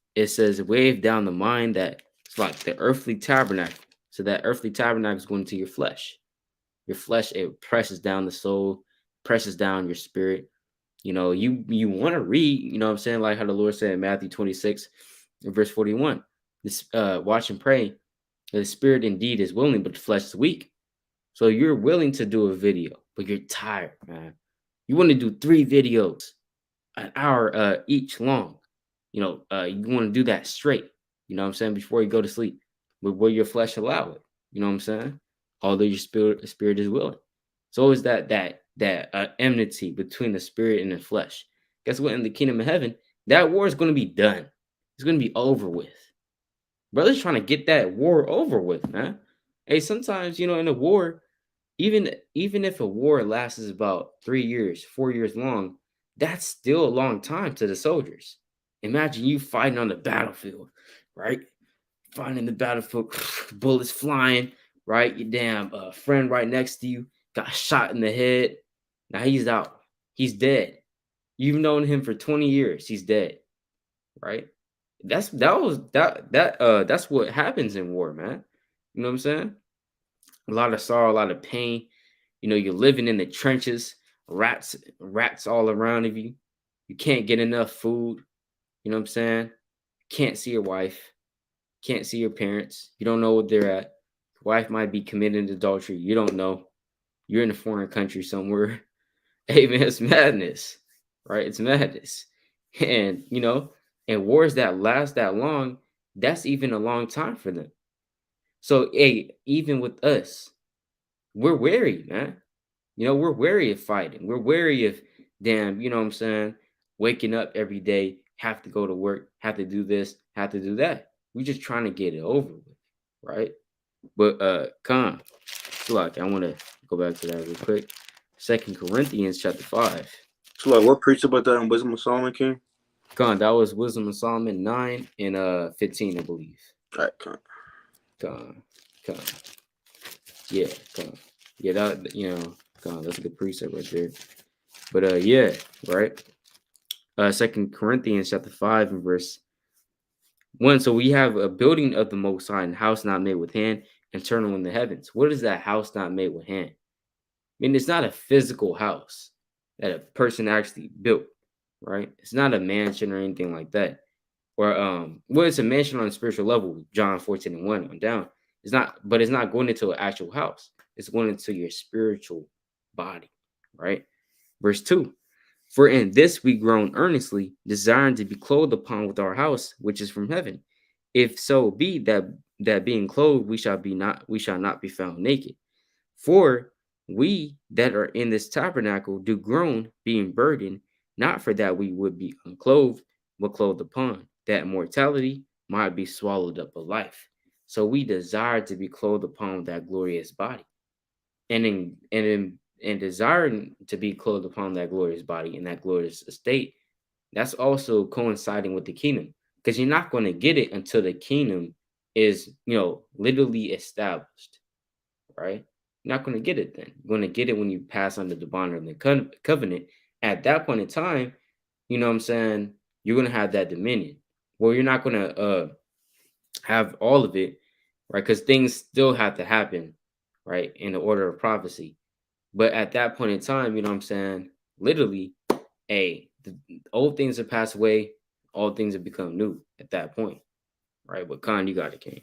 wave down the mind that it's like the earthly tabernacle. So that earthly tabernacle is going to your flesh. Your flesh, it presses down the soul, presses down your spirit. You want to read, what I'm saying, like how the Lord said in Matthew 26, verse 41. This watch and pray. The spirit indeed is willing, but the flesh is weak. So you're willing to do a video, but you're tired, man. You want to do 3 videos, an hour each long. You want to do that straight, what I'm saying, before you go to sleep. But will your flesh allow it? You know what I'm saying? Although your spirit is willing. So is that enmity between the spirit and the flesh. Guess what? In the kingdom of heaven, that war is going to be done. It's going to be over with. Brothers trying to get that war over with, man. Hey, sometimes, in a war, even if a war lasts about 3 years, 4 years long, That's still a long time to the soldiers. Imagine you fighting on the battlefield, right? Fighting in the battlefield, bullets flying, right? Your damn friend right next to you got shot in the head. Now he's out. He's dead. You've known him for 20 years. He's dead, right? That's what happens in war, man. You know what I'm saying? A lot of sorrow, a lot of pain. You know, you're living in the trenches, rats all around of you. You can't get enough food. You know what I'm saying? Can't see your wife, can't see your parents. You don't know what they're at. Your wife might be committing adultery. You don't know. You're in a foreign country somewhere. Hey man, it's madness, right? It's madness. And you know, and wars that last that long, that's even a long time for them. So hey, even with us, we're wary, man. You know, we're wary of fighting. We're wary of damn, you know what I'm saying, waking up every day, have to go to work, have to do this, have to do that. We're just trying to get it over with, right? But Khan, look, I want to go back to that real quick. 2 Corinthians chapter 5. So like, what preached about that in Wisdom of Solomon, King? Khan, that was Wisdom of Solomon 9 and 15, I believe. All right, Khan. Khan. Yeah, Khan. Yeah, that, you know, Khan, that's a good precept right there. But yeah, right. 2 Corinthians chapter 5 and verse 1. So we have a building of the Most High, and house not made with hand, eternal in the heavens. What is that house not made with hand? I mean, it's not a physical house that a person actually built, right? It's not a mansion or anything like that. Or well, it's a mansion on a spiritual level, John 14 and 1 on down. It's not, but it's not going into an actual house. It's going into your spiritual body, right? Verse 2. For in this we groan earnestly, desiring to be clothed upon with our house, which is from heaven. If so be that being clothed we shall not be found naked. For we that are in this tabernacle do groan, being burdened, not for that we would be unclothed, but clothed upon, that mortality might be swallowed up of life. So we desire to be clothed upon that glorious body, and desiring to be clothed upon that glorious body in that glorious estate, that's also coinciding with the kingdom, because you're not going to get it until the kingdom is, you know, literally established, right? You're not going to get it then. You're going to get it when you pass under the bond of the covenant. At that point in time, you know what I'm saying, you're going to have that dominion. Well, you're not going to have all of it, right? Because things still have to happen, right, in the order of prophecy. But at that point in time, you know what I'm saying, literally, the old things have passed away, all things have become new at that point, right? But Khan, you got it, King.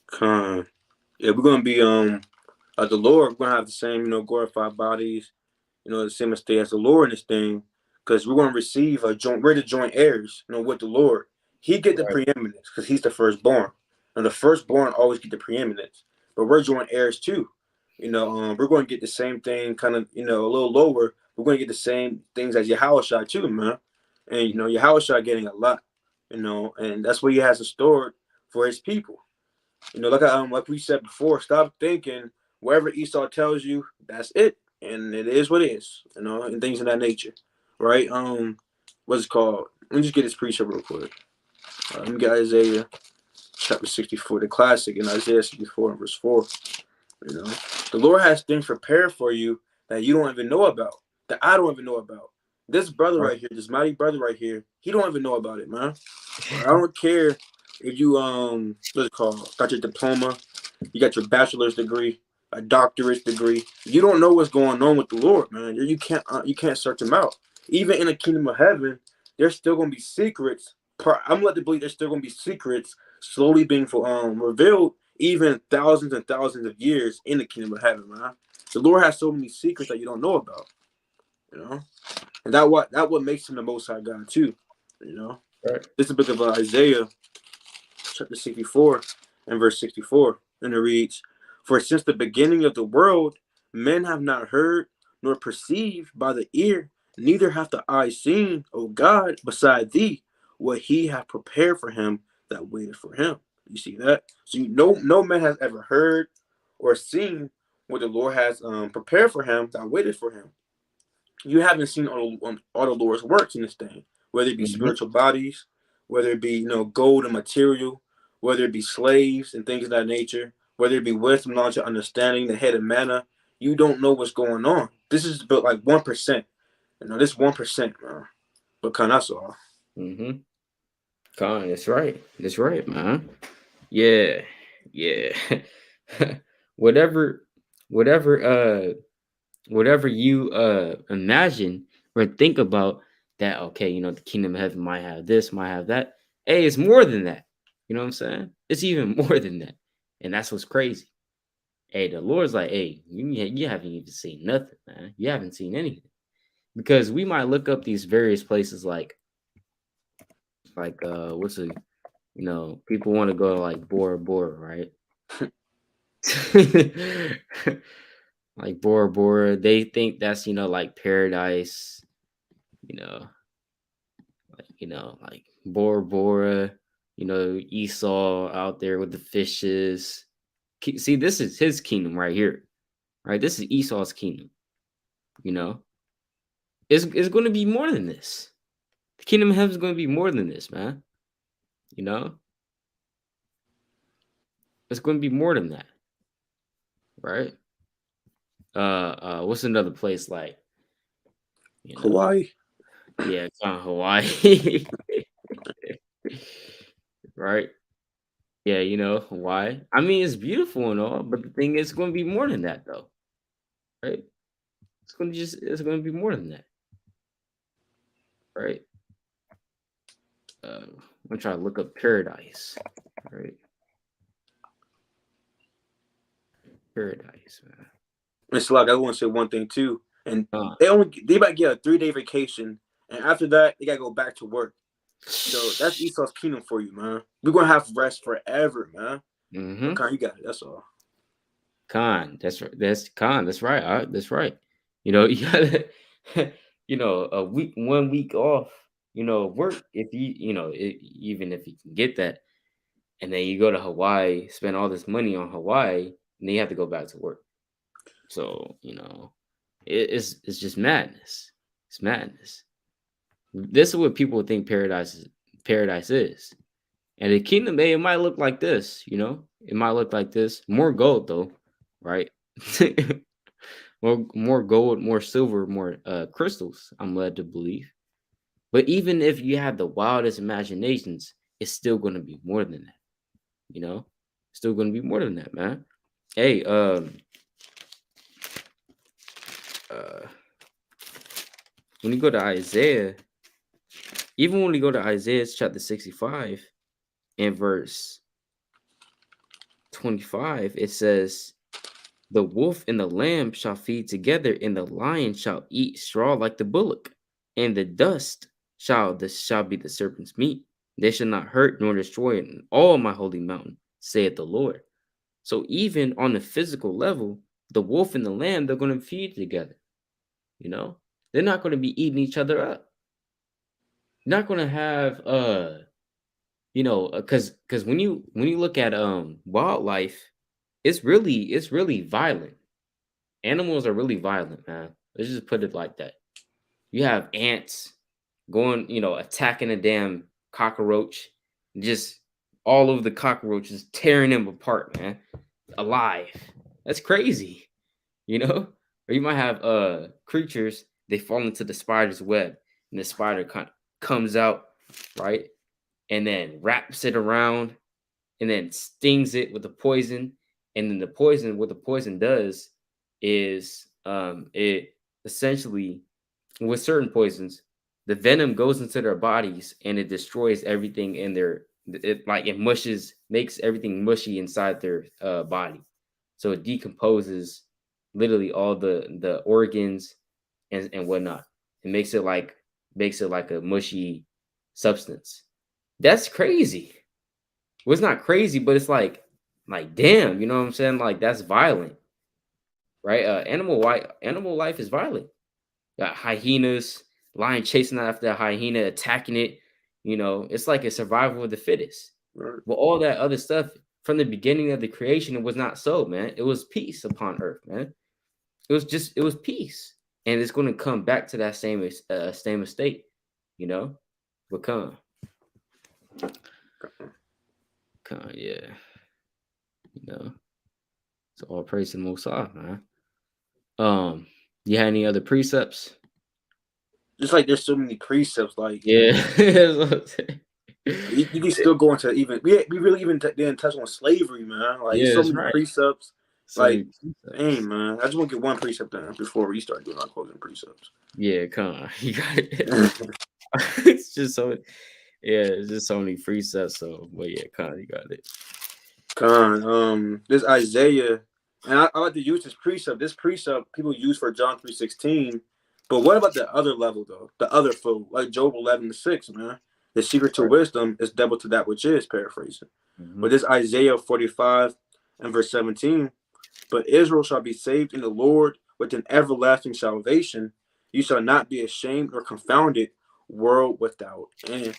Khan. Yeah, we're gonna be the Lord. We're gonna have the same, you know, glorified bodies, you know, the same estate as the Lord in this thing, because we're gonna receive we're the joint heirs, you know, with the Lord. He get the Right. preeminence because he's the firstborn, and the firstborn always get the preeminence. But we're joint heirs too. You know, we're going to get the same thing, kind of, you know, a little lower. We're going to get the same things as Yahawashi too, man. And you know, Yahawashi getting a lot, you know, and that's what he has in store for his people. You know, like we said before, stop thinking wherever Esau tells you, that's it, and it is what it is, you know, and things of that nature, right? What's it called? Let me just get this precept real quick. Let me get Isaiah chapter 64, the classic, in Isaiah 64 and verse 4. You know, the Lord has things prepared for you that you don't even know about, that I don't even know about. This brother right here, this mighty brother right here, he don't even know about it, man. I don't care if you what's it called, got your diploma, you got your bachelor's degree, a doctorate degree. You don't know what's going on with the Lord, man. You can't search him out. Even in the kingdom of heaven, there's still gonna be secrets. I'm led to believe there's still gonna be secrets slowly being revealed, even thousands and thousands of years in the kingdom of heaven, man. The Lord has so many secrets that you don't know about, you know, and that what makes him the Most High God too, you know. Right. This is the book of Isaiah, chapter 64 and verse 64, and it reads, "For since the beginning of the world, men have not heard, nor perceived by the ear, neither hath the eye seen, O God, beside thee, what he hath prepared for him that waited for him." You see that? So no man has ever heard or seen what the Lord has prepared for him that waited for him. You haven't seen all the Lord's works in this thing, whether it be Mm-hmm. spiritual bodies, whether it be gold and material, whether it be slaves and things of that nature, whether it be wisdom, knowledge, and understanding, the head of manna. You don't know what's going on. This is but like 1%. This 1%, man. But that's all. Mm-hmm. Con, that's right. That's right, man. Yeah. Yeah. whatever, whatever, whatever you imagine or think about that, okay, the kingdom of heaven might have this, might have that. Hey, it's more than that. You know what I'm saying? It's even more than that. And that's what's crazy. Hey, the Lord's like, hey, you haven't even seen nothing, man. You haven't seen anything. Because we might look up these various places like what's a people want to go to like Bora Bora, right? Like Bora Bora, they think that's like paradise, you know, like Bora Bora, Esau out there with the fishes. See, this is his kingdom right here, right? This is Esau's kingdom. It's going to be more than this. The kingdom of heaven is going to be more than this, man. It's going to be more than that, right? What's another place like? Hawaii. Yeah, it's on Hawaii. Right? Yeah, Hawaii. I mean, it's beautiful and all, but the thing is, it's going to be more than that, though. Right? It's going to be more than that. Right? I'm going to try to look up paradise. Right? Paradise, man. It's like I want to say one thing too, and they might get a 3-day vacation, and after that they gotta go back to work. So that's Esau's kingdom for you, man. We're gonna have rest forever, man. Mm-hmm. Con, you got it. That's all. Con, that's right. That's right. That's right. You gotta, a week, 1 week off. Work if even if you can get that, and then you go to Hawaii, spend all this money on Hawaii, and then you have to go back to work. So it's just madness. It's madness. This is what people think paradise is. And the kingdom, it might look like this, It might look like this. More gold, though, right? more gold, more silver, more crystals, I'm led to believe. But even if you have the wildest imaginations, it's still going to be more than that, Still going to be more than that, man. Hey, when you go to Isaiah, even when you go to Isaiah chapter 65 and verse 25, it says, the wolf and the lamb shall feed together, and the lion shall eat straw like the bullock, and the dust shall be the serpent's meat. They shall not hurt nor destroy in all my holy mountain, saith the Lord. So even on the physical level, the wolf and the lamb, they're going to feed together. They're not going to be eating each other up. You're not going to have because when you look at wildlife, it's really violent. Animals are really violent, man. Let's just put it like that. You have ants going, attacking a damn cockroach, just all over the cockroaches, tearing them apart, man, alive. That's crazy, Or you might have creatures, they fall into the spider's web, and the spider kind of comes out, right, and then wraps it around, and then stings it with the poison, and then what the poison does is it essentially, with certain poisons, the venom goes into their bodies and it destroys everything in it makes everything mushy inside their body. So it decomposes literally all the organs and whatnot. It makes it like a mushy substance. That's crazy. Well, it's not crazy, but it's like damn, you know what I'm saying? Like, that's violent, right? Animal life is violent. Got hyenas, lion chasing after a hyena, attacking it. It's like a survival of the fittest. Right. But all that other stuff, from the beginning of the creation, it was not so, man. It was peace upon earth, man. It was peace, and it's going to come back to that same state, you know. But yeah, you know. So all praise to the Most High, man. You had any other precepts? Just like there's so many precepts, like Yeah, you can still go into even we really even didn't touch on slavery, man. Like yeah, so that's many right. precepts. So Like, many precepts. dang, man, I just want to get one precept done before we start doing our closing precepts. Yeah, you got it. It's just so, yeah, it's just so many precepts. So, but yeah, you got it. This Isaiah, and I like to use this precept. This precept people use for John 3:16. But what about the other level though? The other fold, like Job 11:6, man. The secret to Right. wisdom is double to that which is, paraphrasing. Mm-hmm. But this Isaiah 45 and verse 17, but Israel shall be saved in the Lord with an everlasting salvation. You shall not be ashamed or confounded, world without end.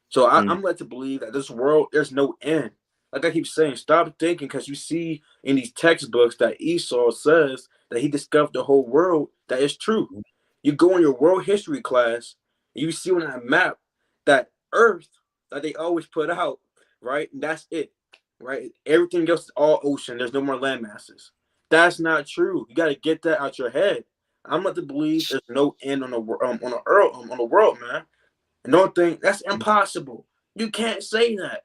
So I'm led to believe that this world, there's no end. Like I keep saying, stop thinking because you see in these textbooks that Esau says that he discovered the whole world. That is true. You go in your world history class, and you see on that map that Earth that they always put out, right? And that's it, right? Everything else is all ocean. There's no more land masses. That's not true. You got to get that out your head. I'm led to believe there's no end on the world, man. And don't think that's impossible. You can't say that.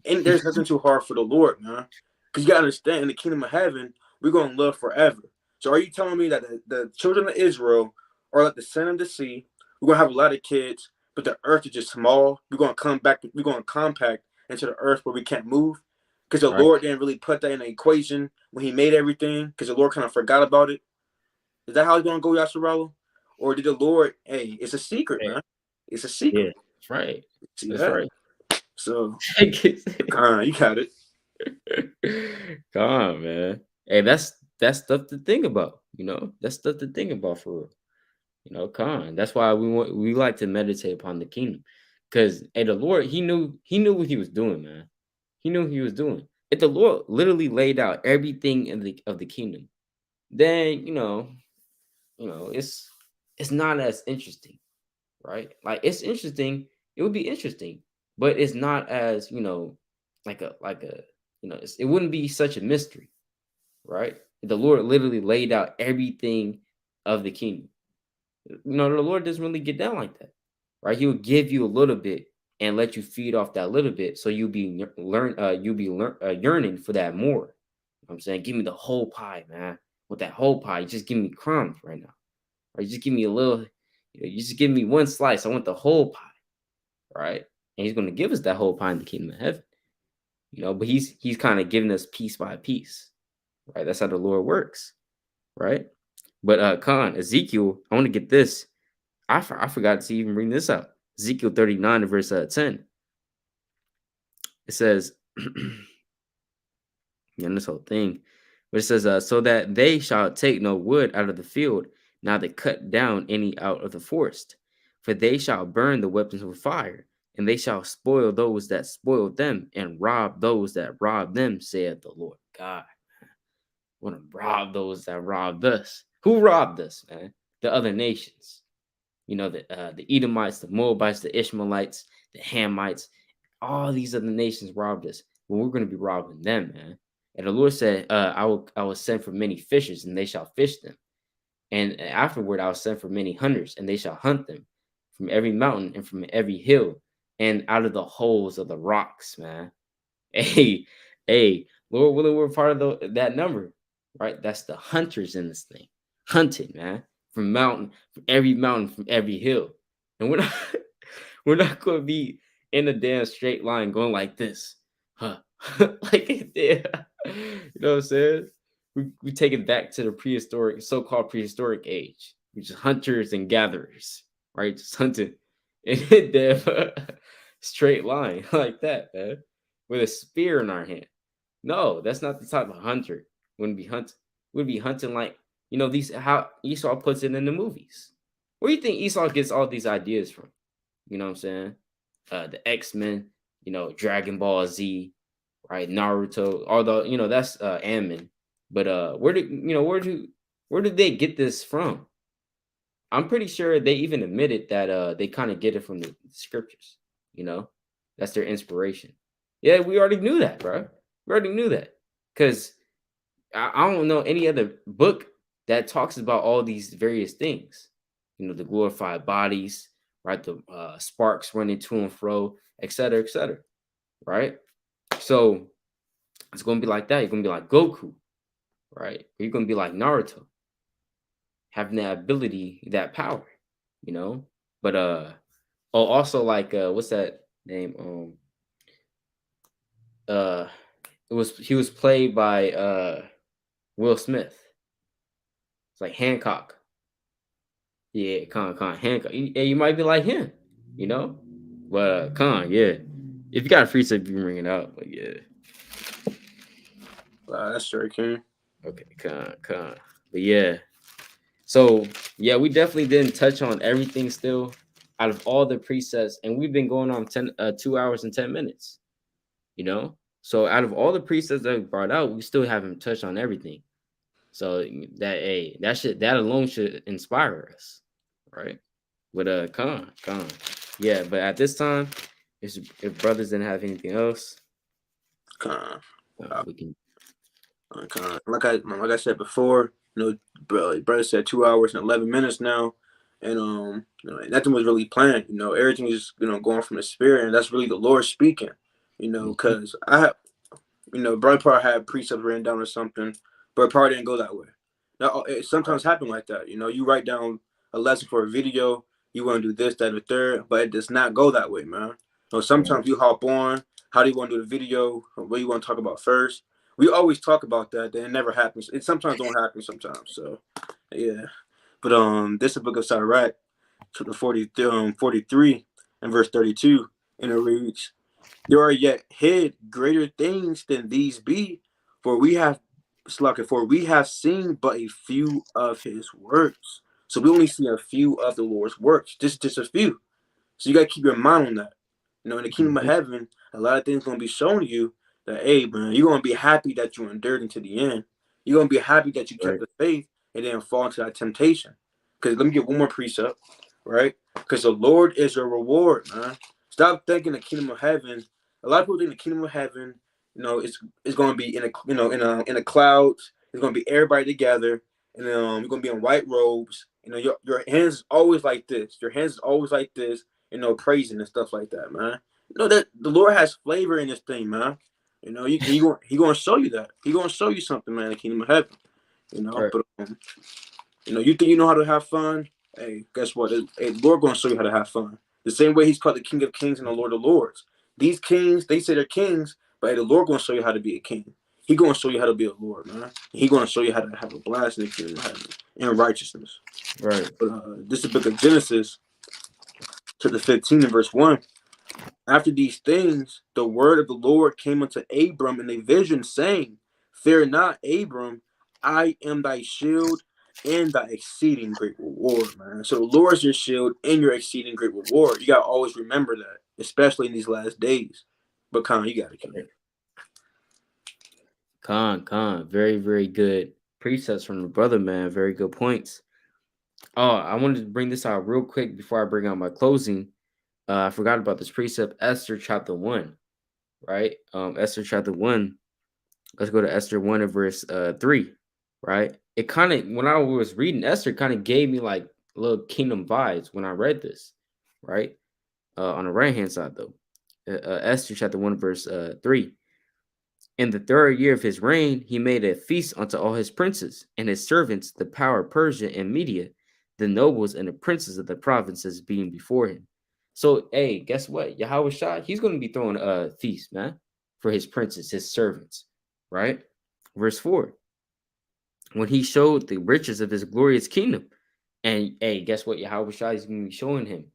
And there's nothing too hard for the Lord, man. Because you got to understand, in the kingdom of heaven, we're going to live forever. So are you telling me that the children of Israel are like the sand of the sea? We're going to have a lot of kids, but the earth is just small. We're going to come back. We're going to compact into the earth where we can't move. Because the Right. Lord didn't really put that in the equation when he made everything. Because the Lord kind of forgot about it. Is that how it's going to go, Yasharala? Or did the Lord, hey, it's a secret, man. It's a secret. Yeah, that's right. See That's that? right. So, you got it. Come on, man. Hey, that's stuff to think about. You know, that's stuff to think about for real. You know, That's why we like to meditate upon the kingdom, because the Lord, he knew what he was doing, man. He knew what he was doing. If the Lord literally laid out everything in the kingdom, then it's not as interesting, right? Like it's interesting. It would be interesting, but it's not as like a it wouldn't be such a mystery, right? The Lord literally laid out everything of the kingdom. The Lord doesn't really get down like that, right? He will give you a little bit and let you feed off that little bit, so yearning for that more. I'm saying, give me the whole pie, man. With that whole pie, just give me crumbs right now, or just give me a little. You just give me one slice. I want the whole pie, right? And He's going to give us that whole pie in the kingdom of heaven, But He's kind of giving us piece by piece, right? That's how the Lord works, right? But Ezekiel, I want to get this. I forgot to even bring this up. Ezekiel 39 verse 10. It says, and this whole thing, but it says, so that they shall take no wood out of the field, neither cut down any out of the forest. For they shall burn the weapons with fire, and they shall spoil those that spoil them, and rob those that rob them, saith the Lord God. Want to rob those that robbed us. Who robbed us, man? The other nations. The Edomites, the Moabites, the Ishmaelites, the Hamites, all these other nations robbed us. Well, we're going to be robbing them, man. And the Lord said, I will send for many fishers, and they shall fish them. And afterward, I will send for many hunters, and they shall hunt them from every mountain and from every hill and out of the holes of the rocks, man. Hey, Lord willing, we're part of that number, right? That's the hunters in this thing. Hunting, man, from every mountain, from every hill. And we're not going to be in a damn straight line going like this. Huh. Like, yeah. You know what I'm saying? We take it back to the so-called prehistoric age. We're just hunters and gatherers, right? Just hunting in a damn straight line like that, man, with a spear in our hand. No, that's not the type of hunter. Wouldn't be hunting. Would be hunting like these how Esau puts it in the movies. Where do you think Esau gets all these ideas from? You know what I'm saying? The X-Men, Dragon Ball Z, right? Naruto, although that's anime. But where did they get this from? I'm pretty sure they even admitted that they kind of get it from the scriptures. You know, that's their inspiration. Yeah, we already knew that, bro. We already knew that because I don't know any other book that talks about all these various things. The glorified bodies, right? The sparks running to and fro, et cetera, right? So it's gonna be like that. You're gonna be like Goku, right? Or you're gonna be like Naruto, having that ability, that power, you know. But also like what's that name? Uh, he was played by Will Smith. It's like Hancock. Yeah, Con Hancock. You might be like him, you know. But Con, yeah. If you got a free tip, you can bring it out. But yeah. That's straight, King. Okay, Con. But yeah. So yeah, we definitely didn't touch on everything still out of all the presets, and we've been going on 2 hours and 10 minutes. So out of all the presets that we brought out, we still haven't touched on everything. So that alone should inspire us, right? But con. Yeah, but at this time, if brothers didn't have anything else, Con. we can. Like I said before, brother said 2 hours and 11 minutes now, and nothing was really planned. Everything is going from the spirit, and that's really the Lord speaking. Because I have, brother probably had precepts written down or something, but it probably didn't go that way. Now it sometimes happen like that. You write down a lesson for a video, you want to do this, that, or third, but it does not go that way, man. Sometimes you hop on. How do you want to do the video? What do you want to talk about first? We always talk about that, then it never happens. It sometimes don't happen sometimes. So yeah. But this is the book of Sirach, chapter 43 and verse 32, and it reads, "There are yet hid greater things than these be, for we have seen but a few of his works." So we only see a few of the Lord's works, just a few. So you gotta keep your mind on that. In the kingdom of heaven, a lot of things gonna be shown to you that, hey, man, you're gonna be happy that you endured into the end. You're gonna be happy that you kept Right. the faith and didn't fall into that temptation. Because let me get one more precept, right? Because the Lord is your reward, man. Stop thinking the kingdom of heaven. A lot of people think the kingdom of heaven, it's gonna be in a clouds. It's gonna be everybody together, and you're gonna be in white robes. Your hands is always like this. Your hands is always like this. Praising and stuff like that, man. That the Lord has flavor in this thing, man. He gonna show you that. He gonna show you something, man. In the kingdom of heaven, Right. But you think you know how to have fun? Hey, guess what? Hey, Lord gonna show you how to have fun. The same way He's called the King of Kings and the Lord of Lords. These kings, they say they're kings, but hey, the Lord gonna show you how to be a king. He gonna show you how to be a Lord, man. He gonna show you how to have a blast in the kingdom of heaven in righteousness. Right. But this is the book of Genesis, chapter 15 and verse 1. After these things, the word of the Lord came unto Abram in a vision, saying, "Fear not, Abram, I am thy shield and thy exceeding great reward," man. So the Lord is your shield and your exceeding great reward. You gotta always remember that, especially in these last days. But Con, you got it, King. Con. Very, very good precepts from the brother, man. Very good points. Oh, I wanted to bring this out real quick before I bring out my closing. I forgot about this precept, Esther chapter 1, right? Esther chapter 1. Let's go to Esther 1 and verse 3, right? It kind of, when I was reading Esther, kind of gave me like little kingdom vibes when I read this, right? On the right hand side, though, Esther chapter 1, verse 3. In the third year of his reign, he made a feast unto all his princes and his servants, the power of Persia and Media, the nobles and the princes of the provinces being before him. So, hey, guess what? Yahawashi, he's going to be throwing a feast, man, for his princes, his servants, right? Verse 4. When he showed the riches of his glorious kingdom, and hey, guess what? Yahawashi is going to be showing him,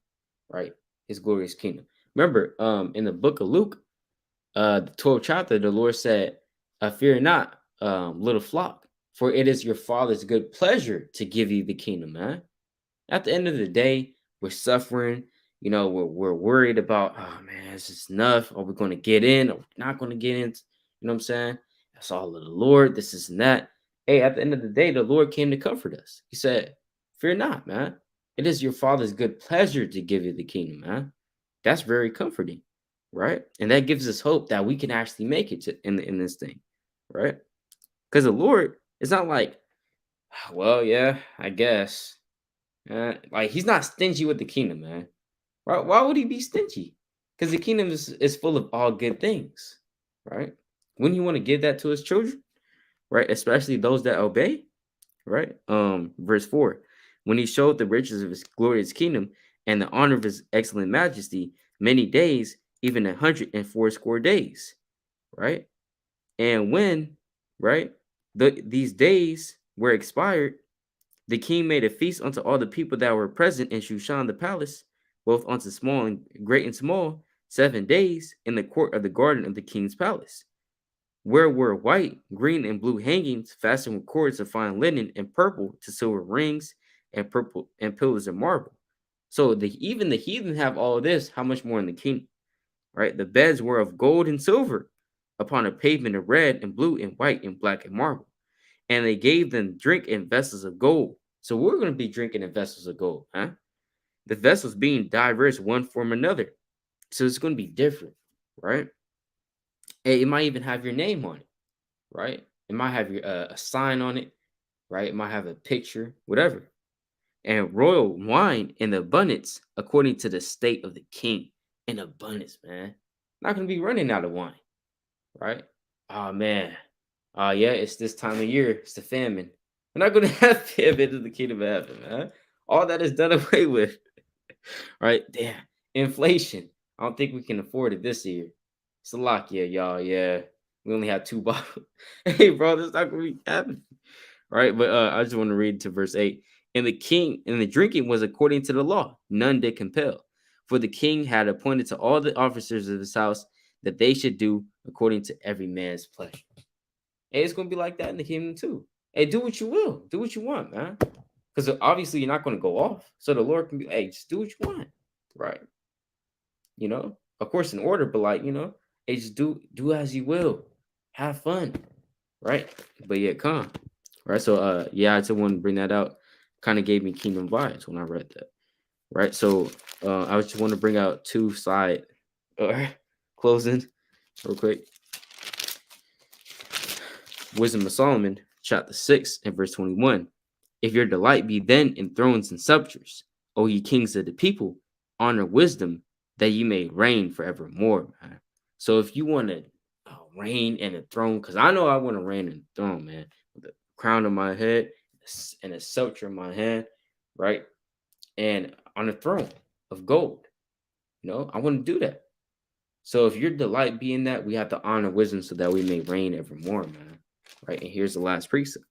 right? His glorious kingdom. Remember, in the book of Luke, the 12th chapter, the Lord said, "Fear not, little flock, for it is your Father's good pleasure to give you the kingdom." Man, at the end of the day, we're suffering. We're worried about, oh man, is this enough? Are we going to get in? Are we not going to get in? You know what I'm saying? That's all of the Lord. This is and that. Hey, at the end of the day, the Lord came to comfort us. He said, "Fear not, man. It is your Father's good pleasure to give you the kingdom, man." That's very comforting, right? And that gives us hope that we can actually make it in this thing, right? Because the Lord, it's not like, well, yeah, I guess. Like he's not stingy with the kingdom, man. Why would he be stingy? Because the kingdom is full of all good things, right? Wouldn't you want to give that to his children, right? Especially those that obey, right? Verse 4. When he showed the riches of his glorious kingdom and the honor of his excellent majesty, many days, even 180 days, right? And when, right, these days were expired, the king made a feast unto all the people that were present in Shushan the palace, both unto small and great and small, 7 days in the court of the garden of the king's palace, where were white, green, and blue hangings fastened with cords of fine linen, and purple to silver rings, and purple and pillars of marble. So even the heathen have all of this. How much more in the kingdom, right? The beds were of gold and silver, upon a pavement of red and blue and white and black and marble. And they gave them drink in vessels of gold. So we're going to be drinking in vessels of gold, huh? The vessels being diverse one from another. So it's going to be different, right? And it might even have your name on it, right? It might have your a sign on it, right? It might have a picture, whatever. And royal wine in abundance, according to the state of the king. In abundance, man. Not going to be running out of wine, right? Oh, man. Oh, yeah, it's this time of year. It's the famine. We're not going to have famine in the kingdom of heaven, man. All that is done away with, right? Damn. Inflation. I don't think we can afford it this year. It's a lock, yeah, y'all. Yeah. We only have 2 bottles. Hey, bro, that's not going to be happening, right? But I just want to read to verse 8. And the king and the drinking was according to the law. None did compel. For the king had appointed to all the officers of his house that they should do according to every man's pleasure. Hey, it's gonna be like that in the kingdom too. Hey, do what you will, do what you want, man. Because obviously you're not going to go off. So the Lord can be, hey, just do what you want, right? You know, of course in order, but like hey, just do as you will, have fun, right? But yet calm, right? So yeah, I just want to bring that out. Kind of gave me kingdom vibes when I read that, right? So I just want to bring out two side closing real quick. Wisdom of Solomon, chapter 6 and verse 21. If your delight be then in thrones and scepters, O ye kings of the people, honor wisdom, that ye may reign forevermore, man. So if you want to reign in a throne, because I know I want to reign in a throne, man, with a crown on my head and a scepter in my hand, right? And on a throne of gold, I want to do that. So if your delight be in that, we have to honor wisdom so that we may reign evermore, man. Right? And here's the last precept.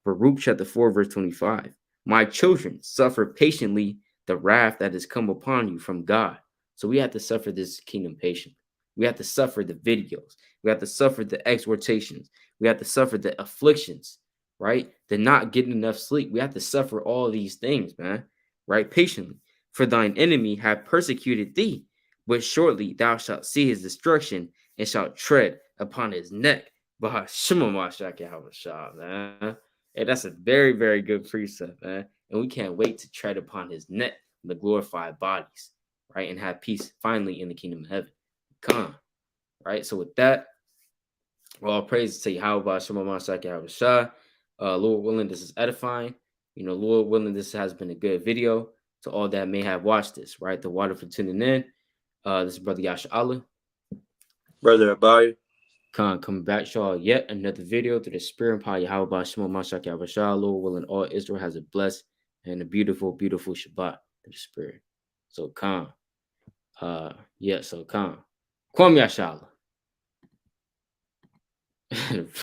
Baruch chapter 4, verse 25. My children, suffer patiently the wrath that has come upon you from God. So we have to suffer this kingdom patiently. We have to suffer the videos. We have to suffer the exhortations. We have to suffer the afflictions, right? The not getting enough sleep. We have to suffer all these things, man, right? Patiently. For thine enemy have persecuted thee, but shortly thou shalt see his destruction and shalt tread upon his neck. Bahasham, Yahawashi, man. Hey, that's a very, very good precept, man. And we can't wait to tread upon his neck, the glorified bodies, right? And have peace finally in the kingdom of heaven. Come, right? So with that, all praise to Yahawah, Lord willing, this is edifying. Lord willing, this has been a good video to all that may have watched this, right? The water for tuning in. This is Brother Yasharala. Brother AHBAYAH. Coming back, y'all, yet another video through the spirit and power Yahawah, Lord willing, all Israel has a blessed and a beautiful, beautiful Shabbat through the spirit. So come. So come. Kwam Yasharala.